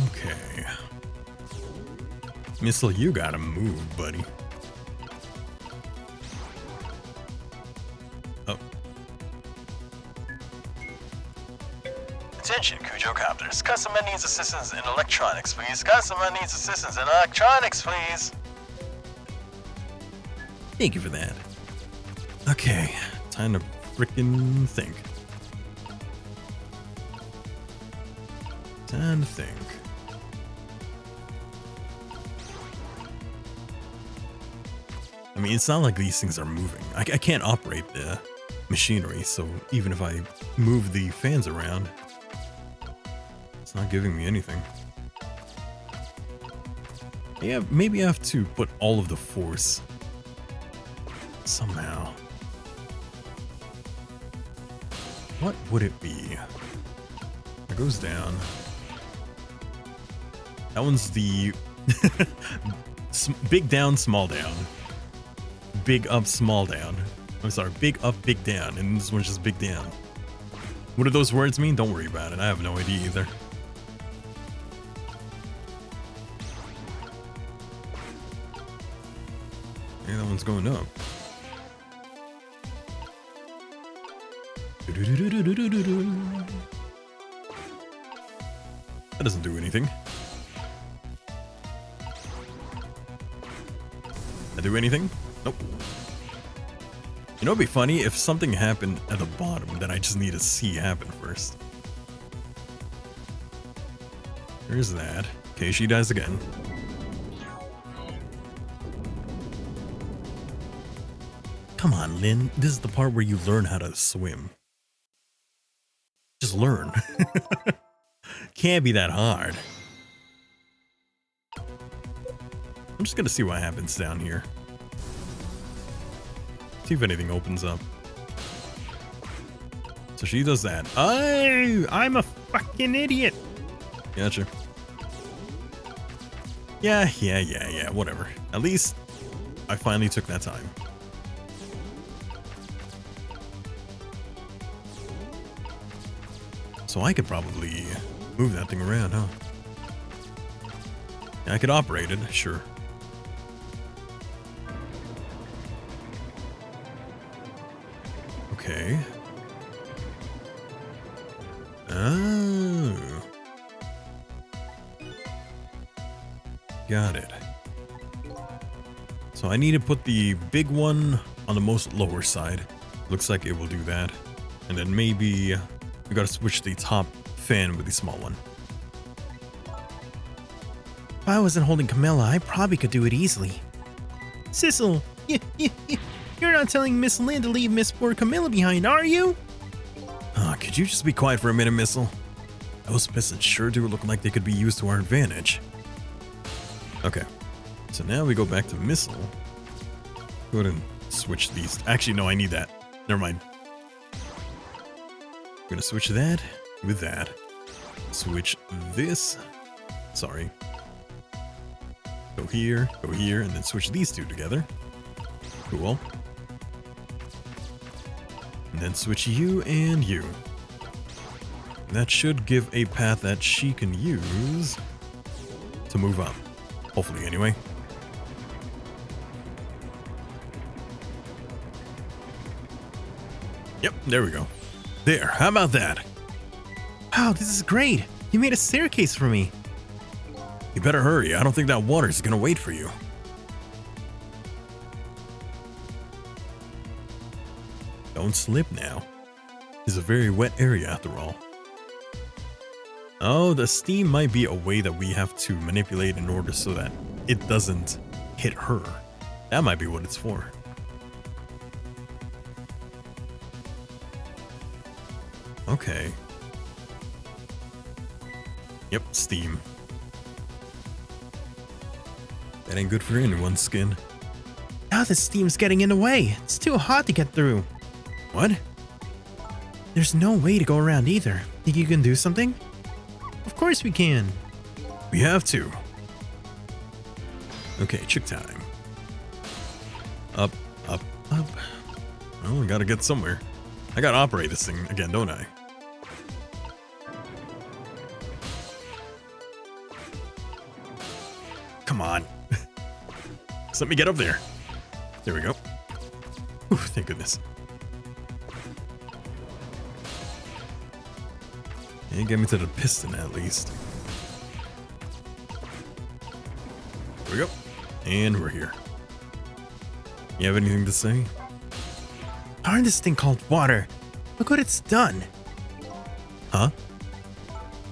Okay. Missile, you gotta move, buddy. Oh. Attention, Kujocopters. Customer needs assistance in electronics, please. Customer needs assistance in electronics, please. Thank you for that. Okay, time to frickin' think. Time to think. I mean, it's not like these things are moving. I can't operate the machinery, so even if I move the fans around, it's not giving me anything. Yeah, maybe I have to put all of the force somehow. What would it be? It goes down. That one's the big down, small down. Big up, small down. I'm sorry, big up, big down. And this one's just big down. What do those words mean? Don't worry about it. I have no idea either. Yeah, that one's going up. That doesn't do anything. That do anything? Nope. You know, it'd be funny if something happened at the bottom that I just need to see happen first. There's that. Okay, she dies again. Come on, Lynn. This is the part where you learn how to swim. Just learn. Can't be that hard. I'm just gonna see what happens down here. See if anything opens up. So she does that. I'm a fucking idiot. Gotcha. Yeah, whatever. At least I finally took that time. So I could probably move that thing around, huh? Yeah, I could operate it, sure. Okay. Oh. Got it. So I need to put the big one on the most lower side. Looks like it will do that. And then maybe we gotta switch the top fan with the small one. If I wasn't holding Camilla, I probably could do it easily. Sissel, you're not telling Miss Lynn to leave Miss poor Camilla behind, are you? Could you just be quiet for a minute, Missile? Those pistons sure do look like they could be used to our advantage. Okay, so now we go back to Missile. Go ahead and switch these. Actually, no, I need that. Never mind. I'm gonna switch that with that. Switch this. Sorry. Go here, and then switch these two together. Cool. And then switch you and you. That should give a path that she can use to move up. Hopefully, anyway. Yep, there we go. There, how about that? Wow, this is great. You made a staircase for me. You better hurry. I don't think that water's gonna wait for you. Don't slip now. It's a very wet area after all. Oh, the steam might be a way that we have to manipulate in order so that it doesn't hit her. That might be what it's for. Okay. Yep, steam. That ain't good for anyone's skin. Now the steam's getting in the way. It's too hot to get through. What? There's no way to go around either. Think you can do something? Of course we can. We have to. Okay, chick time. Up, up, up. Well, we gotta get somewhere. I gotta operate this thing again, don't I? Come on. Just let me get up there. There we go. Whew, thank goodness. Hey, get me to the piston at least. There we go. And we're here. You have anything to say? Darn this thing called water. Look what it's done. Huh?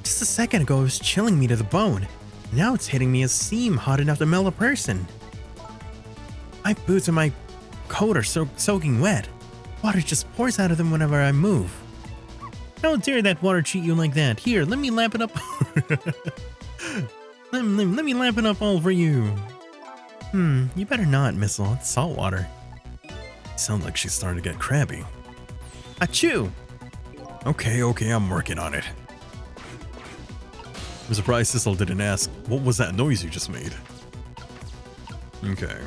Just a second ago it was chilling me to the bone. Now it's hitting me a seam hot enough to melt a person. My boots and my coat are soaking wet. Water just pours out of them whenever I move. Don't dare that water treat you like that. Here, let me lap it up. let me lap it up all for you. You better not, Missile. It's salt water. Sounds like she's starting to get crabby. Achoo! Okay, I'm working on it. I'm surprised Sissel didn't ask, what was that noise you just made? Okay.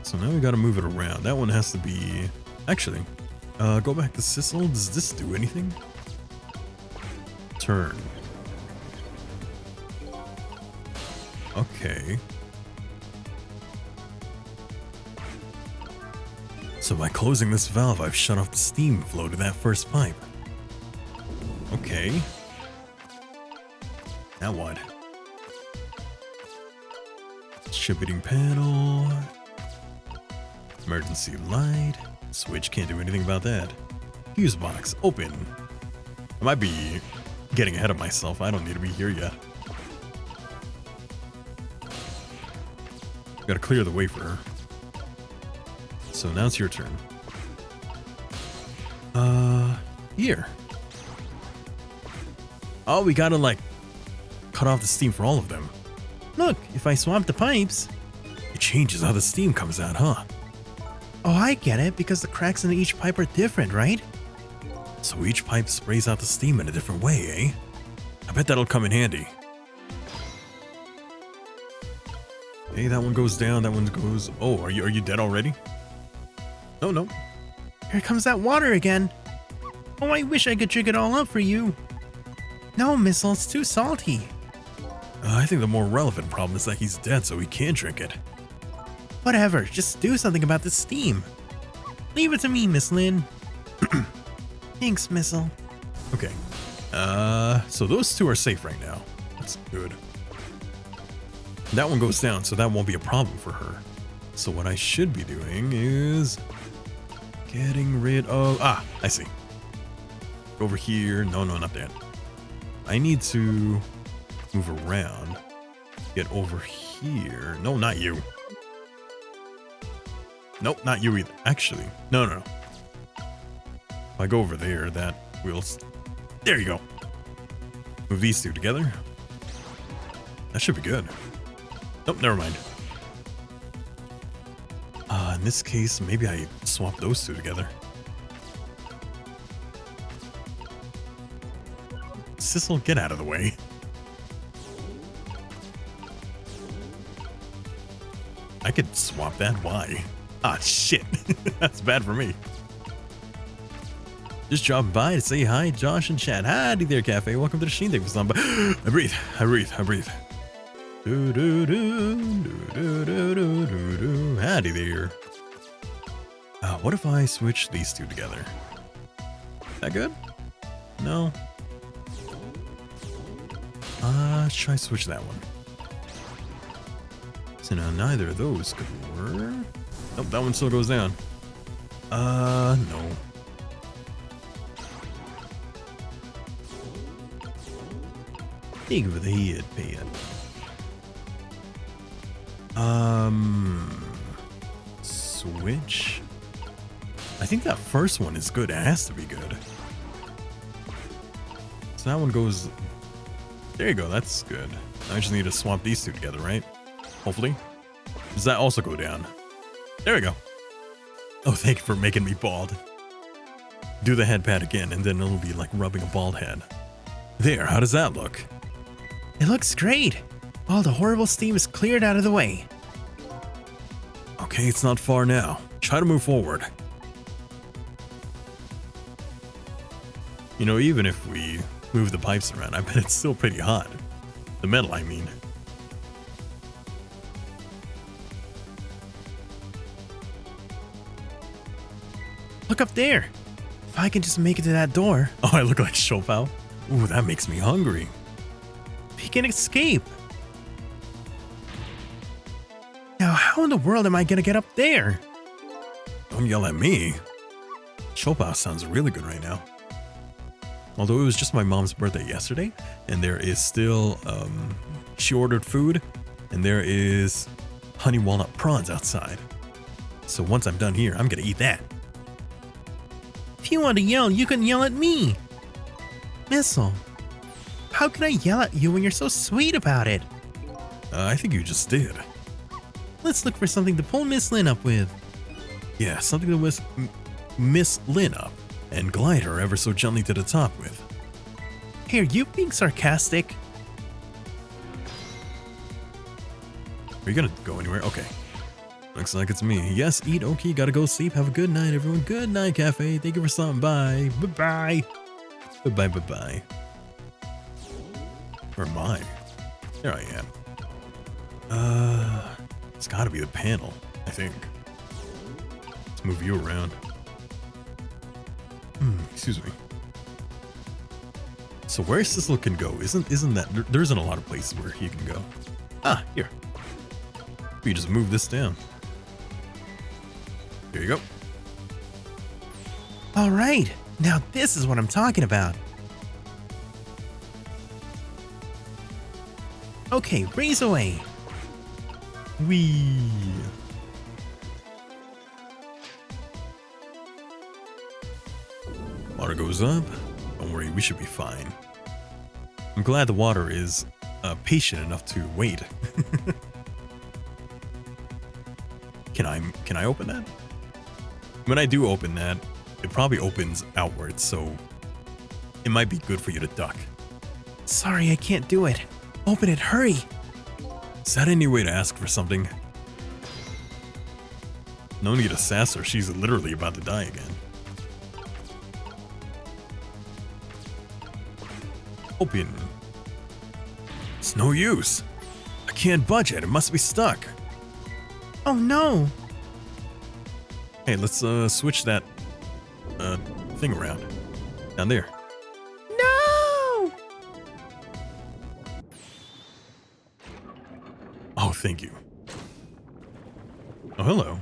So now we gotta move it around. That one has to be... Actually, go back to Sissel. Does this do anything? Turn. Okay. So by closing this valve, I've shut off the steam flow to that first pipe. Okay. Now what? Shipping panel. Emergency light. Switch, can't do anything about that. Fuse box, open. I might be getting ahead of myself. I don't need to be here yet. Gotta clear the way for her. So now it's your turn. Here. Oh, we gotta like cut off the steam for all of them. Look, if I swap the pipes... It changes how the steam comes out, huh? Oh, I get it, because the cracks in each pipe are different, right? So each pipe sprays out the steam in a different way, eh? I bet that'll come in handy. Hey, that one goes down, that one goes... Oh, are you dead already? No. Here comes that water again. Oh, I wish I could drink it all up for you. No, Missile, it's too salty. I think the more relevant problem is that he's dead, so he can't drink it. Whatever, just do something about the steam. Leave it to me, Miss Lynn. Thanks, Missile. Okay. So those two are safe right now. That's good. That one goes down, so that won't be a problem for her. So what I should be doing is... getting rid of... Ah, I see. Over here. No, not that. I need to move around. Get over here. No, not you. Nope, not you either. Actually, no. If I go over there, that will... There you go. Move these two together. That should be good. Nope, never mind. In this case, maybe I swap those two together. Sissel, get out of the way. I could swap that. Why? Ah, shit. That's bad for me. Just dropping by to say hi, Josh and Chad. Howdy there, Cafe. Welcome to the Sheen. Thank you for stopping by. I breathe. Howdy there. What if I switch these two together? That good? No. Let's try switch that one. So now neither of those could work. Nope, that one still goes down. No. Think of the head, pan. Switch. I think that first one is good. It has to be good. So that one goes... There you go, that's good. I just need to swap these two together, right? Hopefully. Does that also go down? There we go. Oh, thank you for making me bald. Do the head pat again, and then it'll be like rubbing a bald head. There, how does that look? It looks great. All the horrible steam is cleared out of the way. Okay, it's not far now. Try to move forward. You know, even if we move the pipes around, I bet it's still pretty hot. The metal, I mean. Look up there. If I can just make it to that door, Oh, I look like Chopin. Ooh, that makes me hungry. we can escape. Now, how in the world am I gonna get up there? Don't yell at me. Chopin sounds really good right now. Although it was just my mom's birthday yesterday, and there is still, she ordered food, and there is honey walnut prawns outside. So once I'm done here, I'm gonna eat that. If you want to yell, you can yell at me. Missile, how can I yell at you when you're so sweet about it? I think you just did. Let's look for something to pull Miss Lynn up with. Yeah, something to Miss Lynn up and glide her ever so gently to the top with. Here, you being sarcastic? Are you gonna go anywhere? Okay. Looks like it's me. Yes, eat, okay, gotta go sleep. Have a good night, everyone. Good night, cafe. Thank you for stopping by. Bye-bye. Bye-bye, bye-bye. Where am I? There I am. It's gotta be the panel, I think. Let's move you around. Excuse me. So where Sissel can go? Isn't that there isn't a lot of places where he can go. Ah, here. We just move this down. Here you go. All right, now this is what I'm talking about. Okay, raise away. Whee! Water goes up. Don't worry, we should be fine. I'm glad the water is patient enough to wait. Can I open that? When I do open that, it probably opens outwards, so it might be good for you to duck. Sorry, I can't do it. Open it, hurry. Is that any way to ask for something? No need to sass her, she's literally about to die again. Open. It's no use. I can't budge it, it must be stuck. Oh no. Hey, let's switch that thing around. Down there. No. Oh, thank you. Oh, hello.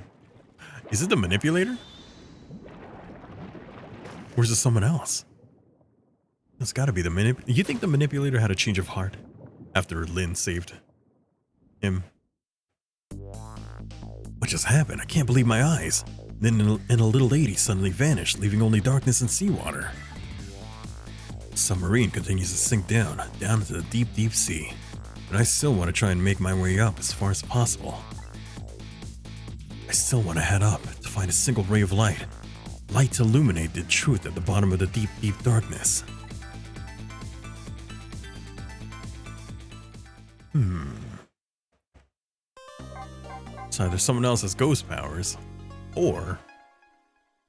Is it the manipulator? Or is it someone else? It's gotta be the manipulator. You think the manipulator had a change of heart after Lynn saved him? What just happened? I can't believe my eyes. Then a little lady suddenly vanished, leaving only darkness and seawater. The submarine continues to sink down into the deep, deep sea. But I still want to try and make my way up as far as possible. I still want to head up to find a single ray of light. Light to illuminate the truth at the bottom of the deep, deep darkness. So either someone else has ghost powers, or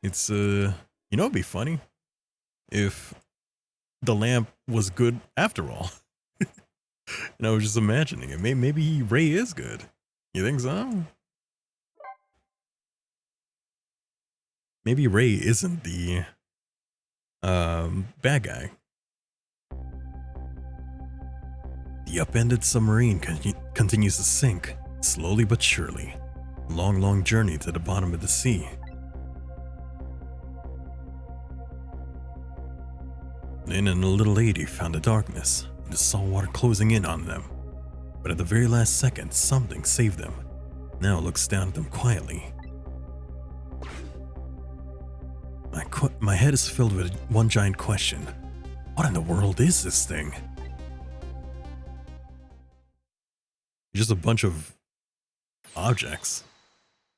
it's, you know, it'd be funny if the lamp was good after all. And I was just imagining it. Maybe Ray is good. You think so? Maybe Ray isn't the bad guy. The upended submarine continues to sink, slowly but surely. A long, long journey to the bottom of the sea. Lynn and the little lady found the darkness and the salt water closing in on them. But at the very last second, something saved them. Now looks down at them quietly. My head is filled with one giant question. What in the world is this thing? Just a bunch of objects.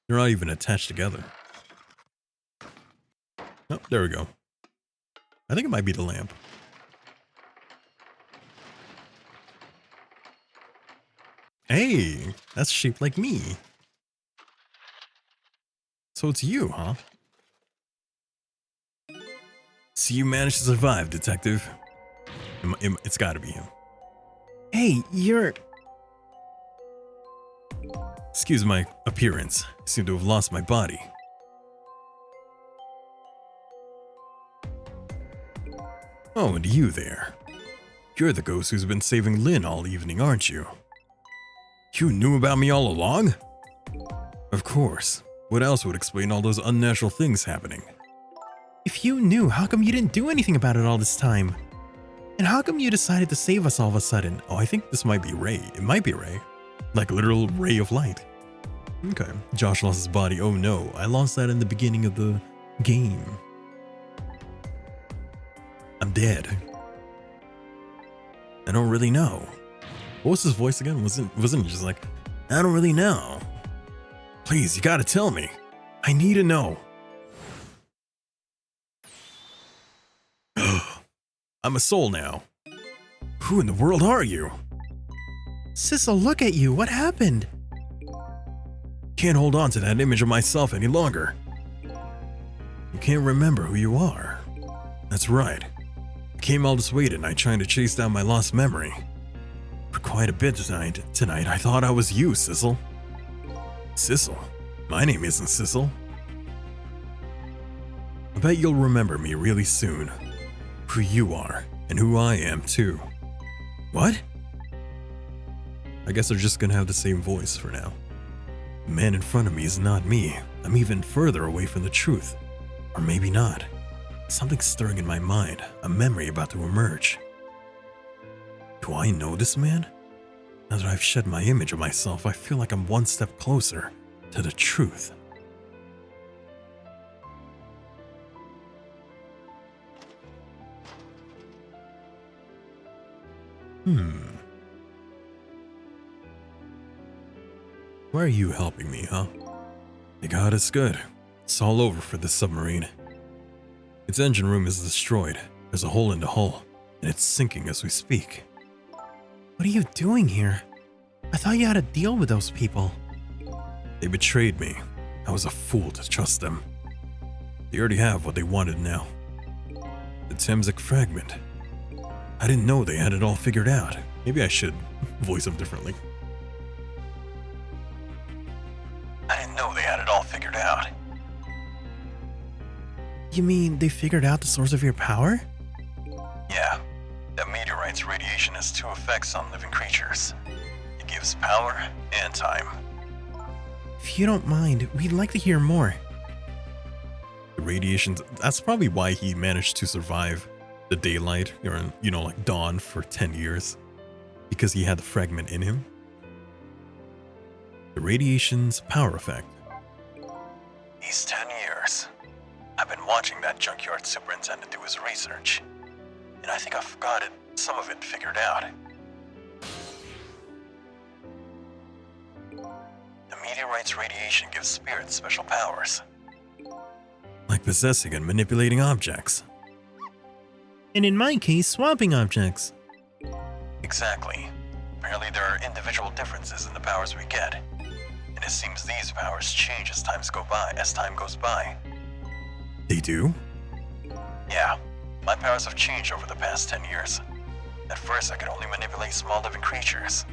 They're not even attached together. Oh, there we go. I think it might be the lamp. Hey, that's shaped like me. So it's you, huh? So you managed to survive, detective. It's gotta be him. Hey, you're... Excuse my appearance. I seem to have lost my body. Oh, and you there. You're the ghost who's been saving Lynn all evening, aren't you? You knew about me all along? Of course. What else would explain all those unnatural things happening? If you knew, how come you didn't do anything about it all this time? And how come you decided to save us all of a sudden? Oh, I think this might be Ray. It might be Ray. Like a literal ray of light. Okay. Josh lost his body. Oh no, I lost that in the beginning of the game. I'm dead. I don't really know. What was his voice again? Wasn't it just like, I don't really know. Please, you gotta tell me. I need to know. I'm a soul now. Who in the world are you? Sissel, look at you. What happened? Can't hold on to that image of myself any longer. You can't remember who you are. That's right. I came all this way tonight trying to chase down my lost memory. For quite a bit tonight I thought I was you, Sissel. Sissel? My name isn't Sissel. I bet you'll remember me really soon. Who you are, and who I am too. What? I guess they're just gonna have the same voice for now. The man in front of me is not me. I'm even further away from the truth. Or maybe not. Something's stirring in my mind, a memory about to emerge. Do I know this man? Now that I've shed my image of myself, I feel like I'm one step closer to the truth. Why are you helping me, huh? Thank God it's good. It's all over for this submarine. Its engine room is destroyed. There's a hole in the hull, and it's sinking as we speak. What are you doing here? I thought you had a deal with those people. They betrayed me. I was a fool to trust them. They already have what they wanted now. The Temsek fragment. I didn't know they had it all figured out. Maybe I should voice them differently. I didn't know they had it all figured out. You mean they figured out the source of your power? Yeah. That meteorite's radiation has two effects on living creatures. It gives power and time. If you don't mind, we'd like to hear more. The radiations, that's probably why he managed to survive the daylight, or, like dawn for 10 years. Because he had the fragment in him. The radiation's power effect. These 10 years, I've been watching that junkyard superintendent do his research. And I think I've got some of it figured out. The meteorite's radiation gives spirits special powers. Like possessing and manipulating objects. And in my case, swapping objects. Exactly. Apparently there are individual differences in the powers we get. And it seems these powers change as time goes by. They do? Yeah. My powers have changed over the past 10 years. At first, I could only manipulate small living creatures.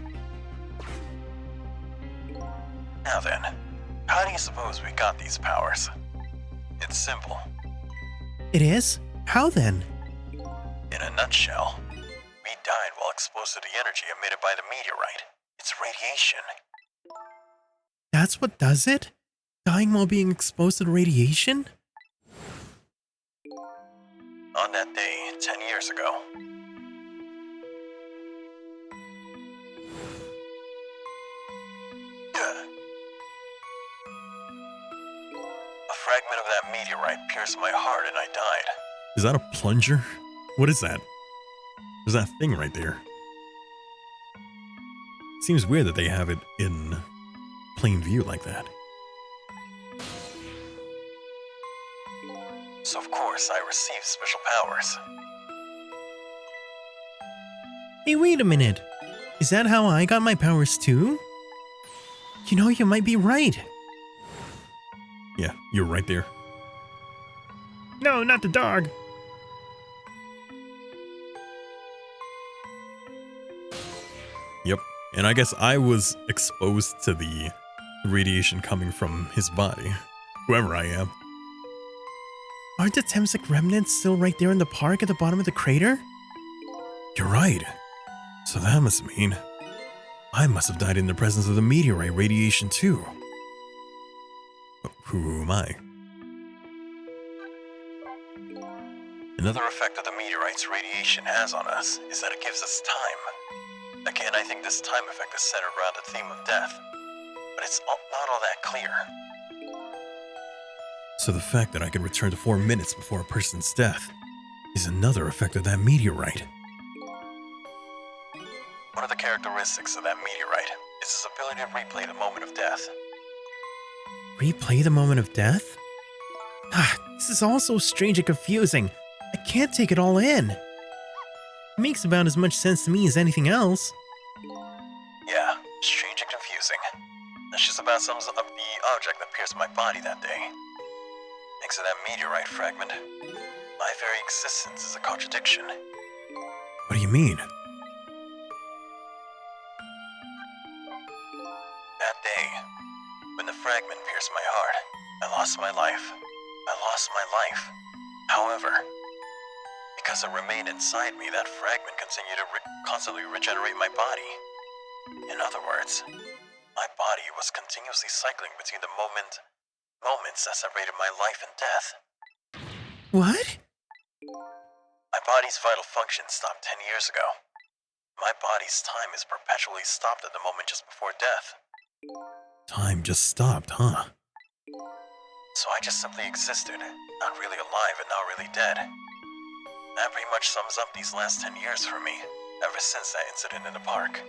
Now then, how do you suppose we got these powers? It's simple. It is? How then? In a nutshell, we died while exposed to the energy emitted by the meteorite. It's radiation. That's what does it? Dying while being exposed to the radiation? On that day, 10 years ago, a fragment of that meteorite pierced my heart and I died. Is that a plunger? What is that? There's that thing right there. Seems weird that they have it in plain view like that. So of course I received special powers. Hey, wait a minute. Is that how I got my powers too? You know, you might be right. Yeah, you're right there. No, not the dog. Yep. And I guess I was exposed to the radiation coming from his body. Whoever I am. Aren't the Temsic remnants still right there in the park at the bottom of the crater? You're right. So that must mean I must have died in the presence of the meteorite radiation too. Who am I? Another effect of the meteorite's radiation has on us is that it gives us time. Again, I think this time effect is centered around the theme of death, but it's not all that clear. So the fact that I can return to 4 minutes before a person's death is another effect of that meteorite. One of the characteristics of that meteorite is its ability to replay the moment of death. Replay the moment of death? Ah, this is all so strange and confusing. I can't take it all in. It makes about as much sense to me as anything else. Yeah, strange and confusing. That's just about sums up the object that pierced my body that day. Thanks to that meteorite fragment, my very existence is a contradiction. What do you mean? That day, when the fragment pierced my heart, I lost my life. However, because it remained inside me, that fragment continued to constantly regenerate my body. In other words, my body was continuously cycling between the moments that separated my life and death. What? My body's vital function stopped 10 years ago. My body's time is perpetually stopped at the moment just before death. Time just stopped, huh? So I just simply existed, not really alive and not really dead. That pretty much sums up these last 10 years for me, ever since that incident in the park.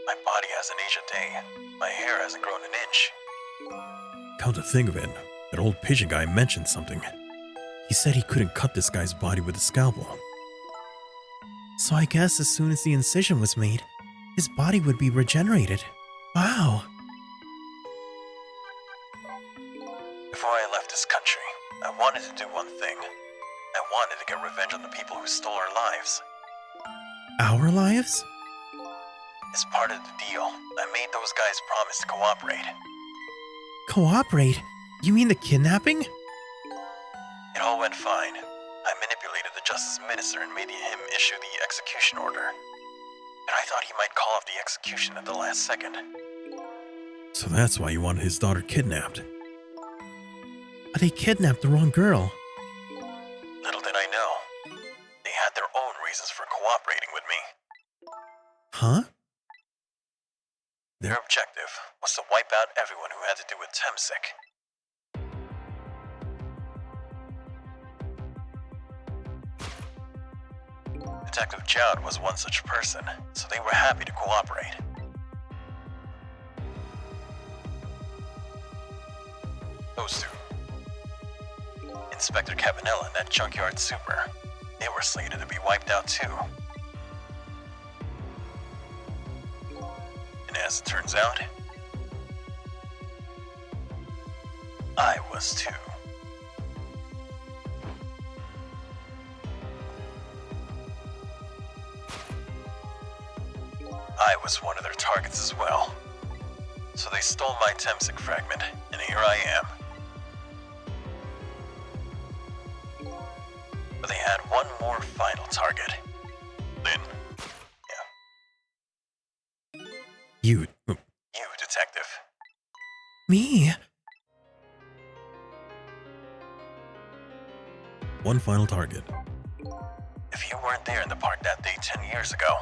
My body hasn't aged a day. My hair hasn't grown an inch. Come to think of it, that old pigeon guy mentioned something. He said he couldn't cut this guy's body with a scalpel. So I guess as soon as the incision was made, his body would be regenerated. Wow. Before I left this country, I wanted to do one thing. I wanted to get revenge on the people who stole our lives. Our lives? As part of the deal, I made those guys promise to cooperate. Cooperate? You mean the kidnapping? It all went fine. I manipulated the Justice Minister and made him issue the execution order. And I thought he might call off the execution at the last second. So that's why you wanted his daughter kidnapped. But they kidnapped the wrong girl. Little did I know, they had their own reasons for cooperating with me. Huh? Their objective was to wipe out everyone who had to do with Temsic. Detective Jowd was one such person, so they were happy to cooperate. Those two. Inspector Cabanella and that junkyard super. They were slated to be wiped out too. And as it turns out, I was too. I was one of their targets as well. So they stole my Temsic fragment, and here I am. But they had one more final target. Lynn. Yeah. You, You, detective. Me? one final target. If you weren't there in the park that day 10 years ago,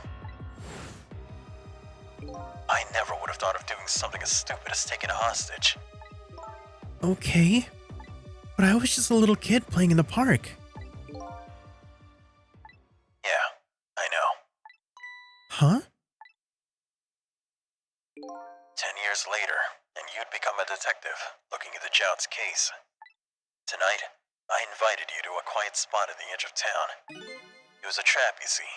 I never would have thought of doing something as stupid as taking a hostage. Okay. But I was just a little kid playing in the park. Yeah, I know. Huh? 10 years later, and you'd become a detective looking at the Jout's case. Tonight, I invited you to a quiet spot at the edge of town. It was a trap, you see.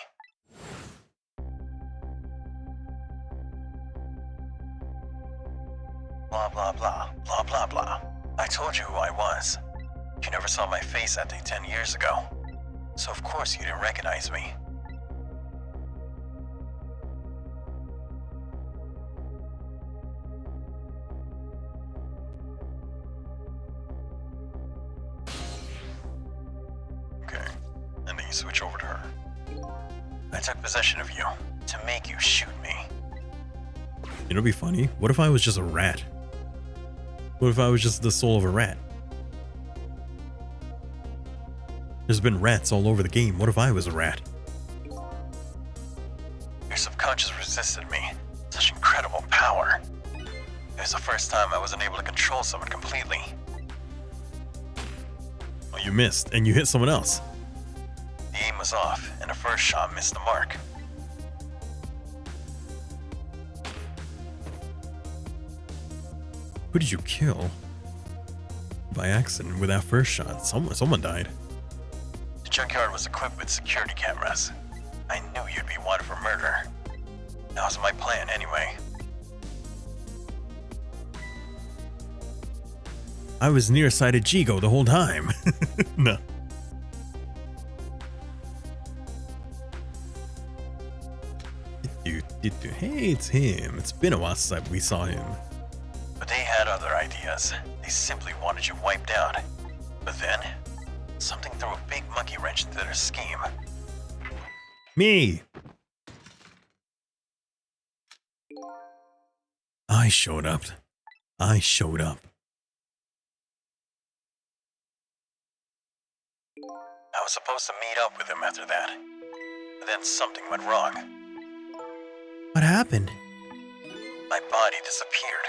Blah, blah, blah, blah, blah, blah. I told you who I was. You never saw my face that day 10 years ago, so of course you didn't recognize me. Okay, and then you switch over to her. I took possession of you to make you shoot me. You know, it'd be funny. What if I was just a rat? What if I was just the soul of a rat? There's been rats all over the game. What if I was a rat? Your subconscious resisted me. Such incredible power. It was the first time I wasn't able to control someone completely. Well, you missed, and you hit someone else. The aim was off, and the first shot missed the mark. Who did you kill? By accident with that first shot. Someone died. The junkyard was equipped with security cameras. I knew you'd be wanted for murder. That was my plan anyway. I was nearsighted Jigo the whole time. No. Hey, it's him. It's been a while since we saw him. But they had other ideas. They simply wanted you wiped out. But then, something threw a big monkey wrench into their scheme. Me! I showed up. I showed up. I was supposed to meet up with him after that. But then something went wrong. What happened? My body disappeared.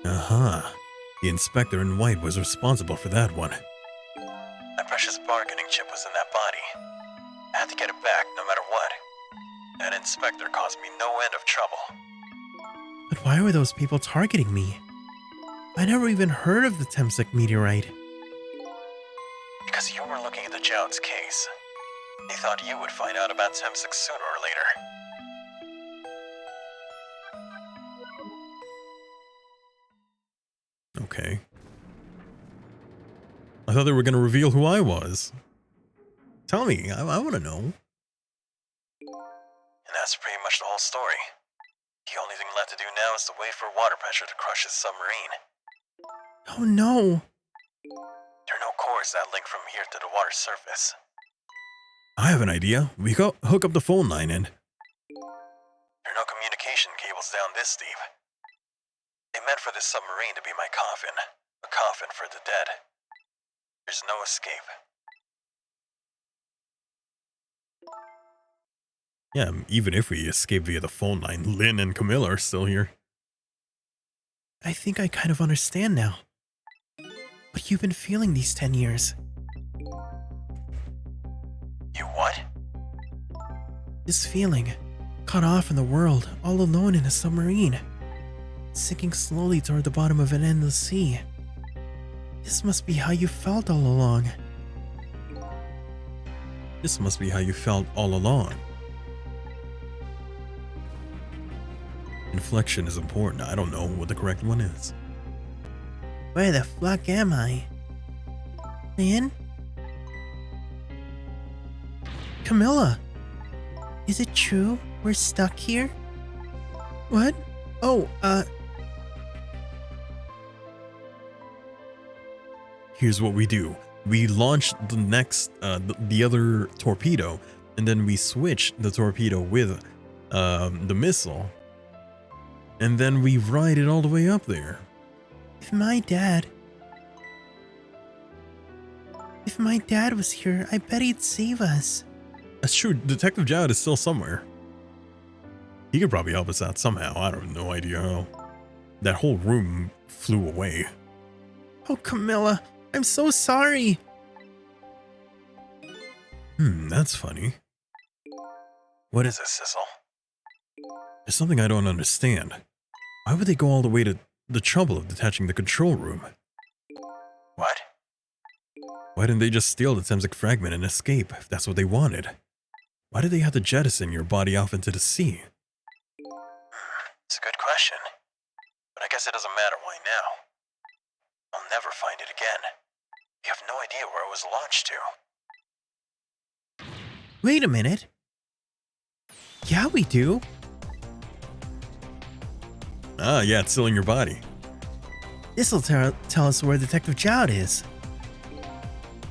Uh-huh. The inspector in white was responsible for that one. My precious bargaining chip was in that body. I had to get it back no matter what. That inspector caused me no end of trouble. But why were those people targeting me? I never even heard of the Temsek meteorite. Because you were looking at the Jout's case. They thought you would find out about Temsek sooner or later. Okay. I thought they were going to reveal who I was. Tell me, I want to know. And that's pretty much the whole story. The only thing left to do now is to wait for water pressure to crush his submarine. Oh no! There are no cores that link from here to the water surface. I have an idea. We go hook up the phone line in. There are no communication cables down this deep. They meant for this submarine to be my coffin. A coffin for the dead. There's no escape. Yeah, even if we escape via the phone line, Lynn and Camilla are still here. I think I kind of understand now. What you've been feeling these 10 years. You what? This feeling, cut off in the world, all alone in a submarine, sinking slowly toward the bottom of an endless sea. This must be how you felt all along. This must be how you felt all along. Inflection is important. I don't know what the correct one is. Where the fuck am I? Lynn? Camilla? Is it true we're stuck here? What? Oh, Here's what we do. We launch the next, the other torpedo, and then we switch the torpedo with the missile, and then we ride it all the way up there. If my dad was here, I bet he'd save us. That's true. Detective Jowd is still somewhere. He could probably help us out somehow. I don't have no idea how. That whole room flew away. Oh, Camilla, I'm so sorry. That's funny. What What is is this, Sissel? There's something I don't understand. Why would they go all the way to the trouble of detaching the control room. What? Why didn't they just steal the Sangngg fragment and escape if that's what they wanted? Why did they have to jettison your body off into the sea? It's a good question. But I guess it doesn't matter why now. I'll never find it again. You have no idea where it was launched to. Wait a minute. Yeah, we do. Ah, yeah, it's still in your body. This'll tell us where Detective Jowd is.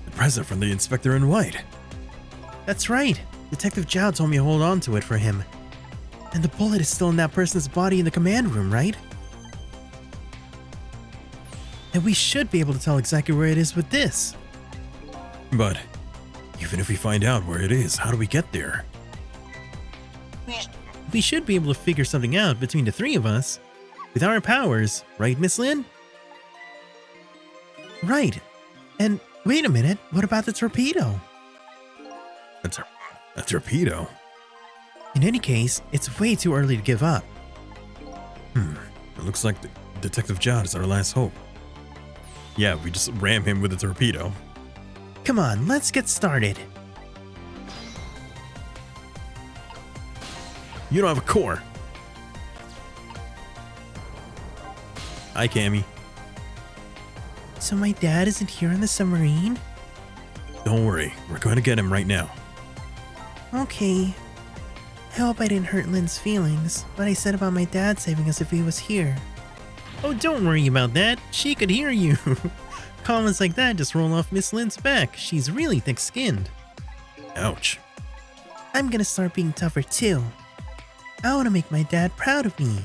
The present from the Inspector in White. That's right. Detective Jowd told me to hold on to it for him. And the bullet is still in that person's body in the command room, right? And we should be able to tell exactly where it is with this. But even if we find out where it is, how do we get there? We should be able to figure something out between the three of us. With our powers, right, Miss Lin? Right. And wait a minute, what about the torpedo? A torpedo? In any case, it's way too early to give up. It looks like Detective Jowd is our last hope. Yeah, we just ram him with a torpedo. Come on, let's get started. You don't have a core. Hi, Cammy. So my dad isn't here in the submarine? Don't worry, we're going to get him right now. Okay. I hope I didn't hurt Lin's feelings, what I said about my dad saving us if he was here. Oh, don't worry about that. She could hear you. Comments like that just roll off Miss Lin's back. She's really thick-skinned. Ouch. I'm gonna start being tougher too. I want to make my dad proud of me.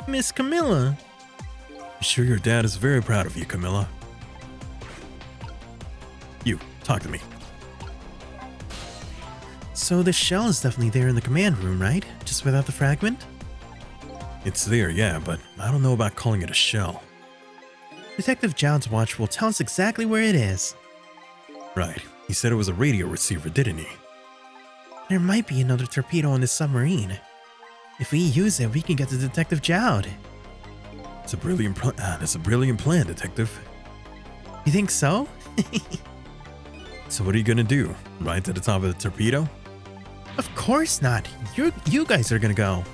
Miss Camilla. I'm sure your dad is very proud of you, Camilla. You, talk to me. So the shell is definitely there in the command room, right? Just without the fragment? It's there, yeah, but I don't know about calling it a shell. Detective Jowd's watch will tell us exactly where it is. Right, he said it was a radio receiver, didn't he? There might be another torpedo on this submarine. If we use it, we can get to Detective Jowd. It's a brilliant plan, Detective. You think so? So what are you gonna do? Ride to the top of the torpedo? Of course not. You guys are gonna go.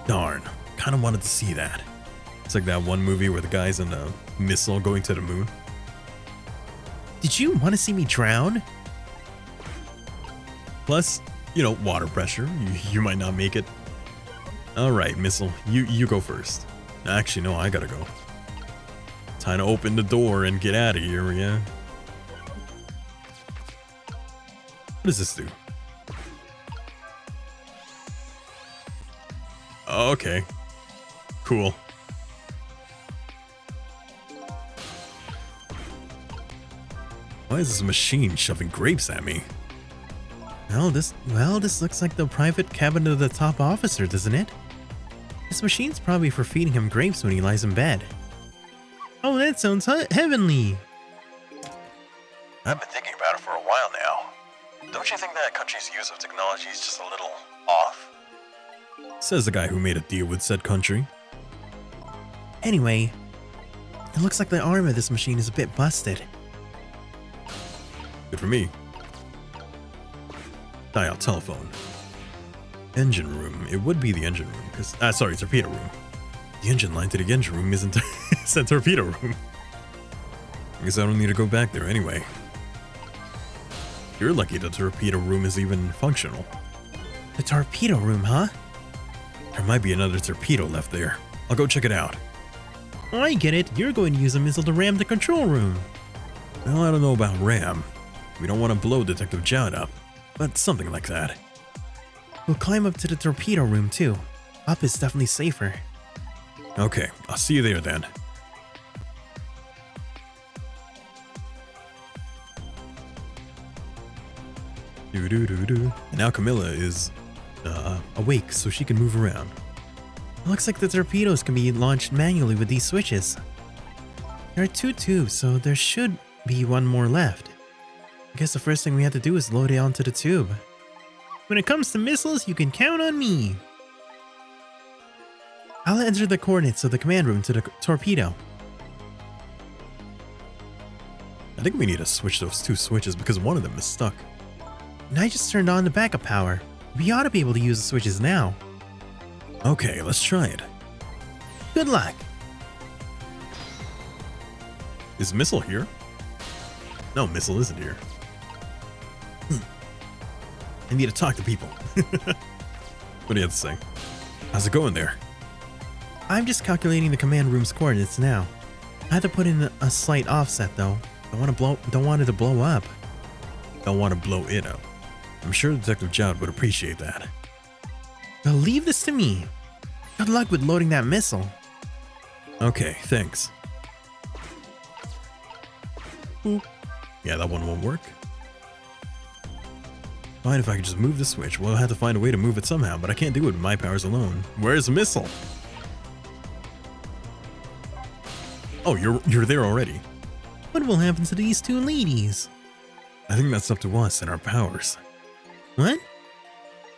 Darn, kinda wanted to see that. It's like that one movie where the guy's in a missile going to the moon. Did you want to see me drown? Plus, you know, water pressure. You might not make it. Alright, missile, you go first. Actually, no, I gotta go. Time to open the door and get out of here, yeah? What does this do? Okay. Cool. Why is this machine shoving grapes at me? Well, this looks like the private cabin of the top officer, doesn't it? This machine's probably for feeding him grapes when he lies in bed. Oh, that sounds heavenly. I've been thinking about it for a while now. Don't you think that country's use of technology is just a little off? Says the guy who made a deal with said country. Anyway, it looks like the arm of this machine is a bit busted. Good for me. Dial telephone. Engine room. It would be the engine room, because sorry, torpedo room. The engine line to the engine room isn't it's a torpedo room. I guess I don't need to go back there anyway. You're lucky the torpedo room is even functional. The torpedo room, huh? There might be another torpedo left there. I'll go check it out. Oh, I get it. You're going to use a missile to ram the control room. Well, I don't know about ram. We don't want to blow Detective Jowd up, but something like that. We'll climb up to the torpedo room too. Up is definitely safer. Okay, I'll see you there then. And now Camilla is awake so she can move around. It looks like the torpedoes can be launched manually with these switches. There are 2 tubes, so there should be one more left. I guess the first thing we have to do is load it onto the tube. When it comes to missiles, you can count on me. I'll enter the coordinates of the command room to the torpedo. I think we need to switch those two switches because one of them is stuck. And I just turned on the backup power. We ought to be able to use the switches now. Okay, let's try it. Good luck. Is Missile here? No, Missile isn't here. I need to talk to people. What do you have to say? How's it going there? I'm just calculating the command room's coordinates now. I had to put in a slight offset though. Don't want it to blow up. Don't want to blow it up. I'm sure Detective Jowd would appreciate that. Now leave this to me. Good luck with loading that missile. Okay, thanks. Boop. Yeah, that one won't work. Fine, if I could just move the switch. Well, I'll have to find a way to move it somehow, but I can't do it with my powers alone. Where's the missile? Oh, you're there already. What will happen to these two ladies? I think that's up to us and our powers. What?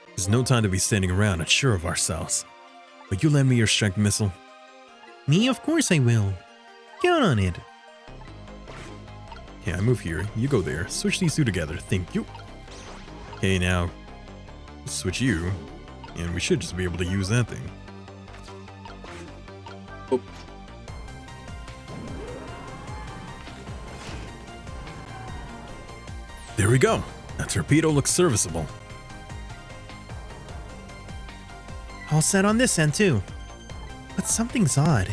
There's no time to be standing around unsure of ourselves. But you lend me your strength missile? Me? Of course I will. Count on it. Yeah, I move here. You go there. Switch these two together. Thank you. Okay, now switch you, and we should just be able to use that thing. Oh. There we go. That torpedo looks serviceable. All set on this end too. But something's odd.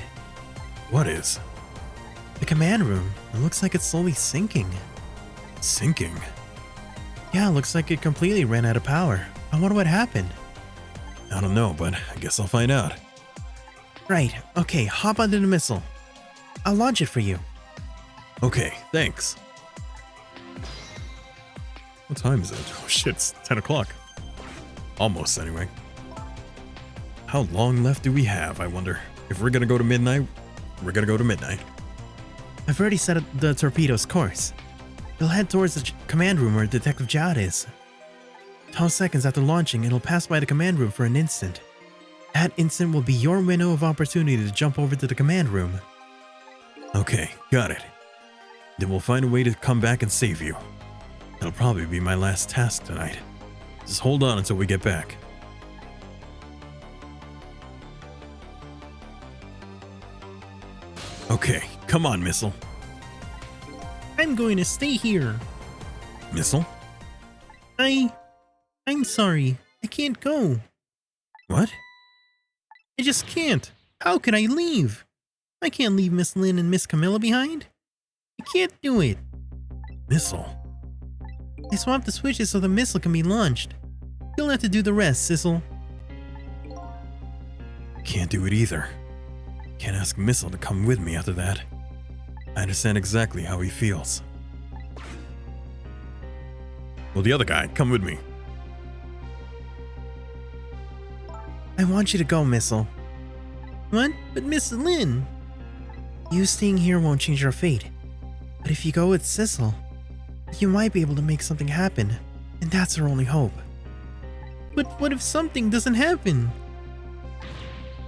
What is? The command room. It looks like it's slowly sinking. Sinking? Yeah, it looks like it completely ran out of power. I wonder what happened. I don't know, but I guess I'll find out. Right, okay, hop onto the missile. I'll launch it for you. Okay, thanks. What time is it? Oh shit, it's 10 o'clock. Almost, anyway. How long left do we have, I wonder? If we're gonna go to midnight, we're gonna go to midnight. I've already set up the torpedo's course. It'll head towards the command room where Detective Jowd is. 12 seconds after launching, it'll pass by the command room for an instant. That instant will be your window of opportunity to jump over to the command room. Okay, got it. Then we'll find a way to come back and save you. That'll probably be my last task tonight. Just hold on until we get back. Okay, come on, Missile. I'm going to stay here. Missile? I'm sorry. I can't go. What? I just can't. How could I leave? I can't leave Miss Lynn and Miss Camilla behind. I can't do it. Missile? I swapped the switches so the missile can be launched. You'll have to do the rest, Sissel. Can't do it either. Can't ask Missile to come with me after that. I understand exactly how he feels. Well, the other guy, come with me. I want you to go, Missile. What? But Miss Lynn? You staying here won't change your fate. But if you go with Sissel, you might be able to make something happen. And that's our only hope. But what if something doesn't happen?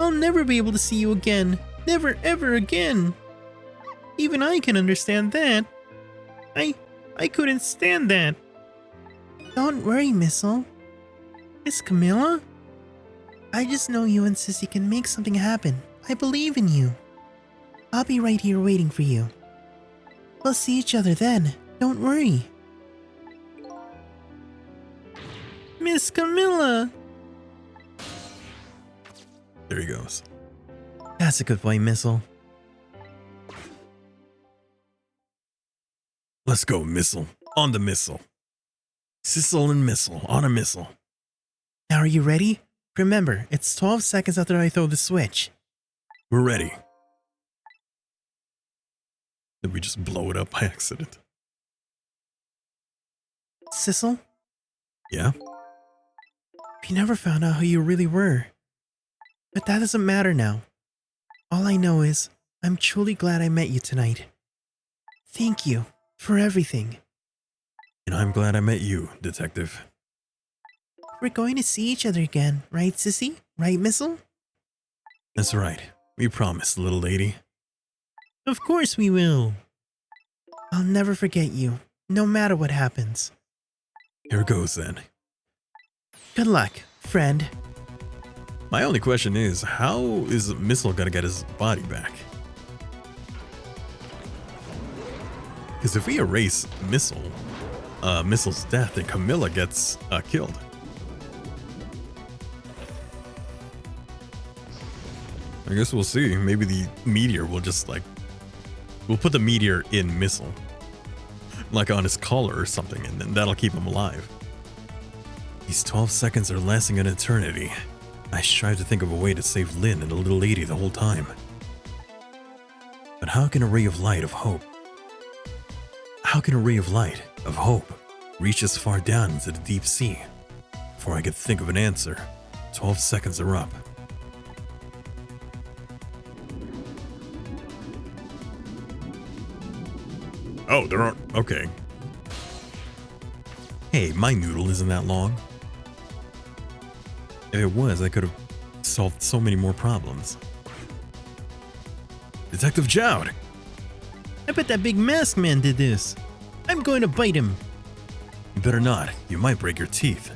I'll never be able to see you again. Never ever again. Even I can understand that. I couldn't stand that. Don't worry, Missile. Miss Camilla? I just know you and Sissy can make something happen. I believe in you. I'll be right here waiting for you. We'll see each other then. Don't worry. Miss Camilla! There he goes. That's a good boy, Missile. Let's go, Missile. On the missile. Sissel and Missile on a missile. Now are you ready? Remember, it's 12 seconds after I throw the switch. We're ready. Did we just blow it up by accident? Sissel? Yeah? We never found out who you really were. But that doesn't matter now. All I know is, I'm truly glad I met you tonight. Thank you for everything. And I'm glad I met you, Detective. We're going to see each other again, right, Sissy? Right, Missile? That's right. We promise, little lady. Of course we will. I'll never forget you, no matter what happens. Here goes then. Good luck, friend. My only question is, how is Missile gonna get his body back? Because if we erase Missile's death, then Camilla gets killed. I guess we'll see. Maybe the meteor will just we'll put the meteor in Missile, like on his collar or something, and then that'll keep him alive. These 12 seconds are lasting an eternity. I strive to think of a way to save Lynn and the little lady the whole time. But how can a ray of light of hope reach as far down into the deep sea? Before I could think of an answer, 12 seconds are up. Oh, there aren't. Okay. Hey, my noodle isn't that long. If it was, I could have solved so many more problems. Detective Jowd! I bet that big mask man did this. I'm going to bite him. You better not. You might break your teeth.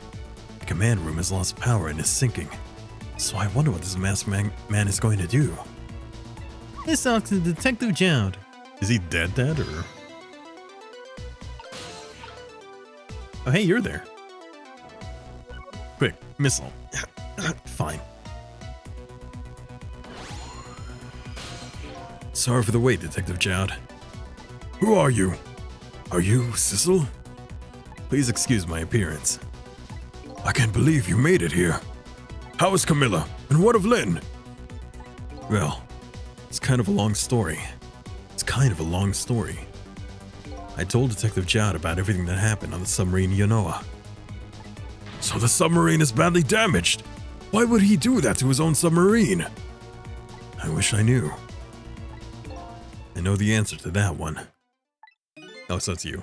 The command room has lost power and is sinking. So I wonder what this masked man is going to do. This talks to Detective Jowd. Is he dead or... Oh, hey, you're there. Quick, Missile. Fine. Sorry for the wait, Detective Jowd. Who are you? Are you Sissel? Please excuse my appearance. I can't believe you made it here. How is Camilla? And what of Lynn? Well, it's kind of a long story. I told Detective Jowd about everything that happened on the submarine Yanoa. So the submarine is badly damaged. Why would he do that to his own submarine? I wish I knew. I know the answer to that one. Oh, so it's you.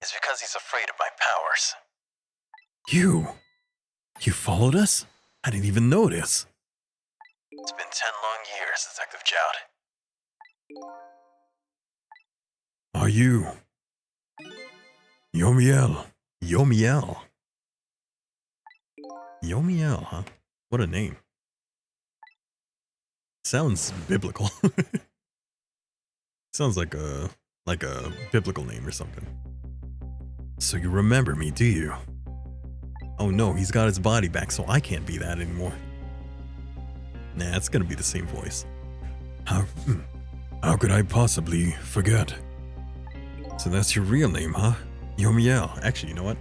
It's because he's afraid of my powers. You followed us? I didn't even notice. It's been 10 long years, Detective Jowd. Are you Yomiel? Yomiel, huh? What a name. Sounds biblical. Sounds like a biblical name or something. So you remember me, do you? Oh no, he's got his body back, so I can't be that anymore. Nah, it's gonna be the same voice. How could I possibly forget? So that's your real name, huh? Yomiel. Actually, you know what?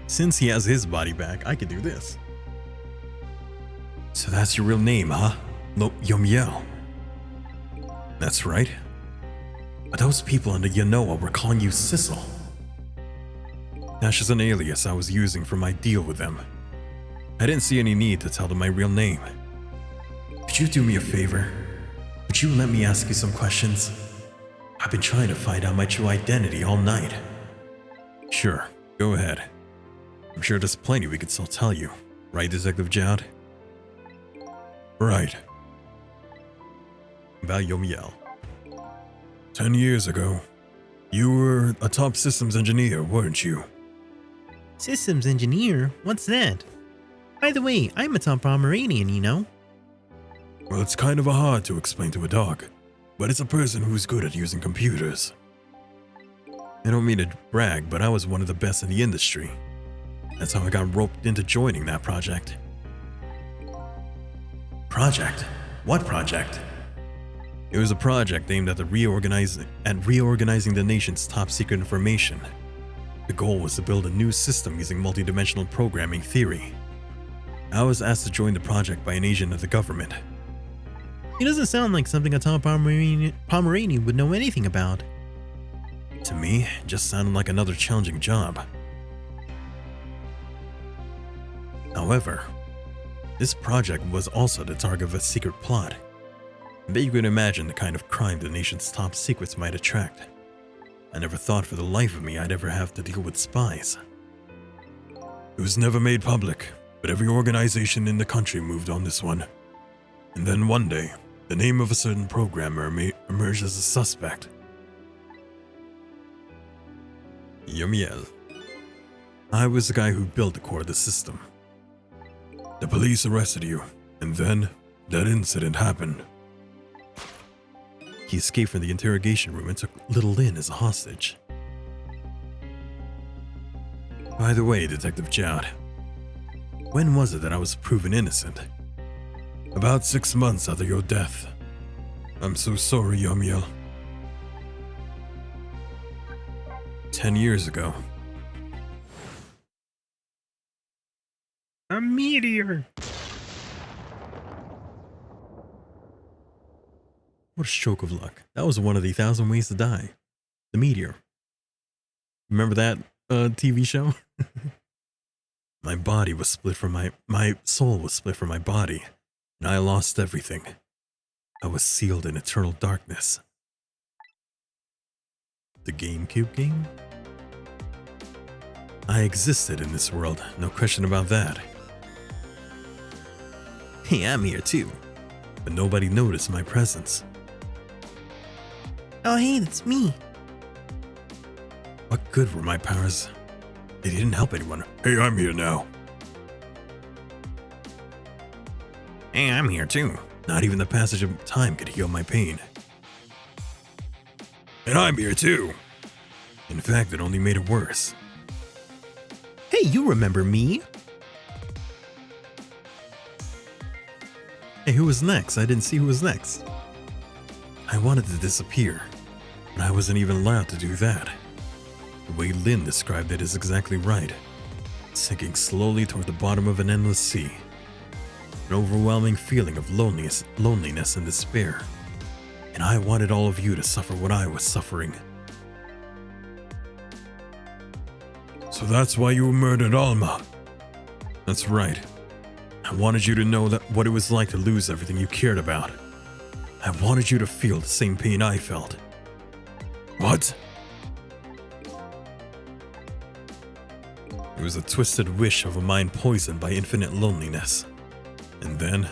Since he has his body back, I could do this. So that's your real name, huh? Yomiel. That's right. But those people under Yanoa were calling you Sissel. That's just an alias I was using for my deal with them. I didn't see any need to tell them my real name. Could you do me a favor? Would you let me ask you some questions? I've been trying to find out my true identity all night. Sure, go ahead. I'm sure there's plenty we could still tell you. Right, Detective Jowd? Right. About Yomiel. 10 years ago, you were a top systems engineer, weren't you? Systems engineer? What's that? By the way, I'm a top Pomeranian, you know? Well, it's kind of hard to explain to a dog, but it's a person who's good at using computers. I don't mean to brag, but I was one of the best in the industry. That's how I got roped into joining that project. Project? What project? It was a project aimed at reorganizing the nation's top secret information. The goal was to build a new system using multidimensional programming theory. I was asked to join the project by an agent of the government. He doesn't sound like something a top Pomeranian would know anything about. To me, it just sounded like another challenging job. However, this project was also the target of a secret plot. I bet you could imagine the kind of crime the nation's top secrets might attract. I never thought for the life of me I'd ever have to deal with spies. It was never made public, but every organization in the country moved on this one. And then one day, the name of a certain programmer emerged as a suspect. Yomiel. I was the guy who built the core of the system. The police arrested you, and then that incident happened. He escaped from the interrogation room and took little Lin as a hostage. By the way, Detective Jowd, when was it that I was proven innocent? About 6 months after your death. I'm so sorry, Yomiel. 10 years ago. A meteor! What a stroke of luck. That was one of the 1,000 ways to die. The meteor. Remember that TV show? My body was split from my soul was split from my body, and I lost everything. I was sealed in eternal darkness. The GameCube game? I existed in this world, no question about that. Hey, I'm here too, but nobody noticed my presence. Oh hey, that's me. What good were my powers? They didn't help anyone. Hey, I'm here now. Hey, I'm here too. Not even the passage of time could heal my pain. And I'm here too. In fact, it only made it worse. Hey, you remember me? Hey, who was next? I didn't see who was next. I wanted to disappear, but I wasn't even allowed to do that. The way Lin described it is exactly right. Sinking slowly toward the bottom of an endless sea. An overwhelming feeling of loneliness and despair. And I wanted all of you to suffer what I was suffering. So that's why you murdered Alma. That's right. I wanted you to know what it was like to lose everything you cared about. I wanted you to feel the same pain I felt. What? It was a twisted wish of a mind poisoned by infinite loneliness. And then,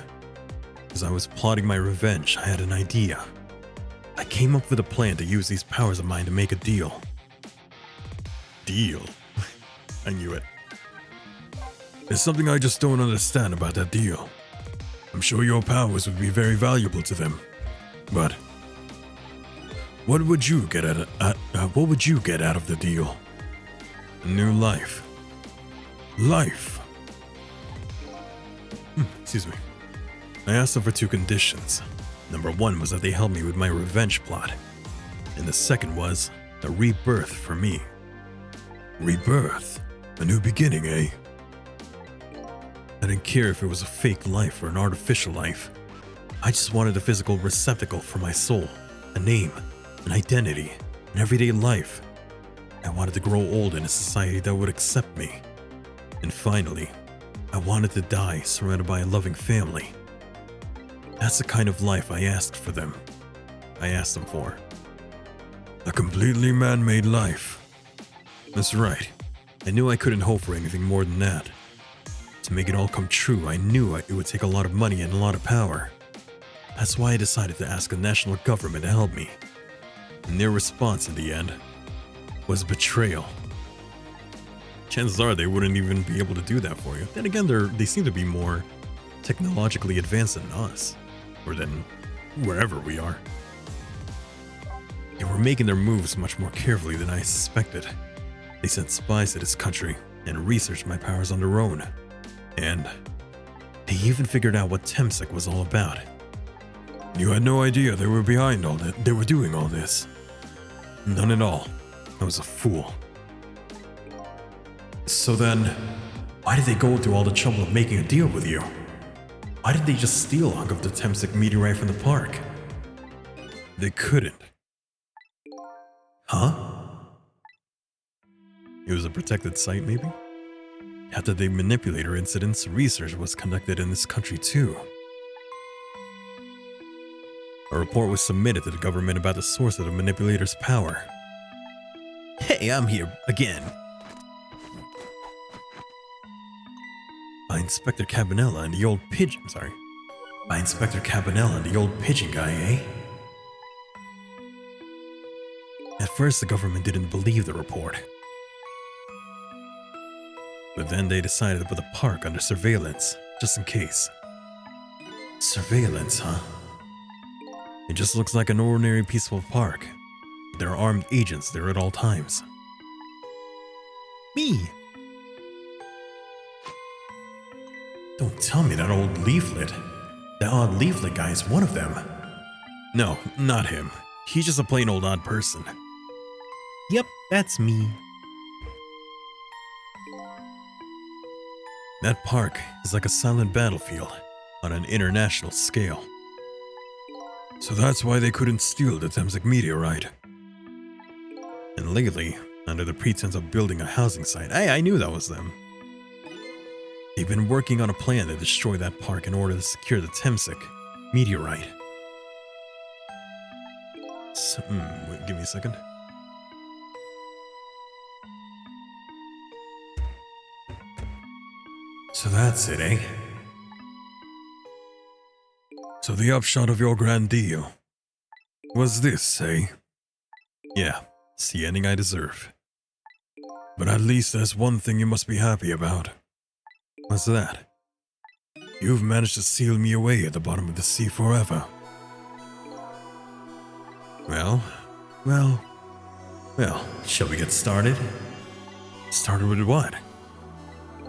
as I was plotting my revenge, I had an idea. I came up with a plan to use these powers of mine to make a deal. Deal? I knew it. There's something I just don't understand about that deal. I'm sure your powers would be very valuable to them. But what would you get out of the deal? A new life. Life? Excuse me. I asked them for 2 conditions. Number 1 was that they helped me with my revenge plot. And the second was a rebirth for me. Rebirth? A new beginning, eh? I didn't care if it was a fake life or an artificial life. I just wanted a physical receptacle for my soul, a name, an identity, an everyday life. I wanted to grow old in a society that would accept me. And finally, I wanted to die surrounded by a loving family. That's the kind of life I asked for them. I asked them for. A completely man-made life. That's right. I knew I couldn't hope for anything more than that. To make it all come true, I knew it would take a lot of money and a lot of power. That's why I decided to ask the national government to help me. And their response in the end was betrayal. Chances are they wouldn't even be able to do that for you. Then again, they seem to be more technologically advanced than us, or than wherever we are. They were making their moves much more carefully than I suspected. They sent spies to this country and researched my powers on their own. And they even figured out what Temsek was all about. You had no idea they were behind all that. They were doing all this. None at all. I was a fool. So then, why did they go through all the trouble of making a deal with you? Why did they just steal a hunk of the Temsek meteorite from the park? They couldn't. Huh? It was a protected site, maybe? After the manipulator incidents, research was conducted in this country too. A report was submitted to the government about the source of the manipulator's power. Hey, I'm here again. By Inspector Cabanella and the old pigeon, By Inspector Cabanella, the old pigeon guy, eh? At first, the government didn't believe the report. But then they decided to put the park under surveillance, just in case. Surveillance, huh? It just looks like an ordinary peaceful park. There are armed agents there at all times. Me! Don't tell me that old leaflet. That odd leaflet guy is one of them. No, not him. He's just a plain old odd person. Yep, that's me. That park is like a silent battlefield on an international scale. So that's why they couldn't steal the Temsek meteorite. And lately, under the pretense of building a housing site, I knew that was them. They've been working on a plan to destroy that park in order to secure the Temsek meteorite. So, wait, give me a second. So that's it, eh? So the upshot of your grand deal was this, eh? Yeah, it's the ending I deserve. But at least there's one thing you must be happy about. What's that? You've managed to seal me away at the bottom of the sea forever. Well, shall we get started? Started with what?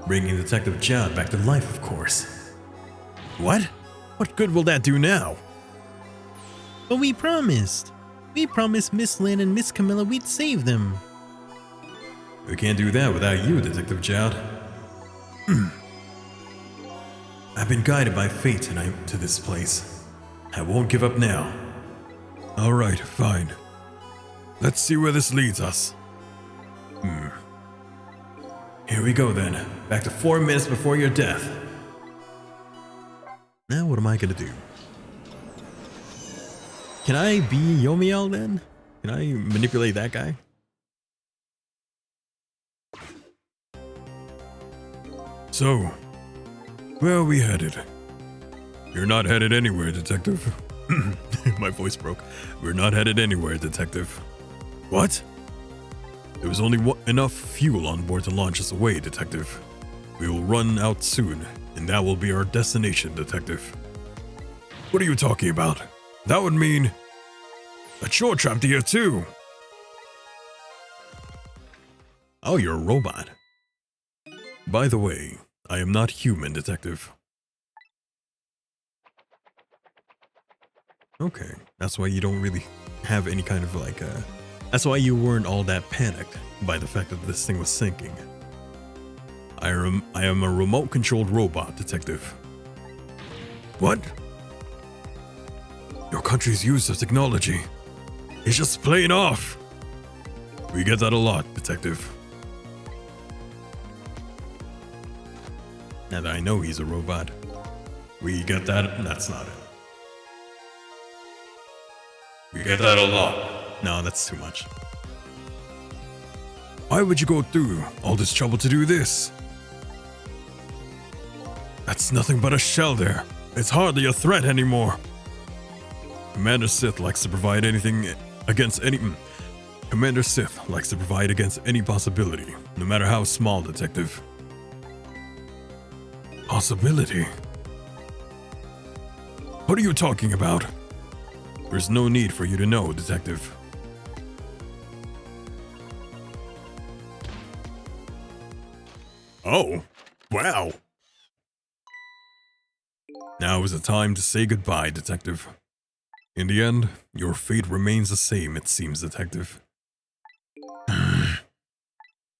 Bringing Detective John back to life, of course. What? What good will that do now? But we promised. We promised Miss Lynn and Miss Camilla we'd save them. We can't do that without you, Detective Jowd. I've been guided by fate tonight to this place. I won't give up now. Alright, fine. Let's see where this leads us. Here we go then. Back to 4 minutes before your death. Now what am I gonna do? Can I be Yomiel then? Can I manipulate that guy? So, where are we headed? You're not headed anywhere, Detective. My voice broke. We're not headed anywhere, Detective. What? There was only enough fuel on board to launch us away, Detective. We will run out soon, and that will be our destination, Detective. What are you talking about? That would mean that you're trapped here too. Oh, you're a robot. By the way, I am not human, Detective. Okay, that's why you don't really have any kind of like that's why you weren't all that panicked by the fact that this thing was sinking. I am a remote-controlled robot, Detective. What? Your country's use of technology is just plain off. We get that a lot, Detective. Now that I know he's a robot. We get that. That's not it. We get that a lot. No, that's too much. Why would you go through all this trouble to do this? That's nothing but a shell there. It's hardly a threat anymore. Commander Sith likes to provide against any possibility, no matter how small, Detective. Possibility? What are you talking about? There's no need for you to know, Detective. Oh, wow. Now is the time to say goodbye, Detective. In the end, your fate remains the same, it seems, Detective.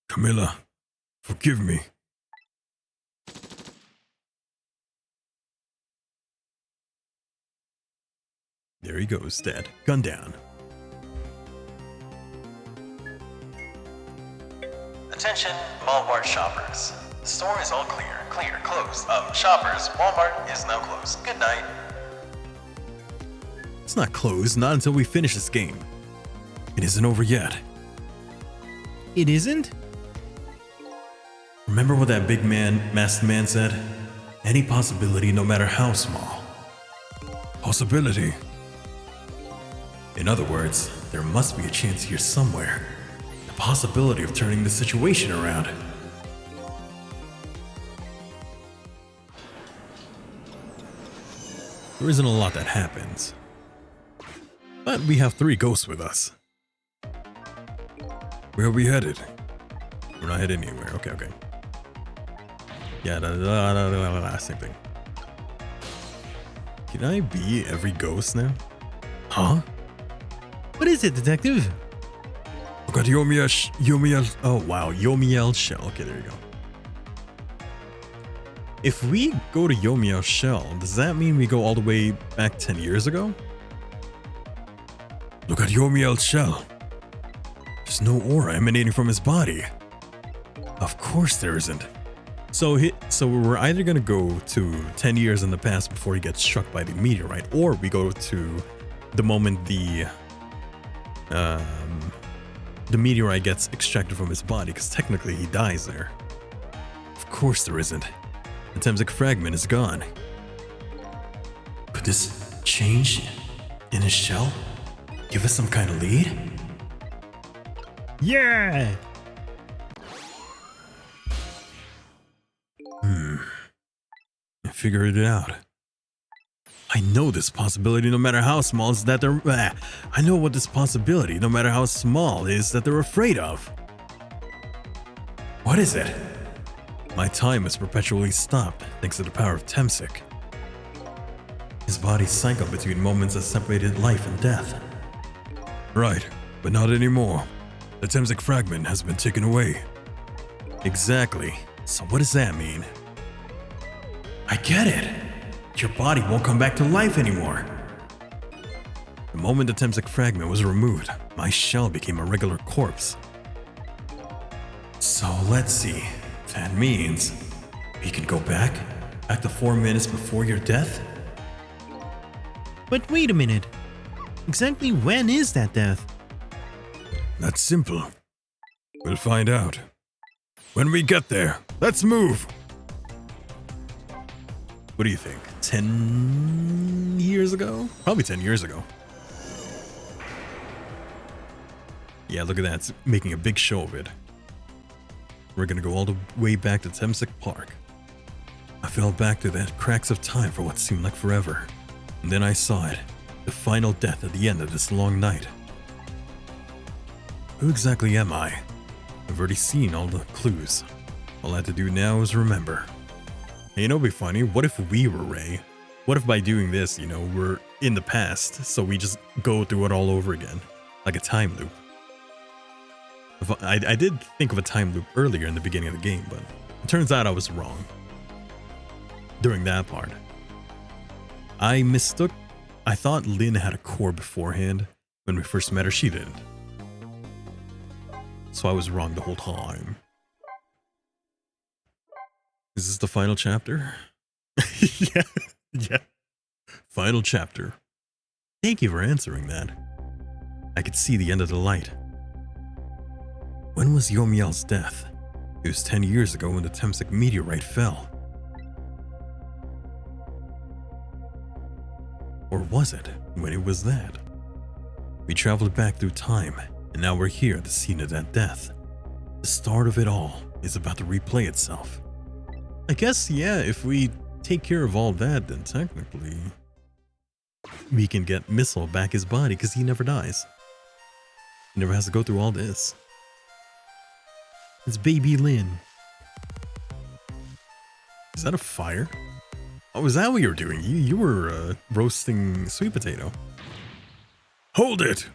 Camilla, forgive me. There he goes, dead. Gun down. Attention, Walmart shoppers. The store is all clear, closed. Shoppers, Walmart is now closed. Good night. It's not closed, not until we finish this game. It isn't over yet. It isn't? Remember what that big man, masked man said? Any possibility, no matter how small, possibility. In other words, there must be a chance here somewhere. The possibility of turning the situation around. There isn't a lot that happens. But we have 3 ghosts with us. Where are we headed? We're not headed anywhere. Okay. Yeah, same thing. Can I be every ghost now? Huh? What is it, detective? Look at Yomiel. Oh wow, Yomiel Shell. Okay, there you go. If we go to Yomiel Shell, does that mean we go all the way back 10 years ago? Look at Yomiel's shell. There's no aura emanating from his body. Of course there isn't. So we're either gonna go to 10 years in the past before he gets struck by the meteorite, or we go to the moment the meteorite gets extracted from his body, because technically he dies there. Of course there isn't. The Temsic fragment is gone. Could this change in his shell give us some kind of lead? Yeah! I figured it out. I know this possibility, no matter how small, is that they're. I know what this possibility, no matter how small, is that they're afraid of. What is it? My time is perpetually stopped thanks to the power of Temsic. His body sank up between moments that separated life and death. Right, but not anymore. The Temsic fragment has been taken away. Exactly. So what does that mean? I get it. Your body won't come back to life anymore. The moment the Temsic fragment was removed, my shell became a regular corpse. So let's see. That means we can go back to 4 minutes before your death? But wait a minute. Exactly when is that death? That's simple. We'll find out. When we get there, let's move! What do you think? 10 years ago? Probably 10 years ago. Yeah, look at that. It's making a big show of it. We're gonna go all the way back to Temsic Park. I fell back to the cracks of time for what seemed like forever. And then I saw it. The final death at the end of this long night. Who exactly am I? I've already seen all the clues. All I have to do now is remember. Hey, you know, it'd be funny. What if we were Ray? What if by doing this, you know, we're in the past, so we just go through it all over again, like a time loop? I did think of a time loop earlier in the beginning of the game, but it turns out I was wrong. During that part, I mistook. I thought Lynn had a core beforehand. When we first met her, she didn't. So I was wrong the whole time. Is this the final chapter? Yeah. Final chapter. Thank you for answering that. I could see the end of the light. When was Yomiel's death? It was 10 years ago when the Temsic meteorite fell. Or was it when it was that? We traveled back through time, and now we're here at the scene of that death. The start of it all is about to replay itself. I guess, yeah, if we take care of all that, then technically we can get Missile back his body because he never dies. He never has to go through all this. It's baby Lynn. Is that a fire? Oh, is that what you were doing? You were roasting sweet potato. Hold it!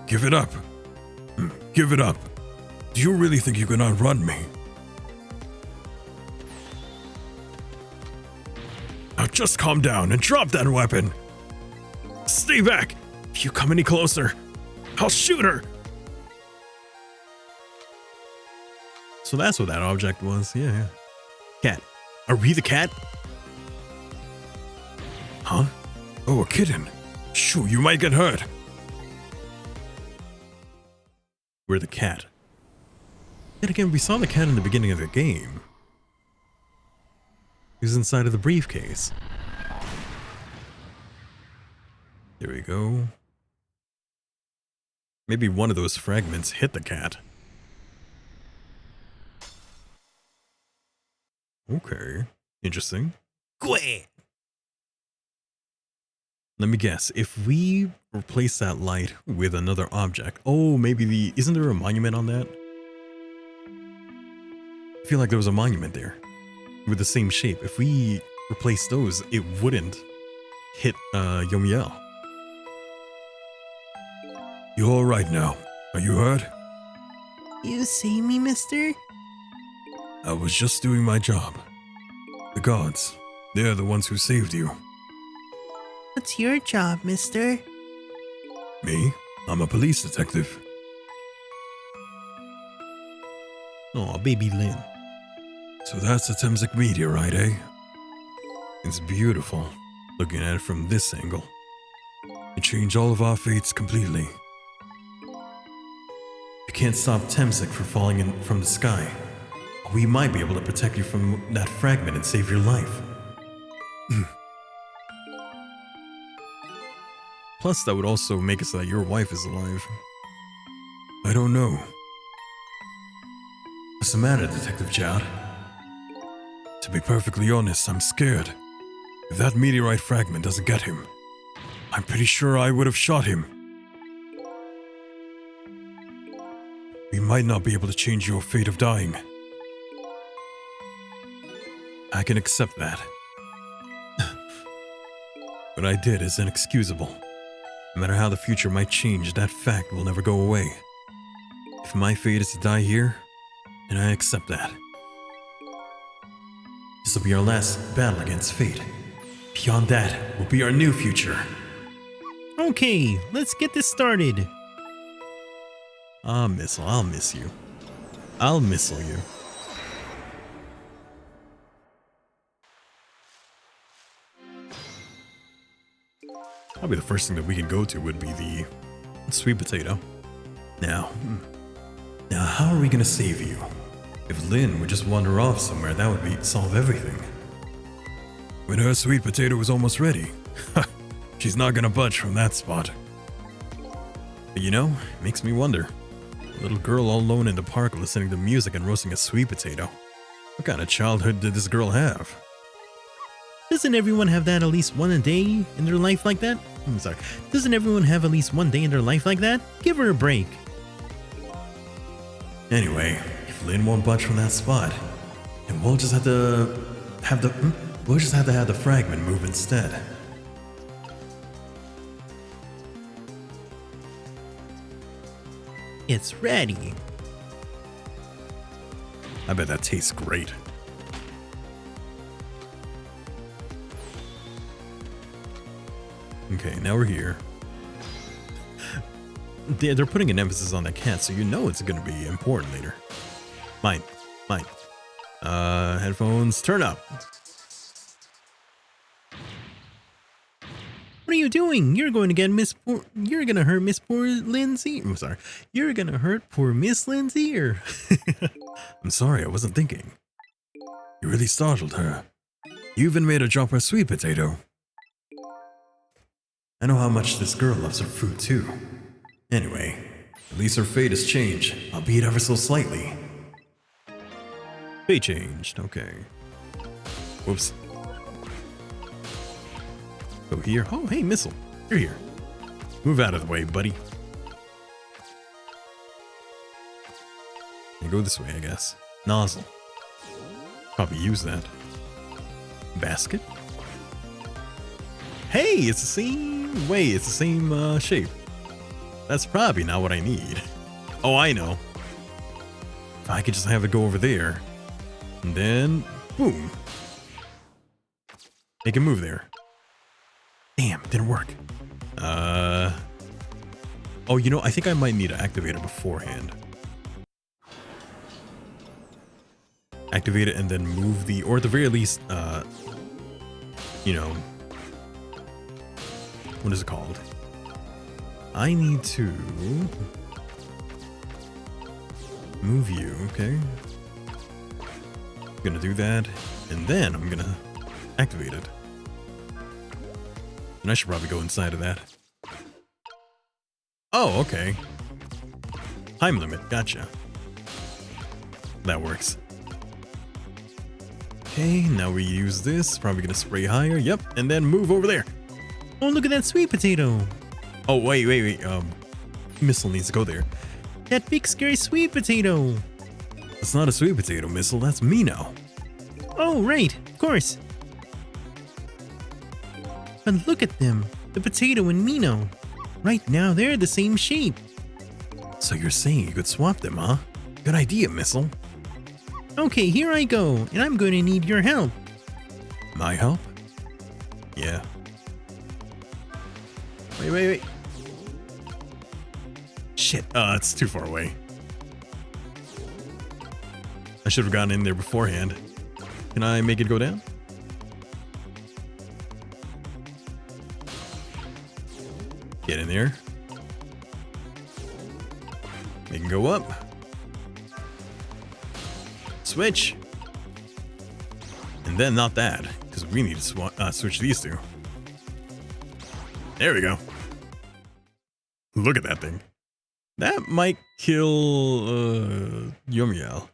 Give it up. Give it up. Do you really think you can outrun me? Now just calm down and drop that weapon. Stay back. If you come any closer, I'll shoot her. So that's what that object was. Yeah. Cat. Are we the cat? Huh? Oh, a kitten. Shoo, you might get hurt. We're the cat. Then again, we saw the cat in the beginning of the game. Who's inside of the briefcase? There we go. Maybe one of those fragments hit the cat. Okay, interesting. Quit. Let me guess, if we replace that light with another object, oh, maybe isn't there a monument on that? I feel like there was a monument there with the same shape. If we replace those, it wouldn't hit Yomiel. You all right now? Are you hurt? You see me, mister? I was just doing my job. The guards, they're the ones who saved you. What's your job, mister? Me? I'm a police detective. Oh, baby Lynn. So that's a Temsek meteorite, eh? It's beautiful, looking at it from this angle. It changed all of our fates completely. You can't stop Temsek from falling in from the sky. We might be able to protect you from that fragment and save your life. Plus, that would also make it so that your wife is alive. I don't know. What's the matter, Detective Jowd? To be perfectly honest, I'm scared. If that meteorite fragment doesn't get him, I'm pretty sure I would have shot him. We might not be able to change your fate of dying. I can accept that. What I did is inexcusable. No matter how the future might change, that fact will never go away. If my fate is to die here, then I accept that. This will be our last battle against fate. Beyond that will be our new future. Okay, let's get this started. Ah, Missile, I'll miss you. I'll missile you. Probably the first thing that we can go to would be the sweet potato. Now how are we gonna save you? If Lynn would just wander off somewhere, that would solve everything. When her sweet potato was almost ready, she's not gonna budge from that spot. But you know, it makes me wonder. A little girl all alone in the park listening to music and roasting a sweet potato. What kind of childhood did this girl have? Doesn't everyone have that at least one a day in their life like that? I'm sorry. Doesn't everyone have at least one day in their life like that? Give her a break. Anyway, if Lynn won't budge from that spot, then we'll just have to have the fragment move instead. It's ready. I bet that tastes great. Okay, now we're here. They're putting an emphasis on the cat, so you know it's gonna be important later. Mine. Headphones, turn up. What are you doing? You're going to get you're gonna hurt Miss Poor Lindsay. I'm sorry. You're gonna hurt poor Miss Lindsay or I'm sorry, I wasn't thinking. You really startled her. You even made her drop her sweet potato. I know how much this girl loves her food too. Anyway, at least her fate has changed, albeit ever so slightly. Fate changed, okay. Whoops. Go here. Oh, hey, Missile. You're here. Move out of the way, buddy. And go this way, I guess. Nozzle. Probably use that. Basket. Hey, it's the same way. It's the same shape. That's probably not what I need. Oh, I know. If I could just have it go over there. And then, boom. Make it move there. Damn, didn't work. Oh, you know, I think I might need to activate it beforehand. Activate it and then move the, or at the very least, you know, what is it called? I need to move you, okay? I'm gonna do that, and then I'm gonna activated. And I should probably go inside of that. Oh, okay. Time limit, gotcha. That works. Okay, now we use this. Probably gonna spray higher. Yep, and then move over there. Oh, look at that sweet potato. Oh, wait. Missile needs to go there. That big scary sweet potato. That's not a sweet potato, Missile. That's me now. Oh, right, of course. But look at them, the potato and Mino. Right now, they're the same shape. So you're saying you could swap them, huh? Good idea, Missile. Okay, here I go, and I'm going to need your help. My help? Yeah. Wait. Shit, it's too far away. I should have gotten in there beforehand. Can I make it go down? Get in there. Make it go up. Switch. And then not that, because we need to switch these two. There we go. Look at that thing. That might kill Yomiel.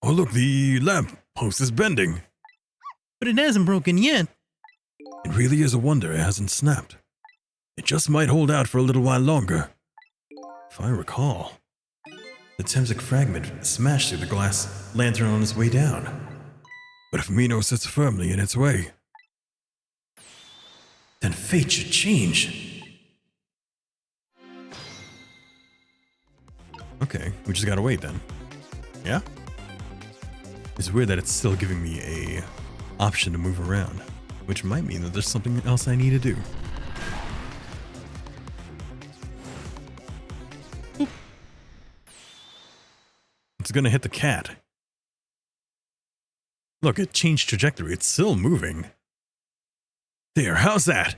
Oh look, the lamp post is bending. But it hasn't broken yet. It really is a wonder it hasn't snapped. It just might hold out for a little while longer. If I recall, the Sangngg fragment smashed through the glass lantern on its way down. But if Mino sits firmly in its way, then fate should change. Okay, we just gotta wait then. Yeah? It's weird that it's still giving me a option to move around, which might mean that there's something else I need to do. Oop. It's gonna hit the cat. Look, it changed trajectory. It's still moving. There, how's that?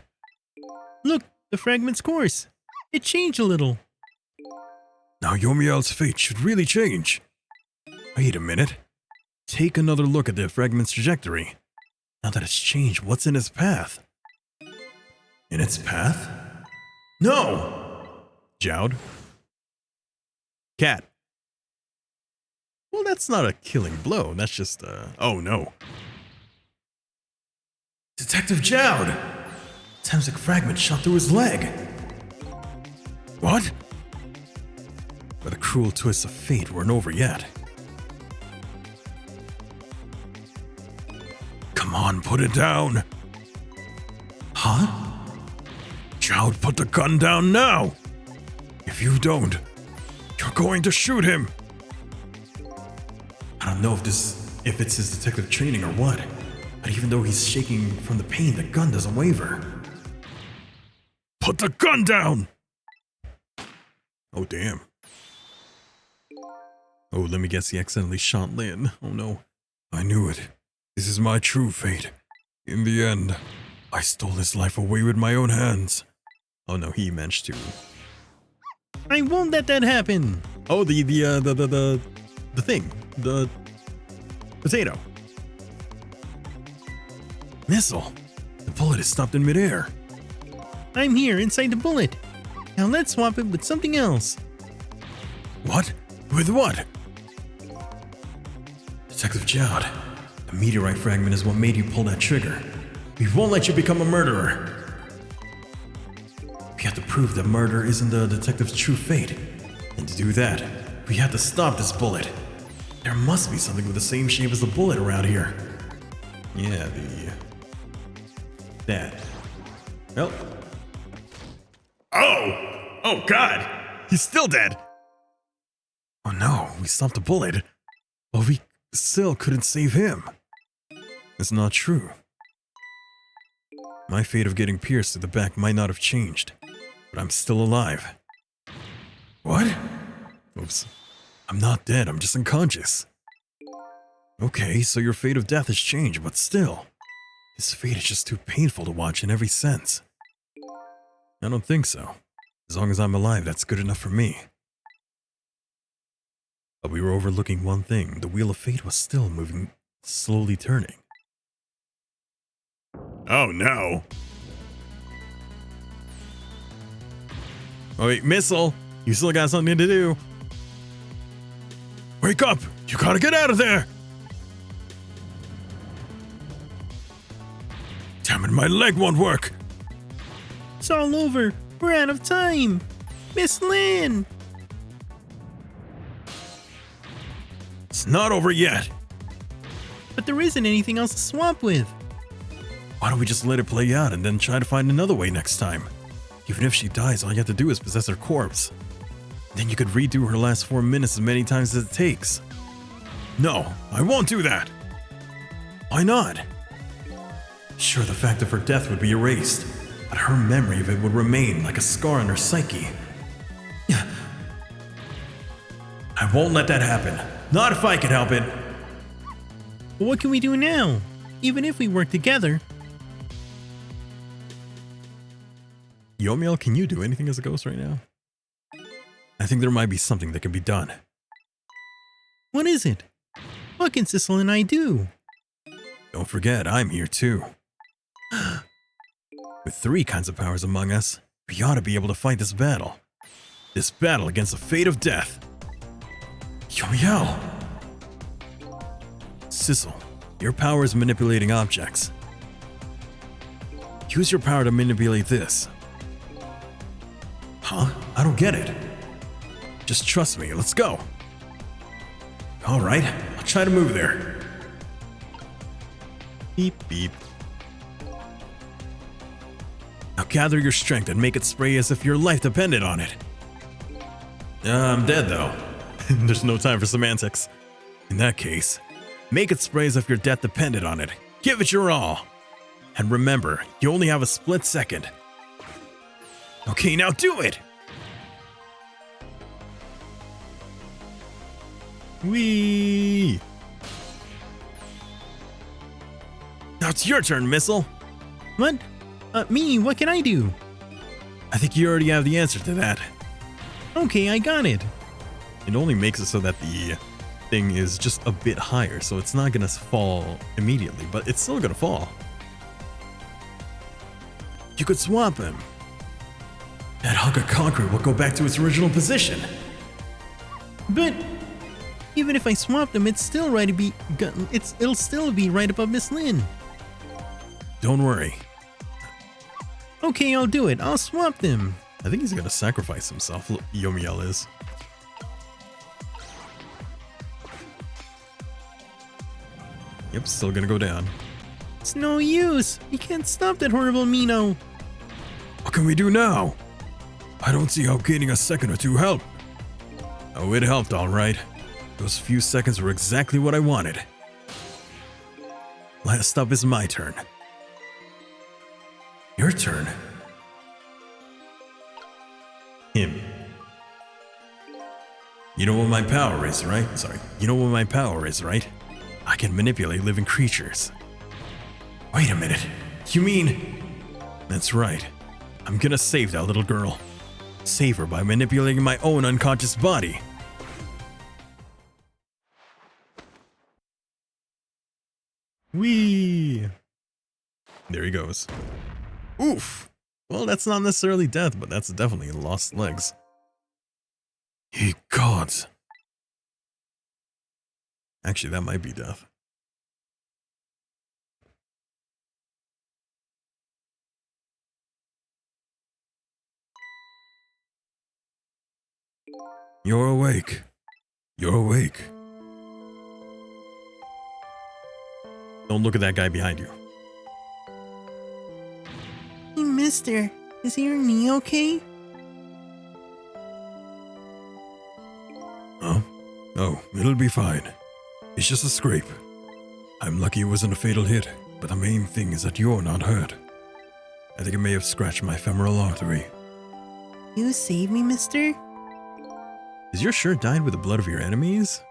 Look, the fragment's course. It changed a little. now Yomiel's fate should really change. Wait a minute. Take another look at the fragment's trajectory. Now that it's changed, what's in its path? In its path? No! Jowd? Cat. Well, that's not a killing blow. That's just, oh no. Detective Jowd! Sangngg fragment shot through his leg. What? But the cruel twists of fate weren't over yet. Come on, put it down. Huh? Jowd, put the gun down now. If you don't, you're going to shoot him. I don't know if it's his detective training or what, but even though he's shaking from the pain, the gun doesn't waver. Put the gun down. Oh, damn. Oh, let me guess, he accidentally shot Lin. Oh, no. I knew it. This is my true fate. In the end, I stole his life away with my own hands. Oh, no, he managed to. I won't let that happen. Oh, the thing. The potato. Missile. The bullet is stopped in midair. I'm here inside the bullet. Now let's swap it with something else. What? With what? Detective Jowd, the meteorite fragment is what made you pull that trigger. We won't let you become a murderer. We have to prove that murder isn't the detective's true fate. And to do that, we have to stop this bullet. There must be something with the same shape as the bullet around here. Yeah, that. Well. Oh God! He's still dead! Oh no, we stopped the bullet. But we still couldn't save him. It's not true. My fate of getting pierced to the back might not have changed, but I'm still alive. What? Oops. I'm not dead, I'm just unconscious. Okay, so your fate of death has changed, but still. His fate is just too painful to watch in every sense. I don't think so. As long as I'm alive, that's good enough for me. But we were overlooking one thing. The wheel of fate was still moving, slowly turning. Oh no. Oh wait, Missile, you still got something to do. Wake up! You gotta get out of there! Damn it, my leg won't work! It's all over. We're out of time. Miss Lynn. It's not over yet. But there isn't anything else to swap with. Why don't we just let it play out and then try to find another way next time? Even if she dies, all you have to do is possess her corpse. Then you could redo her last 4 minutes as many times as it takes. No, I won't do that. Why not? Sure, the fact of her death would be erased, but her memory of it would remain like a scar on her psyche. I won't let that happen. Not if I can help it. But what can we do now? Even if we work together. Yomiel, can you do anything as a ghost right now? I think there might be something that can be done. What is it? What can Sissel and I do? Don't forget, I'm here too. With 3 kinds of powers among us, we ought to be able to fight this battle. This battle against the fate of death. Yomiel! Sissel, your power is manipulating objects. Use your power to manipulate this. Huh? I don't get it. Just trust me, let's go. Alright, I'll try to move there. Beep, beep. Now gather your strength and make it spray as if your life depended on it. I'm dead though. There's no time for semantics. In that case, make it spray as if your death depended on it. Give it your all. And remember, you only have a split second. Okay, now do it! Whee! Now it's your turn, Missile. What? Me, what can I do? I think you already have the answer to that. Okay, I got it. It only makes it so that the thing is just a bit higher, so it's not gonna fall immediately, but it's still gonna fall. You could swap him. That hunk of concrete will go back to its original position. But even if I swapped them, it's still right to be. It'll still be right above Miss Lynn. Don't worry. Okay, I'll do it. I'll swap them. I think he's gonna sacrifice himself. Yomiel is. Yep, still gonna go down. It's no use. You can't stop that horrible Mino. What can we do now? I don't see how gaining a second or two helped. Oh, it helped, all right. Those few seconds were exactly what I wanted. Last up is my turn. Your turn? Him. You know what my power is, right? You know what my power is, right? I can manipulate living creatures. Wait a minute. You mean... That's right. I'm gonna save that little girl. Save her by manipulating my own unconscious body. Whee! There he goes. Oof! Well, that's not necessarily death, but that's definitely lost legs. Ye gods. Actually, that might be death. You're awake. You're awake. Don't look at that guy behind you. Hey, mister. Is your knee okay? Huh? Oh, it'll be fine. It's just a scrape. I'm lucky it wasn't a fatal hit, but the main thing is that you're not hurt. I think it may have scratched my femoral artery. You saved me, mister? Is your shirt dyed with the blood of your enemies?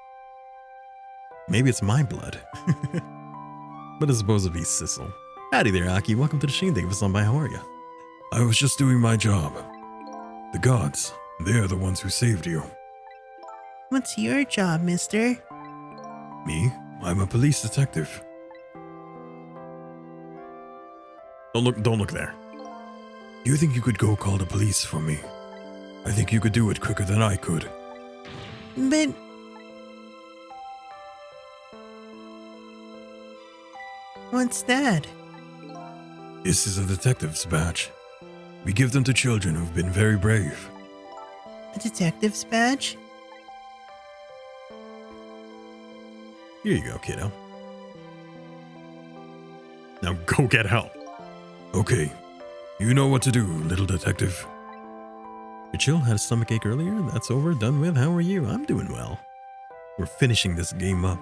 Maybe it's my blood. But it's supposed to be Sissel. Howdy there, Aki. Welcome to the Sheen. Thank you for stopping by. How are you? I was just doing my job. The gods, they're the ones who saved you. What's your job, mister? Me? I'm a police detective. Don't look there. You think you could go call the police for me? I think you could do it quicker than I could. But what's that? This is a detective's badge. We give them to children who've been very brave. A detective's badge? Here you go, kiddo. Now go get help. Okay, you know what to do, little detective. You chill, had a stomachache earlier. That's over, done with. How are you? I'm doing well. We're finishing this game up.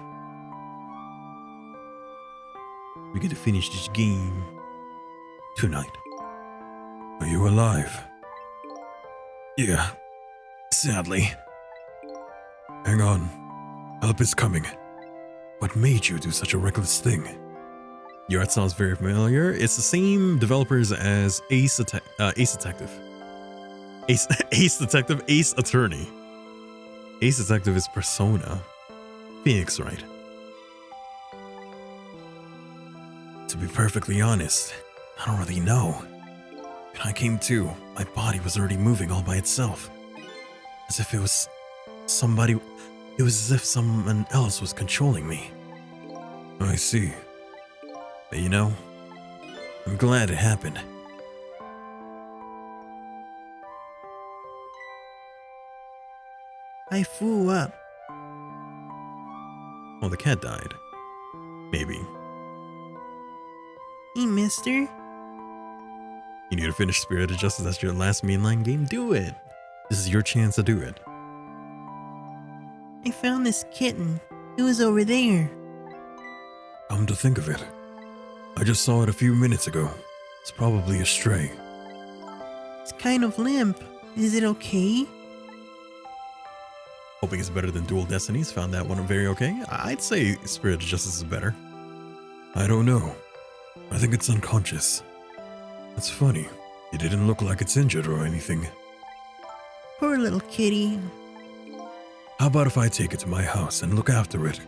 We get to finish this game tonight. Are you alive? Yeah, sadly. Hang on. Help is coming. What made you do such a reckless thing? Your art sounds very familiar. It's the same developers as Ace Detective. Ace Detective, Ace Attorney. Ace Detective is Persona. Phoenix, right? To be perfectly honest, I don't really know. When I came to, my body was already moving all by itself. As if it was somebody... It was as if someone else was controlling me. I see. But you know, I'm glad it happened. I flew up. Oh, the cat died. Maybe. Hey, mister. You need to finish Spirit of Justice. That's your last mainline game. Do it. This is your chance to do it. I found this kitten. It was over there. Come to think of it, I just saw it a few minutes ago. It's probably a stray. It's kind of limp. Is it okay? Hoping it's better than Dual Destinies. Found that one very okay. I'd say Spirit of Justice is better. I don't know. I think it's unconscious. That's funny. It didn't look like it's injured or anything. Poor little kitty. How about if I take it to my house and look after it?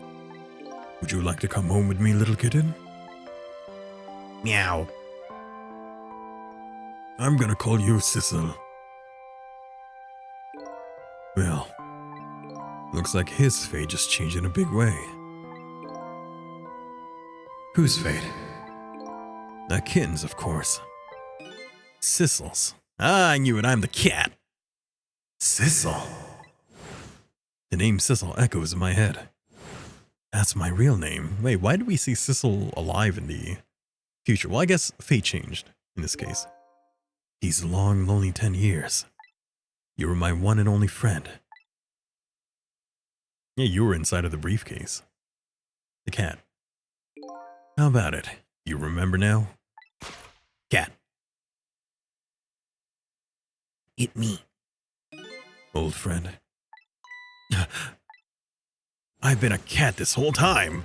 Would you like to come home with me, little kitten? Meow. I'm gonna call you Sissel. Well, looks like his fate just changed in a big way. Whose fate? That kitten's, of course. Sissel's. Ah, I knew it. I'm the cat. Sissel? The name Sissel echoes in my head. That's my real name. Wait, why did we see Sissel alive in the future? Well, I guess fate changed in this case. These long, lonely 10 years. You were my one and only friend. Yeah, you were inside of the briefcase. The cat. How about it? You remember now? Cat. It me. Old friend. I've been a cat this whole time.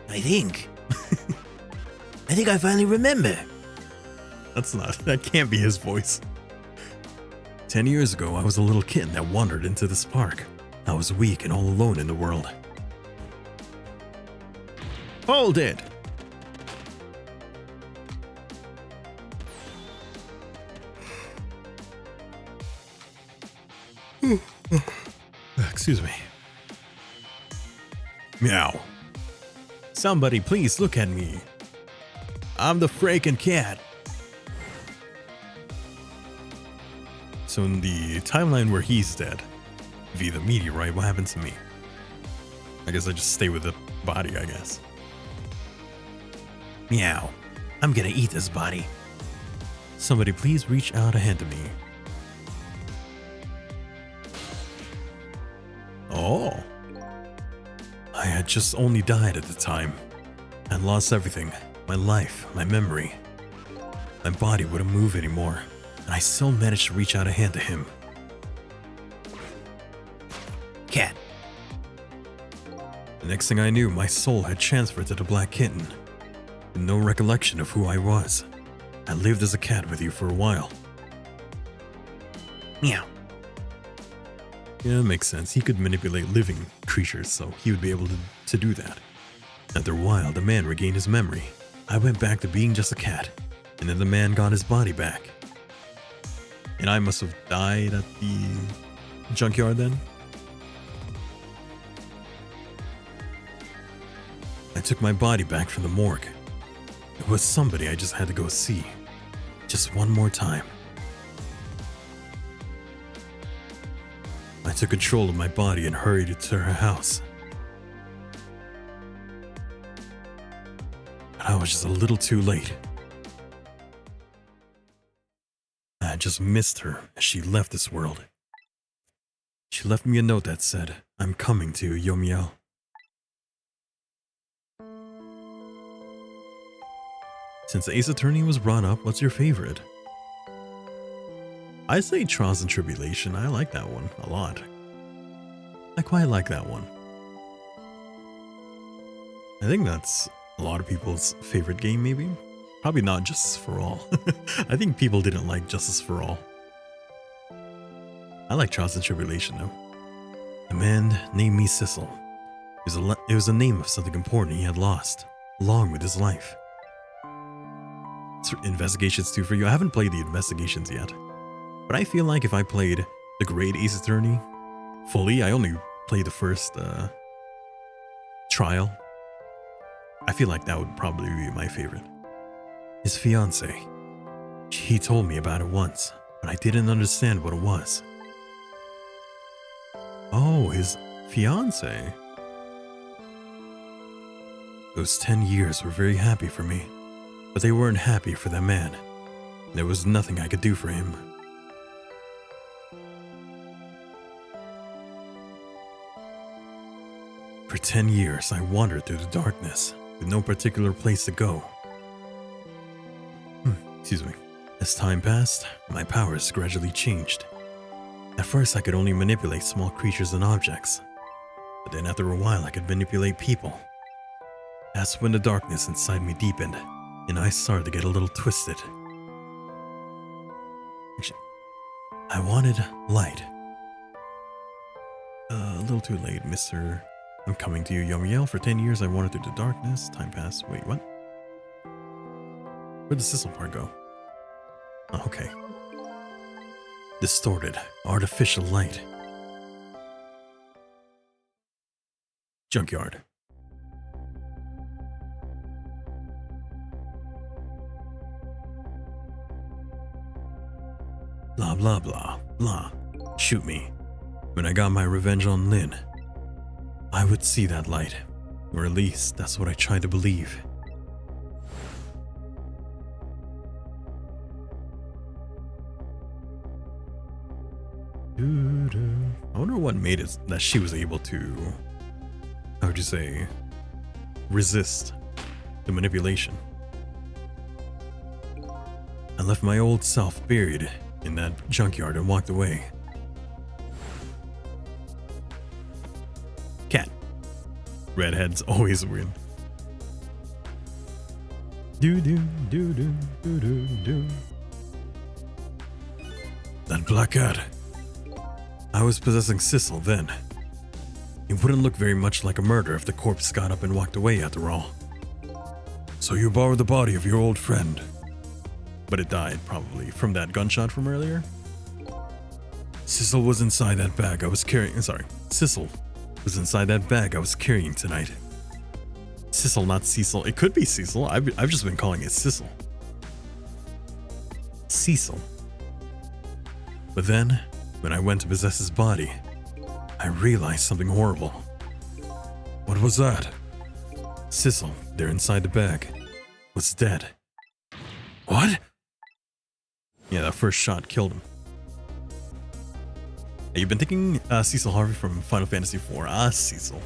I think I finally remember. That can't be his voice. 10 years ago, I was a little kitten that wandered into this park. I was weak and all alone in the world. Hold it! Excuse me. Meow. Somebody please look at me. I'm the freaking cat. So in the timeline where he's dead, via the meteorite, what happened to me? I guess I just stay with the body, I guess. Meow. I'm gonna eat this body. Somebody please reach out a hand to me. Oh. I had just only died at the time. I'd lost everything. My life, my memory. My body wouldn't move anymore, and I still managed to reach out a hand to him. Cat. The next thing I knew, my soul had transferred to the black kitten. With no recollection of who I was. I lived as a cat with you for a while. Meow. Yeah, it makes sense. He could manipulate living creatures, so he would be able to do that. After a while, the man regained his memory. I went back to being just a cat, and then the man got his body back. And I must have died at the junkyard then? I took my body back from the morgue. It was somebody I just had to go see. Just one more time. I took control of my body and hurried to her house. But I was just a little too late. I just missed her as she left this world. She left me a note that said, "I'm coming to you, Yomiel." Since Ace Attorney was brought up, what's your favorite? I say Trials and Tribulation. I like that one a lot. I quite like that one. I think that's a lot of people's favorite game, maybe? Probably not Justice for All. I think people didn't like Justice for All. I like Trials and Tribulation, though. A man named me Sissel. It was the name of something important he had lost, along with his life. Investigations 2 for you. I haven't played the Investigations yet, but I feel like if I played the Great Ace Attorney fully, I only played the first trial. I feel like that would probably be my favorite. His fiance. He told me about it once, but I didn't understand what it was. Oh, his fiance. Those 10 years were very happy for me. But they weren't happy for that man. There was nothing I could do for him. For 10 years, I wandered through the darkness, with no particular place to go. Excuse me. As time passed, my powers gradually changed. At first, I could only manipulate small creatures and objects. But then after a while, I could manipulate people. That's when the darkness inside me deepened, and I started to get a little twisted. I wanted light. A little too late, mister. I'm coming to you, Yomiel. For 10 years I wandered through the darkness. Time passed. Wait, what? Where'd the Sissel part go? Oh, okay. Distorted, artificial light. Junkyard. Blah, blah, blah, blah. Shoot me. When I got my revenge on Lynn, I would see that light. Or at least, that's what I tried to believe. I wonder what made it that she was able to, how would you say, resist the manipulation. I left my old self buried in that junkyard and walked away. Cat. Redheads always win. Do do do do do do do. That black cat. I was possessing Sissel then. It wouldn't look very much like a murder if the corpse got up and walked away after all. So you borrowed the body of your old friend. But it died, probably, from that gunshot from earlier. Sissel was inside that bag I was carrying. Sissel was inside that bag I was carrying tonight. Sissel, not Cecil. It could be Cecil. I've just been calling it Sissel. Cecil. But then, when I went to possess his body, I realized something horrible. What was that? Sissel, there inside the bag, was dead. What? Yeah, that first shot killed him. Hey, you've been thinking Cecil Harvey from Final Fantasy IV. Cecil.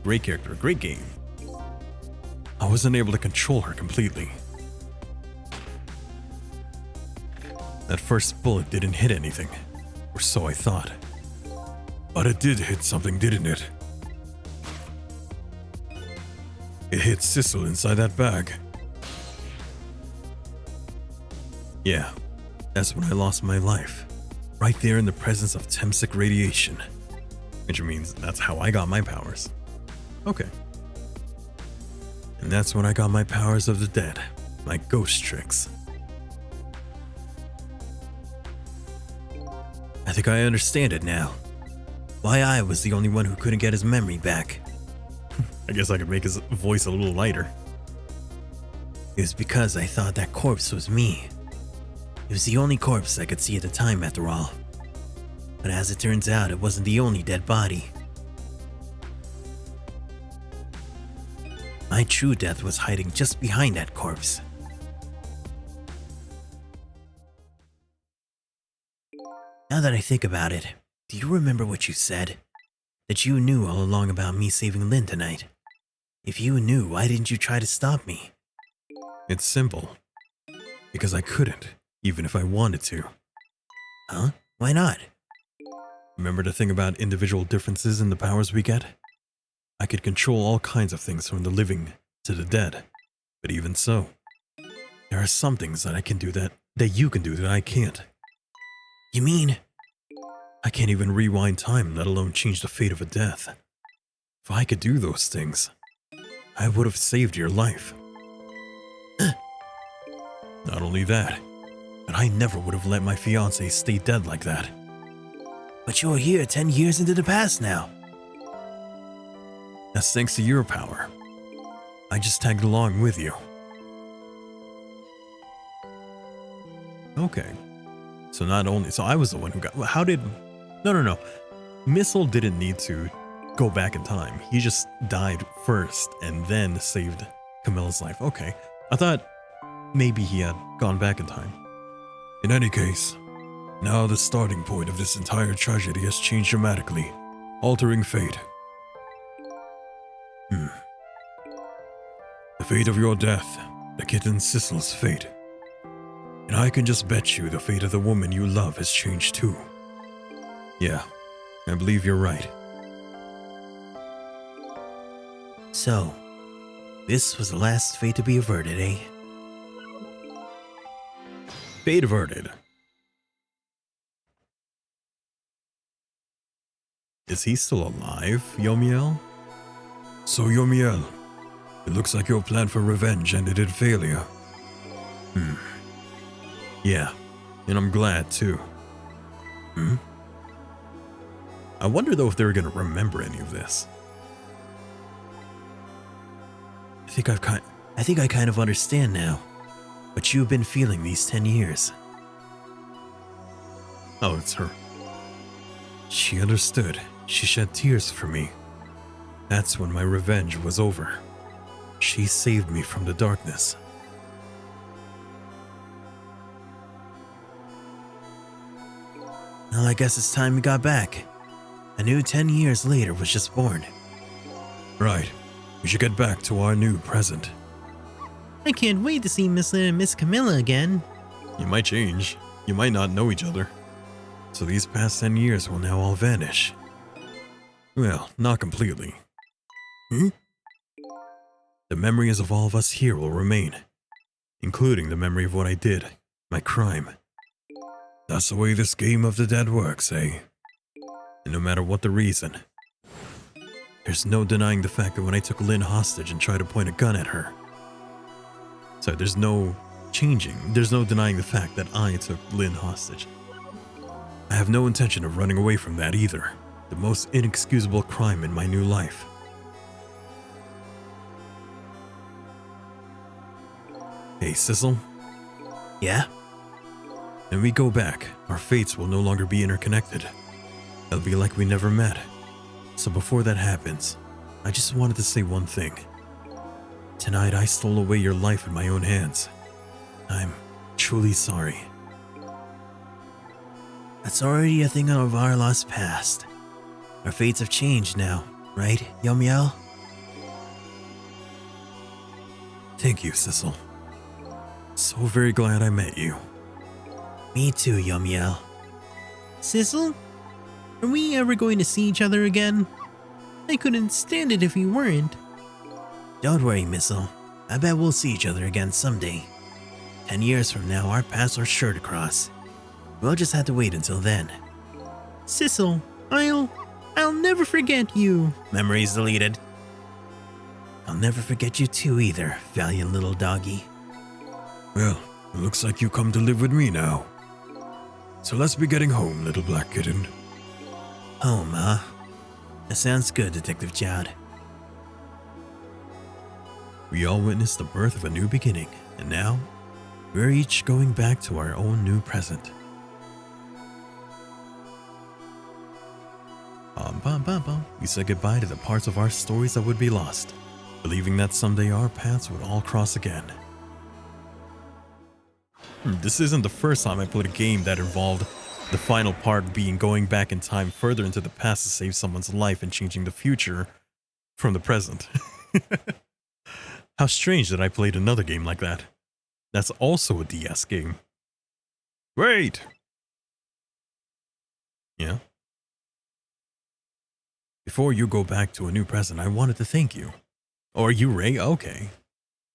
Great character, great game. I wasn't able to control her completely. That first bullet didn't hit anything, or so I thought. But it did hit something, didn't it? It hit Sissel inside that bag. Yeah, that's when I lost my life. Right there in the presence of Temsic radiation. Which means that's how I got my powers. Okay. And that's when I got my powers of the dead, my ghost tricks. I think I understand it now. Why I was the only one who couldn't get his memory back. I guess I could make his voice a little lighter. It was because I thought that corpse was me. It was the only corpse I could see at the time, after all. But as it turns out, it wasn't the only dead body. My true death was hiding just behind that corpse. Now that I think about it, do you remember what you said? That you knew all along about me saving Lynn tonight. If you knew, why didn't you try to stop me? It's simple. Because I couldn't, even if I wanted to. Huh? Why not? Remember the thing about individual differences in the powers we get? I could control all kinds of things from the living to the dead. But even so, there are some things that I can do that you can do that I can't. You mean? I can't even rewind time, let alone change the fate of a death. If I could do those things, I would have saved your life. Not only that, but I never would have let my fiancé stay dead like that. But you're here 10 years into the past now. That's thanks to your power. I just tagged along with you. Okay. So I was the one who got... How did... No. Missile didn't need to go back in time. He just died first and then saved Camilla's life. Okay. I thought maybe he had gone back in time. In any case, now the starting point of this entire tragedy has changed dramatically, altering fate. The fate of your death, the kitten Sissel's fate. And I can just bet you the fate of the woman you love has changed too. Yeah, I believe you're right. So, this was the last fate to be averted, eh? Fate averted. Is he still alive, Yomiel? So Yomiel, it looks like your plan for revenge ended in failure. Yeah, and I'm glad too. I wonder though if they're gonna remember any of this. I think I kind of understand now what you've been feeling these 10 years. Oh, it's her. She understood. She shed tears for me. That's when my revenge was over. She saved me from the darkness. Well, I guess it's time we got back. A new 10 years later was just born. Right. We should get back to our new present. I can't wait to see Miss Lynn and Miss Camilla again. You might change. You might not know each other. So these past 10 years will now all vanish. Well, not completely. The memories of all of us here will remain, including the memory of what I did, my crime. That's the way this game of the dead works, eh? And no matter what the reason, there's no denying the fact that when I took Lynn hostage and tried to point a gun at her. So there's no denying the fact that I took Lynn hostage. I have no intention of running away from that either. The most inexcusable crime in my new life. Hey, Sissel? Yeah? When we go back, our fates will no longer be interconnected. It'll be like we never met. So before that happens, I just wanted to say one thing. Tonight I stole away your life in my own hands. I'm truly sorry. That's already a thing of our lost past. Our fates have changed now, right, Yomiel? Thank you, Sissel. So very glad I met you. Me too, Yomiel. Sissel? Are we ever going to see each other again? I couldn't stand it if we weren't. Don't worry, Missile. I bet we'll see each other again someday. 10 years from now, our paths are sure to cross. We'll just have to wait until then. Sissel, I'll never forget you. Memories deleted. I'll never forget you too either, valiant little doggy. Well, it looks like you come to live with me now. So let's be getting home, little black kitten. Home, huh? That sounds good, Detective Chowd. We all witnessed the birth of a new beginning, and now we're each going back to our own new present. We said goodbye to the parts of our stories that would be lost, believing that someday our paths would all cross again. This isn't the first time I played a game that involved the final part being going back in time further into the past to save someone's life and changing the future from the present. How strange that I played another game like that. That's also a DS game. Wait! Yeah? Before you go back to a new present, I wanted to thank you. Oh, are you Ray? Okay.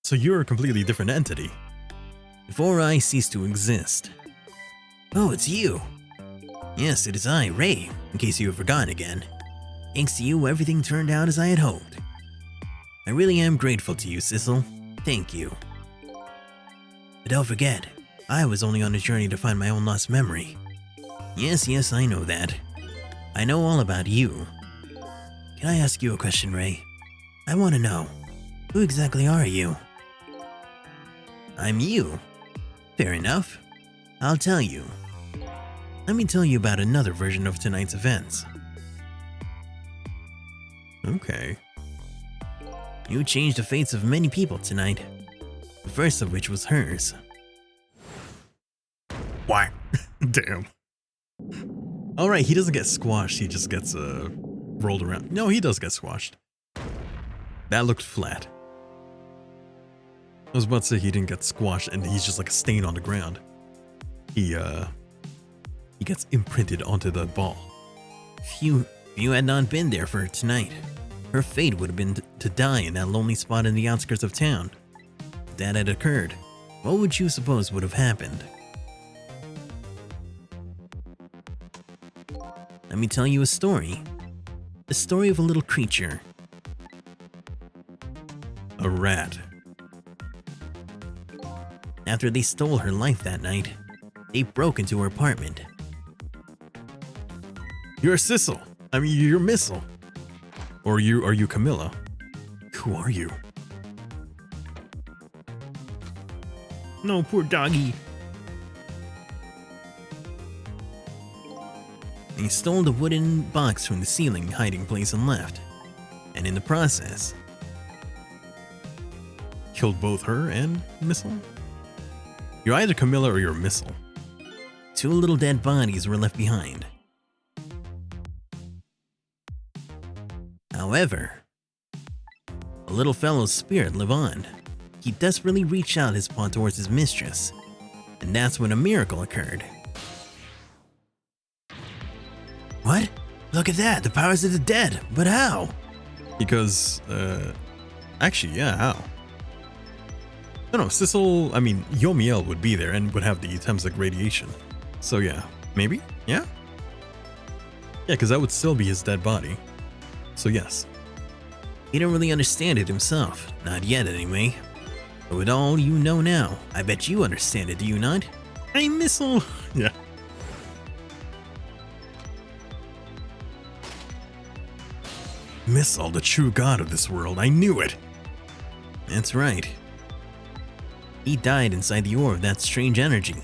So you're a completely different entity. Before I cease to exist. Oh, it's you. Yes, it is I, Ray, in case you have forgotten again. Thanks to you, everything turned out as I had hoped. I really am grateful to you, Sissel. Thank you. But don't forget, I was only on a journey to find my own lost memory. Yes, I know that. I know all about you. Can I ask you a question, Ray? I want to know, who exactly are you? I'm you. Fair enough. I'll tell you. Let me tell you about another version of tonight's events. Okay. You changed the fates of many people tonight. The first of which was hers. Why? Damn. Alright, he doesn't get squashed, he just gets rolled around. No, he does get squashed. That looked flat. I was about to say he didn't get squashed and he's just like a stain on the ground. He gets imprinted onto the ball. If you had not been there for tonight, her fate would have been to die in that lonely spot in the outskirts of town. If that had occurred, what would you suppose would have happened? Let me tell you a story. The story of a little creature. A rat. After they stole her life that night, they broke into her apartment. You're Sissel. I mean, you're Missile. Or are you Camilla? Who are you? No, poor doggy. They stole the wooden box from the ceiling hiding place and left. And in the process, Killed both her and Missile? You're either Camilla or you're Missile. 2 little dead bodies were left behind. However, a little fellow's spirit lived on. He desperately reached out his paw towards his mistress, and that's when a miracle occurred. What? Look at that, the powers of the dead, but how? Because, actually, yeah, how? No, Sissel, I mean, Yomiel would be there and would have the Temsec radiation. So yeah, maybe? Yeah? Yeah, because that would still be his dead body. So yes. He don't really understand it himself, not yet anyway. But with all you know now, I bet you understand it, do you not? I'm Missile! Yeah. Missile, the true god of this world, I knew it! That's right. He died inside the ore of that strange energy.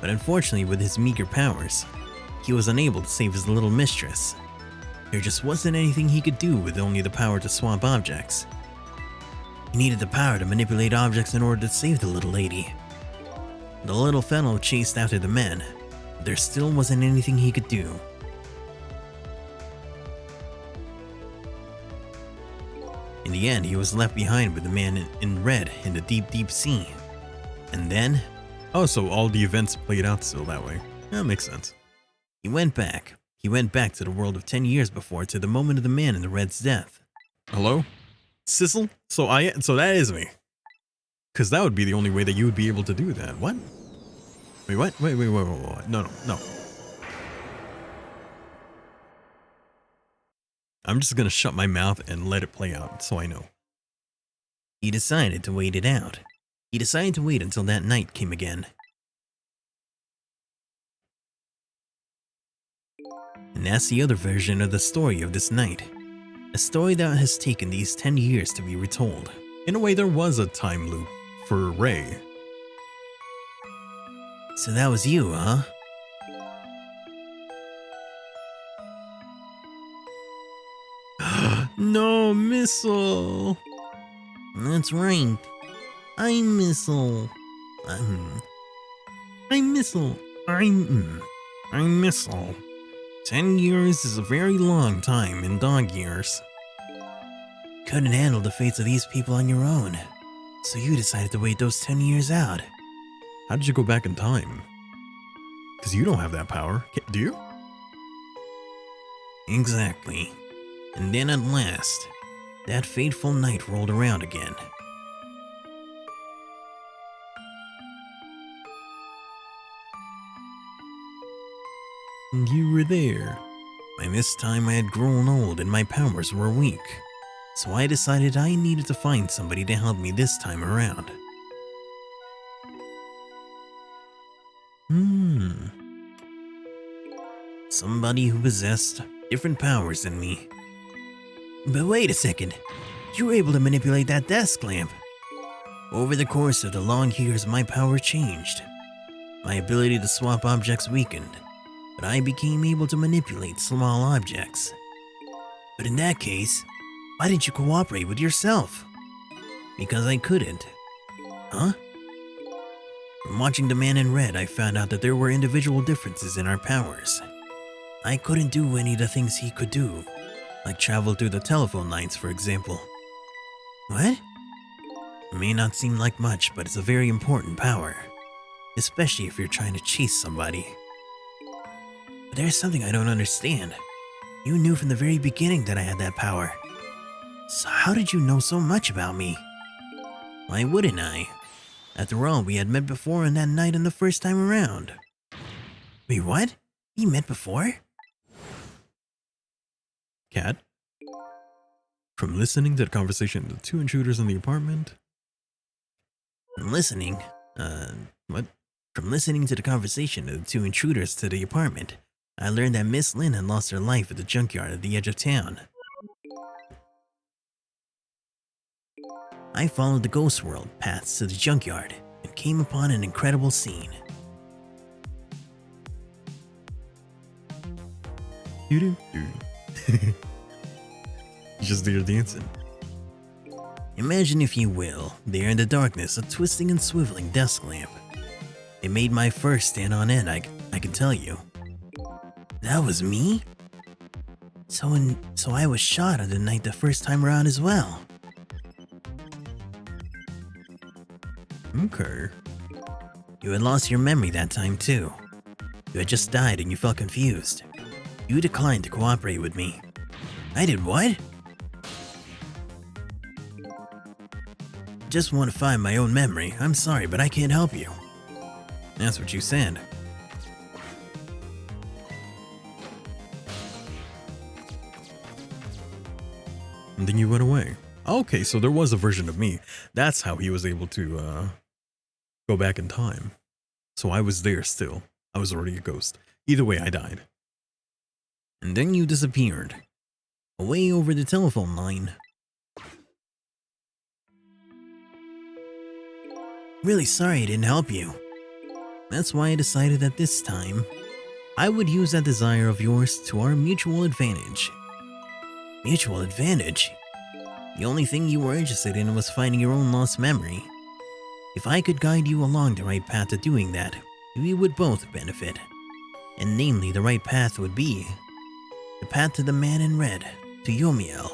But unfortunately, with his meager powers, he was unable to save his little mistress. There just wasn't anything he could do with only the power to swap objects. He needed the power to manipulate objects in order to save the little lady. The little fellow chased after the men, but there still wasn't anything he could do. In the end, he was left behind with the man in red in the deep, deep sea. And then, Oh, so all the events played out still that way. That makes sense. he went back. He went back to the world of 10 years before, to the moment of the man in the red's death. Hello? Sissel? So that is me. Because that would be the only way that you would be able to do that. What? Wait, what? Wait. No. I'm just gonna shut my mouth and let it play out so I know. He decided to wait it out. He decided to wait until that night came again. And that's the other version of the story of this night. A story that has taken these 10 years to be retold. In a way, there was a time loop for Ray. So that was you, huh? No, Missile! That's right. I'm Missile. I'm Missile. I'm Missile. 10 years is a very long time in dog years. Couldn't handle the fates of these people on your own, so you decided to wait those 10 years out. How did you go back in time? Because you don't have that power, do you? Exactly. And then at last, that fateful night rolled around again. You were there. By this time I had grown old and my powers were weak, so I decided I needed to find somebody to help me this time around. Somebody who possessed different powers than me. But wait a second, you were able to manipulate that desk lamp. Over the course of the long years, my power changed. My ability to swap objects weakened, but I became able to manipulate small objects. But in that case, why didn't you cooperate with yourself? Because I couldn't. Huh? From watching The Man in Red, I found out that there were individual differences in our powers. I couldn't do any of the things he could do, like travel through the telephone lines, for example. What? It may not seem like much, but it's a very important power, especially if you're trying to chase somebody. But there's something I don't understand. You knew from the very beginning that I had that power. So how did you know so much about me? Why wouldn't I? After all, we had met before on that night and the first time around. Wait, what? We met before? Cat? From listening to the conversation of the two intruders in the apartment? From listening to the conversation of the two intruders to the apartment, I learned that Miss Lynn had lost her life at the junkyard at the edge of town. I followed the Ghost World paths to the junkyard and came upon an incredible scene. You just there dancing. Imagine, if you will, there in the darkness, a twisting and swiveling desk lamp. It made my first stand on end, I can tell you. That was me? So I was shot on the night the first time around as well. Okay. You had lost your memory that time too. You had just died and you felt confused. You declined to cooperate with me. I did what? Just want to find my own memory. I'm sorry, but I can't help you. That's what you said. And then you went away. Okay, so there was a version of me. That's how he was able to go back in time. So I was there still. I was already a ghost. Either way, I died. And then you disappeared. Away over the telephone line. Really sorry I didn't help you. That's why I decided that this time, I would use that desire of yours to our mutual advantage. Mutual advantage? The only thing you were interested in was finding your own lost memory. If I could guide you along the right path to doing that, we would both benefit. And namely, the right path would be the path to the Man in Red, to Yomiel.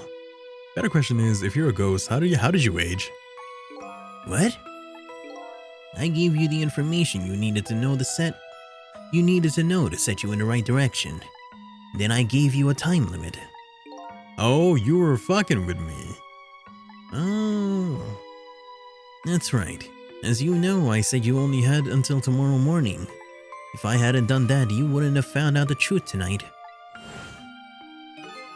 Better question is, if you're a ghost, how did you age? What? I gave you the information you needed to know to set you in the right direction. Then I gave you a time limit. Oh, you were fucking with me. Oh. That's right. As you know, I said you only had until tomorrow morning. If I hadn't done that, you wouldn't have found out the truth tonight.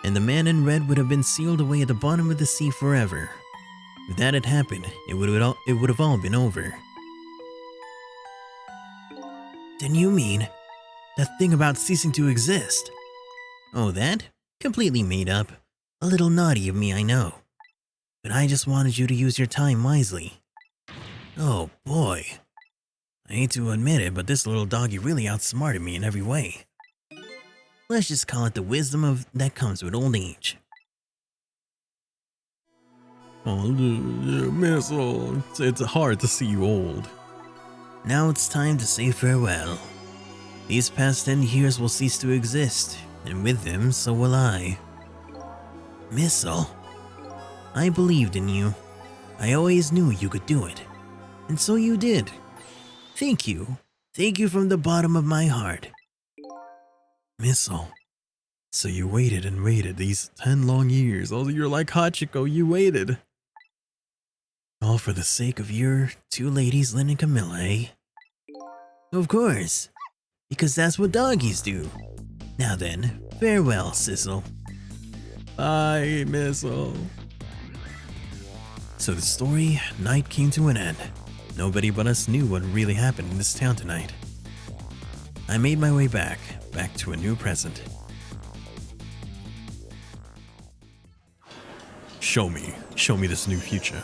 and the man in red would have been sealed away at the bottom of the sea forever. If that had happened, it would have all been over. Then you mean that thing about ceasing to exist? Oh, that? Completely made up. A little naughty of me, I know. But I just wanted you to use your time wisely. Oh boy. I hate to admit it, but this little doggy really outsmarted me in every way. Let's just call it the wisdom that comes with old age. Oh, Missile, it's hard to see you old. Now it's time to say farewell. These past 10 years will cease to exist, and with them, so will I. Missile, I believed in you. I always knew you could do it. And so you did. Thank you. Thank you from the bottom of my heart. Missile, so you waited and waited these 10 long years. Oh, you're like Hachiko, you waited. All for the sake of your two ladies, Lynn and Camilla, eh? Of course. Because that's what doggies do. Now then, farewell, Sissel. Bye, Missile. So the story, night came to an end. Nobody but us knew what really happened in this town tonight. I made my way back to a new present. Show me this new future.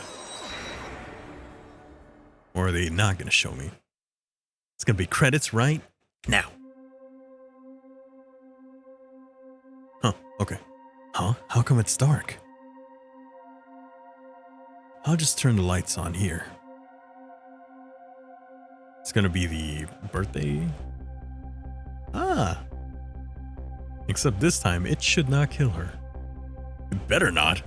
Or are they not gonna show me? It's gonna be credits right now. Huh, okay. Huh? How come it's dark? I'll just turn the lights on here. It's gonna be the birthday. Ah. Except this time, it should not kill her. It better not.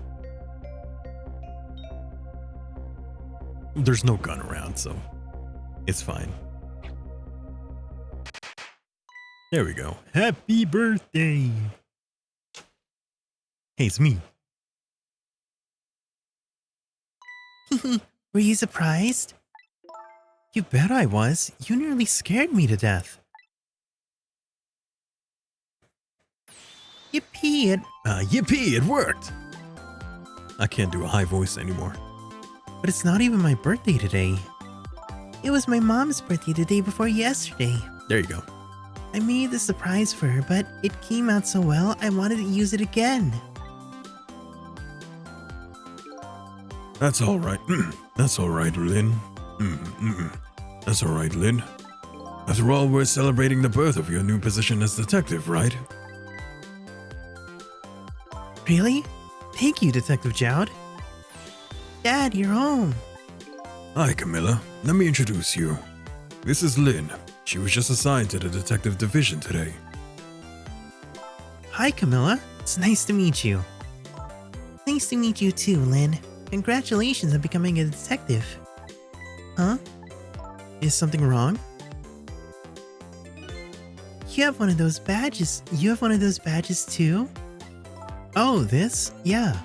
There's no gun around, so it's fine. There we go. Happy birthday! Hey, it's me. Were you surprised? You bet I was. You nearly scared me to death. Yippee! Yippee! It worked. I can't do a high voice anymore. But it's not even my birthday today. It was my mom's birthday the day before yesterday. There you go. I made the surprise for her, but it came out so well, I wanted to use it again. That's all right. That's all right, Lynn. That's all right, Lynn. After all, we're celebrating the birth of your new position as detective, right? Really? Thank you, Detective Jowd. Dad, you're home. Hi, Camilla. Let me introduce you. This is Lynn. She was just assigned to the detective division today. Hi, Camilla. It's nice to meet you. Nice to meet you too, Lynn. Congratulations on becoming a detective. Huh? Is something wrong? You have one of those badges. You have one of those badges too? Oh, this? Yeah.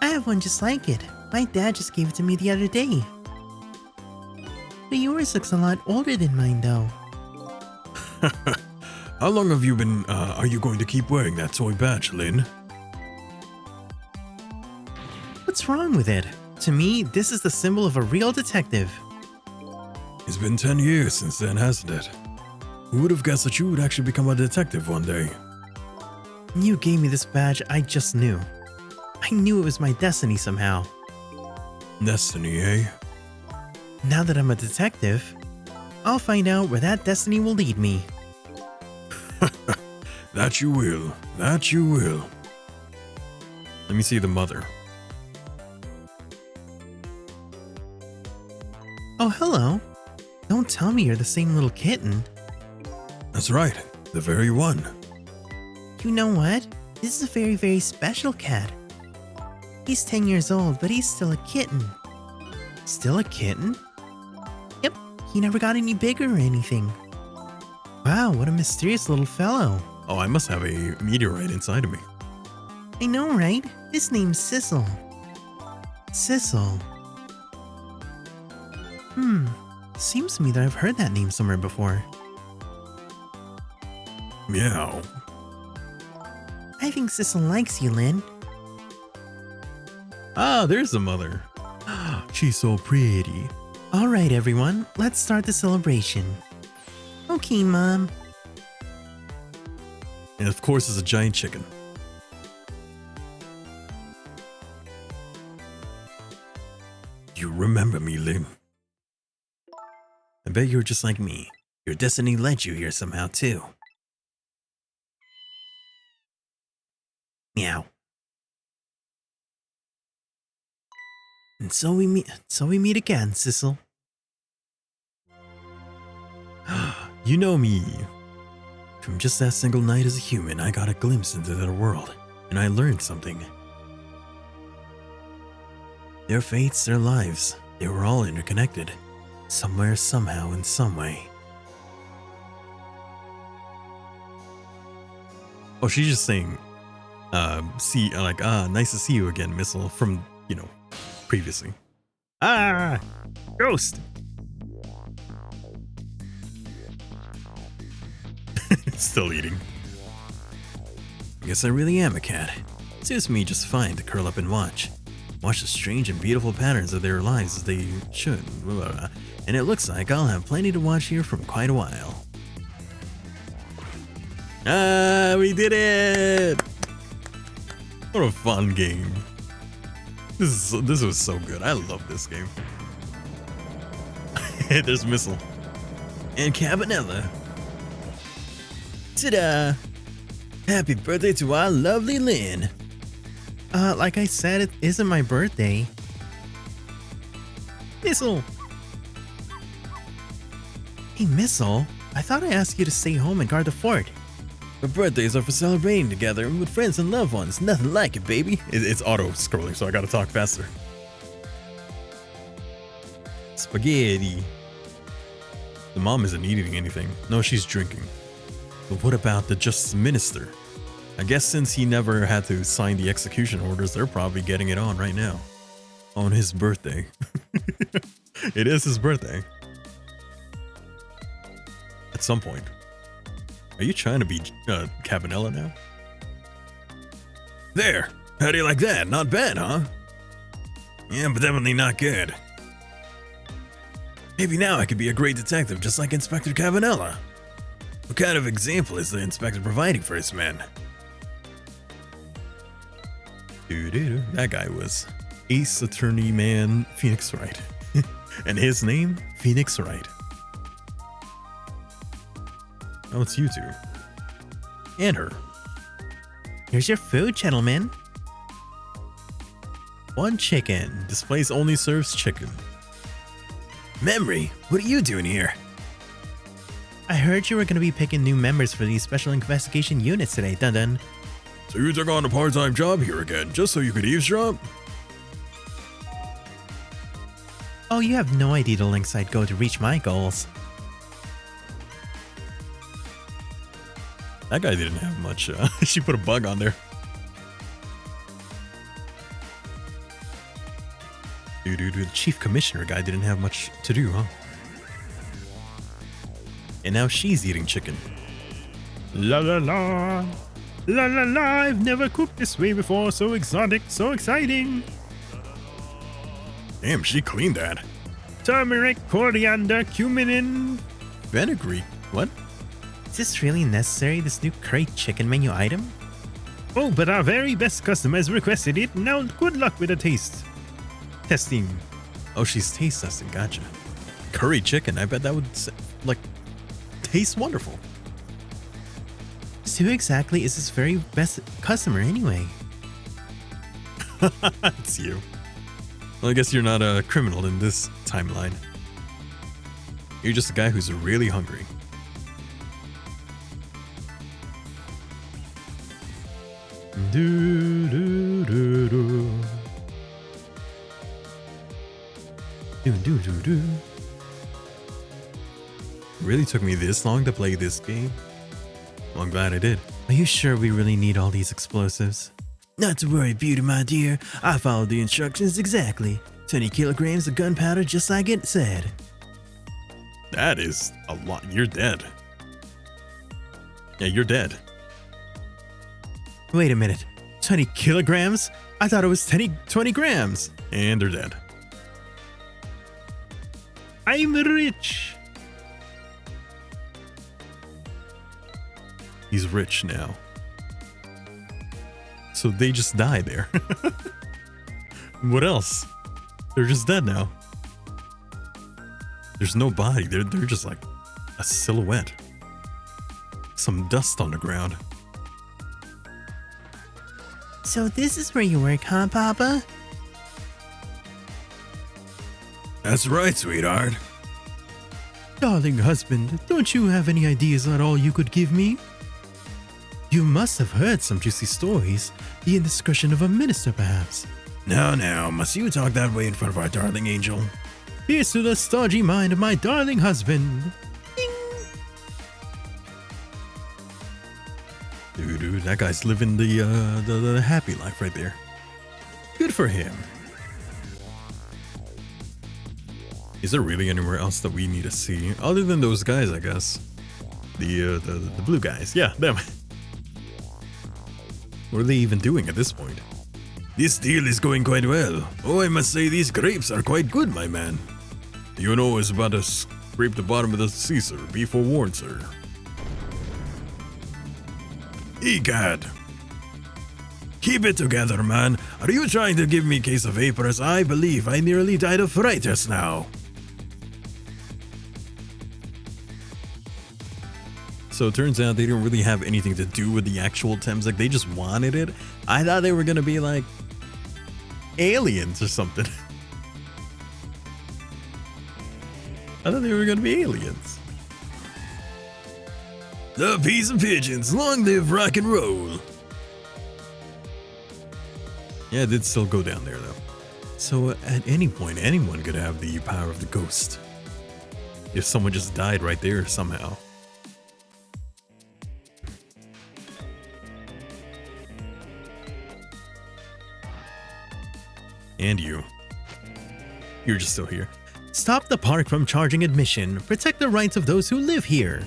I have one just like it. My dad just gave it to me the other day. But yours looks a lot older than mine though. How long have you been, are you going to keep wearing that toy badge, Lynn? What's wrong with it? To me, this is the symbol of a real detective. It's been 10 years since then, hasn't it? Who would have guessed that you would actually become a detective one day? When you gave me this badge, I just knew. I knew it was my destiny somehow. Destiny, eh? Now that I'm a detective, I'll find out where that destiny will lead me. That you will. That you will. Let me see the mother. Oh, hello. Don't tell me you're the same little kitten. That's right. The very one. You know what? This is a very, very special cat. He's 10 years old, but he's still a kitten. Still a kitten? Yep, he never got any bigger or anything. Wow, what a mysterious little fellow. Oh, I must have a meteorite inside of me. I know, right? His name's Sissel. Sissel. Seems to me that I've heard that name somewhere before. Meow. I I think Sissel likes you, Lynn. Ah, there's the mother. She's so pretty. All right, everyone, let's start the celebration. Okay, Mom. And of course, it's a giant chicken. You remember me, Lynn? I bet you're just like me. Your destiny led you here somehow, too. Meow. And so we meet again, Sissel. You know me. From just that single night as a human, I got a glimpse into their world, and I learned something. Their fates, their lives, they were all interconnected. Somewhere, somehow, in some way. Oh, she's just saying, nice to see you again, Missile, from, previously. Ah! Ghost! Still eating. I guess I really am a cat. Suits me just fine to curl up and watch. Watch the strange and beautiful patterns of their lives as they should. And it looks like I'll have plenty to watch here for quite a while. Ah, we did it! What a fun game. This was so good. I love this game. There's Missile. And Cabanella. Ta-da! Happy birthday to our lovely Lynn. Like I said, it isn't my birthday. Missile! Hey, Missile, I thought I asked you to stay home and guard the fort. Our birthdays are for celebrating together with friends and loved ones. Nothing like it, baby. It's auto-scrolling, so I gotta talk faster. Spaghetti. The mom isn't eating anything. No, she's drinking. But what about the Justice Minister? I guess since he never had to sign the execution orders, they're probably getting it on right now. On his birthday. It is his birthday. At some point. Are you trying to be Cabanella now? There! How do you like that? Not bad, huh? Yeah, but definitely not good. Maybe now I could be a great detective just like Inspector Cabanella. What kind of example is the inspector providing for his men? That guy was Ace Attorney Man Phoenix Wright. And his name, Phoenix Wright. Oh, it's you two. And her. Here's your food, gentlemen. One chicken. This place only serves chicken. Memory, what are you doing here? I heard you were going to be picking new members for these special investigation units today, dun-dun. So you took on a part-time job here again, just so you could eavesdrop? Oh, you have no idea the lengths I'd go to reach my goals. That guy didn't have much. She put a bug on there. The chief commissioner guy didn't have much to do, huh? And now she's eating chicken. La la la. La la la, I've never cooked this way before. So exotic, so exciting. Damn, she cleaned that. Turmeric, coriander, cumin, and Fenugreek? What? Is this really necessary, this new curry chicken menu item? oh, but our very best customers requested it. Now, good luck with the taste. Testing. Oh, she's taste testing. Gotcha. Curry chicken. I bet that would, taste wonderful. So who exactly is this very best customer anyway? It's you. Well, I guess you're not a criminal in this timeline. You're just a guy who's really hungry. Do do do do. Do do do do. Really took me this long to play this game. Well, I'm glad I did. Are you sure we really need all these explosives? Not to worry, Beauty, my dear. I followed the instructions exactly. 20 kilograms of gunpowder just like it said. That is a lot. You're dead. Yeah, you're dead. Wait a minute. 20 kilograms? I thought it was 20 grams. And they're dead. I'm rich. He's rich now. So they just die there. What else? They're just dead now. There's no body. They're just like a silhouette. Some dust on the ground. So this is where you work, huh, Papa? That's right, sweetheart. Darling husband, don't you have any ideas at all you could give me? You must have heard some juicy stories. The indiscretion of a minister, perhaps. Now, must you talk that way in front of our darling angel? Here's to the stodgy mind of my darling husband. Dude, that guy's living the happy life right there. Good for him. Is there really anywhere else that we need to see other than those guys? I guess the blue guys. Yeah, them. What are they even doing at this point? This deal is going quite well. Oh, I must say these grapes are quite good, my man. You know, is about to scrape the bottom of the sea, sir. Be forewarned, sir. Egad. Keep it together, man. Are you trying to give me a case of vapors? I believe I nearly died of fright just now. So it turns out they didn't really have anything to do with the actual Thames. Like, they just wanted it. I thought they were gonna be like aliens or something. I thought they were gonna be aliens. The peas and pigeons, long live rock and roll. Yeah, it did still go down there though. So at any point, anyone could have the power of the ghost. If someone just died right there somehow. And you. You're just still here. Stop the park from charging admission. Protect the rights of those who live here.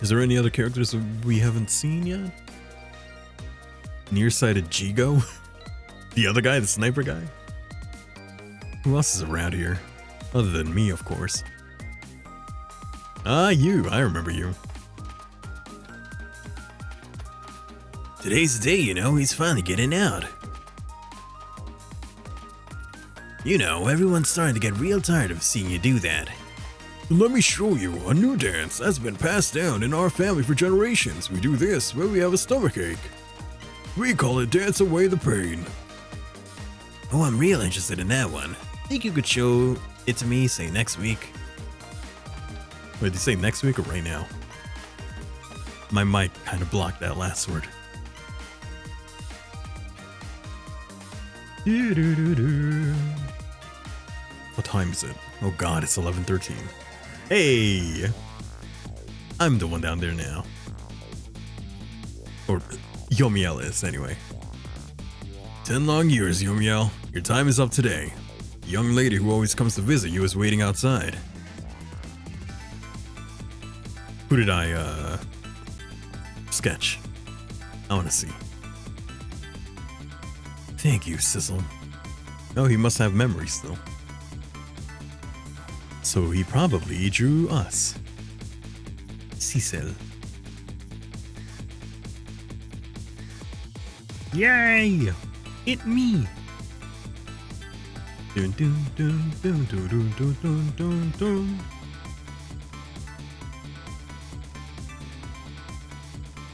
Is there any other characters that we haven't seen yet? Nearsighted Jigo? The other guy, the sniper guy? Who else is around here? Other than me, of course. Ah, you. I remember you. Today's the day, you know, he's finally getting out. You know, everyone's starting to get real tired of seeing you do that. Let me show you a new dance that's been passed down in our family for generations. We do this when we have a stomachache. We call it Dance Away the Pain. Oh, I'm real interested in that one. Think you could show it to me, say next week? Wait, did you say next week or right now? My mic kind of blocked that last word. What time is it? Oh god, it's 11:13. Hey! I'm the one down there now. Or Yomiel is, anyway. 10 long years, Yomiel. Your time is up today. The young lady who always comes to visit you is waiting outside. Who did I, sketch? I want to see. Thank you, Sizzle. Oh, he must have memories still. So he probably drew us. Cecil. Yay! It me. Dun dun dun dun dun dun dun dun dun dun.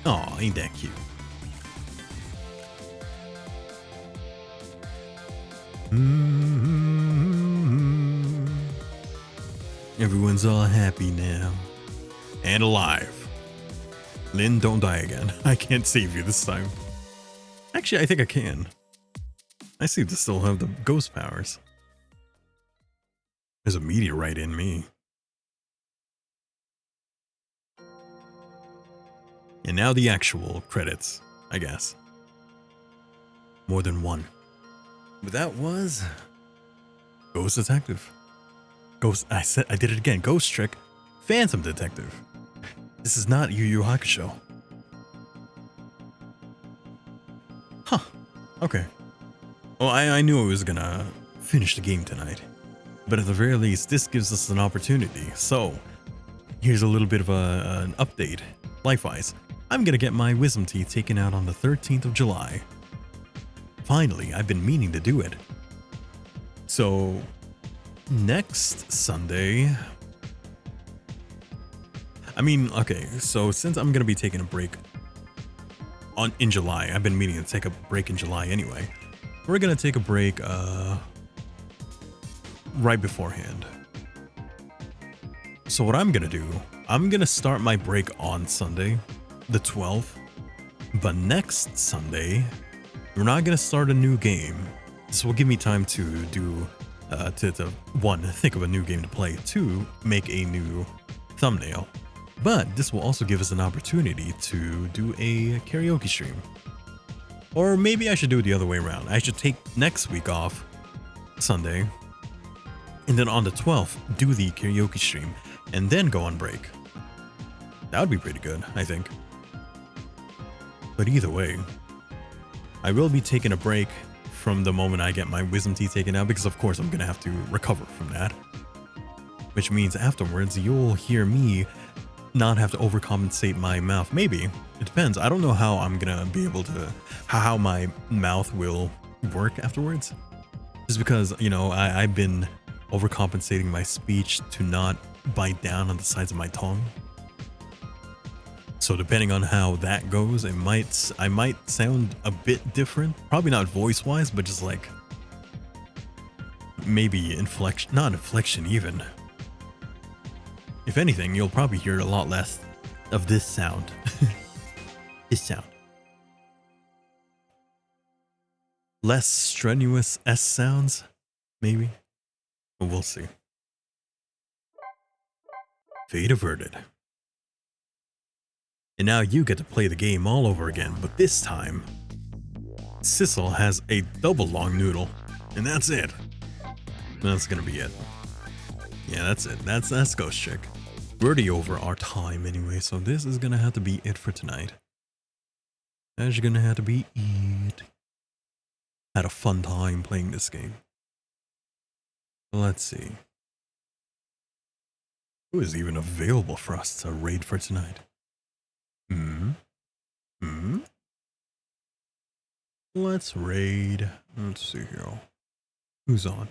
Aw, ain't that cute? Everyone's all happy now. And alive. Lynn, don't die again. I can't save you this time. Actually, I think I can. I seem to still have the ghost powers. There's a meteorite in me. And now the actual credits, I guess. More than one. But that was Ghost Detective. I did it again. Ghost Trick. Phantom Detective. This is not Yu Yu Hakusho. Huh. Okay. Well, I knew I was gonna finish the game tonight. But at the very least, this gives us an opportunity. So, here's a little bit of an update. Life-wise, I'm gonna get my wisdom teeth taken out on the 13th of July. Finally, I've been meaning to do it. So, next Sunday... I mean, okay, so since I'm gonna be taking a break in July, I've been meaning to take a break in July anyway. We're gonna take a break right beforehand. So what I'm gonna do, I'm gonna start my break on Sunday, the 12th, but next Sunday, we're not gonna start a new game. This will give me time to do, one, think of a new game to play, two, make a new thumbnail. But this will also give us an opportunity to do a karaoke stream. Or maybe I should do it the other way around. I should take next week off, Sunday, and then on the 12th, do the karaoke stream, and then go on break. That would be pretty good, I think. But either way, I will be taking a break from the moment I get my wisdom teeth taken out, because of course I'm gonna have to recover from that. Which means afterwards, you'll hear me not have to overcompensate my mouth. Maybe. It depends. I don't know how I'm gonna be able to, how my mouth will work afterwards. Just because, you know, I've been overcompensating my speech to not bite down on the sides of my tongue. So depending on how that goes, I might sound a bit different. Probably not voice-wise, but just like maybe inflection, not inflection even. If anything, you'll probably hear a lot less of this sound. This sound. Less strenuous S sounds, maybe. But we'll see. Fate averted. And now you get to play the game all over again, but this time, Sissel has a double long noodle, and that's it. That's gonna be it. Yeah, that's it. That's Ghost Chick. We're already over our time anyway, so this is gonna have to be it for tonight. That's gonna have to be it. Had a fun time playing this game. Let's see. Who is even available for us to raid for tonight? Let's raid. Let's see here. Who's on?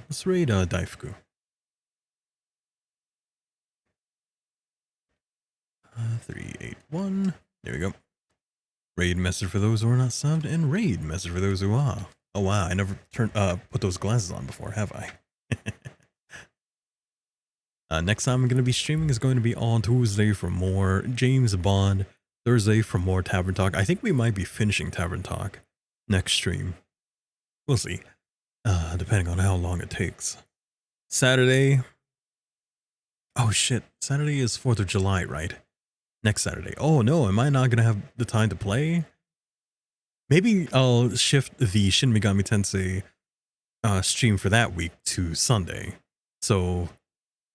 Let's raid Daifuku. 381. There we go. Raid message for those who are not subbed, and raid message for those who are. Oh wow, I never put those glasses on before, have I? Next time I'm going to be streaming is going to be on Tuesday for more James Bond, Thursday for more Tavern Talk. I think we might be finishing Tavern Talk next stream. We'll see, depending on how long it takes. Saturday. Oh shit, Saturday is 4th of July, right? Next Saturday. Oh no, am I not going to have the time to play? Maybe I'll shift the Shin Megami Tensei stream for that week to Sunday. So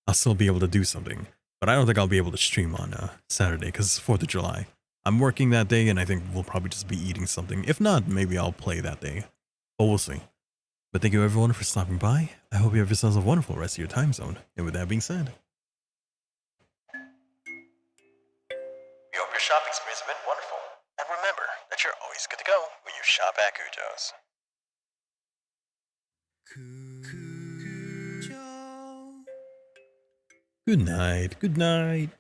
I'll still be able to do something. But I don't think I'll be able to stream on Saturday because it's 4th of July. I'm working that day and I think we'll probably just be eating something. If not, maybe I'll play that day. But we'll see. But thank you everyone for stopping by. I hope you have yourselves a wonderful rest of your time zone. And with that being said, We hope your shopping experience has been wonderful. And remember that you're always good to go when you shop at Kujo's. good night, good night.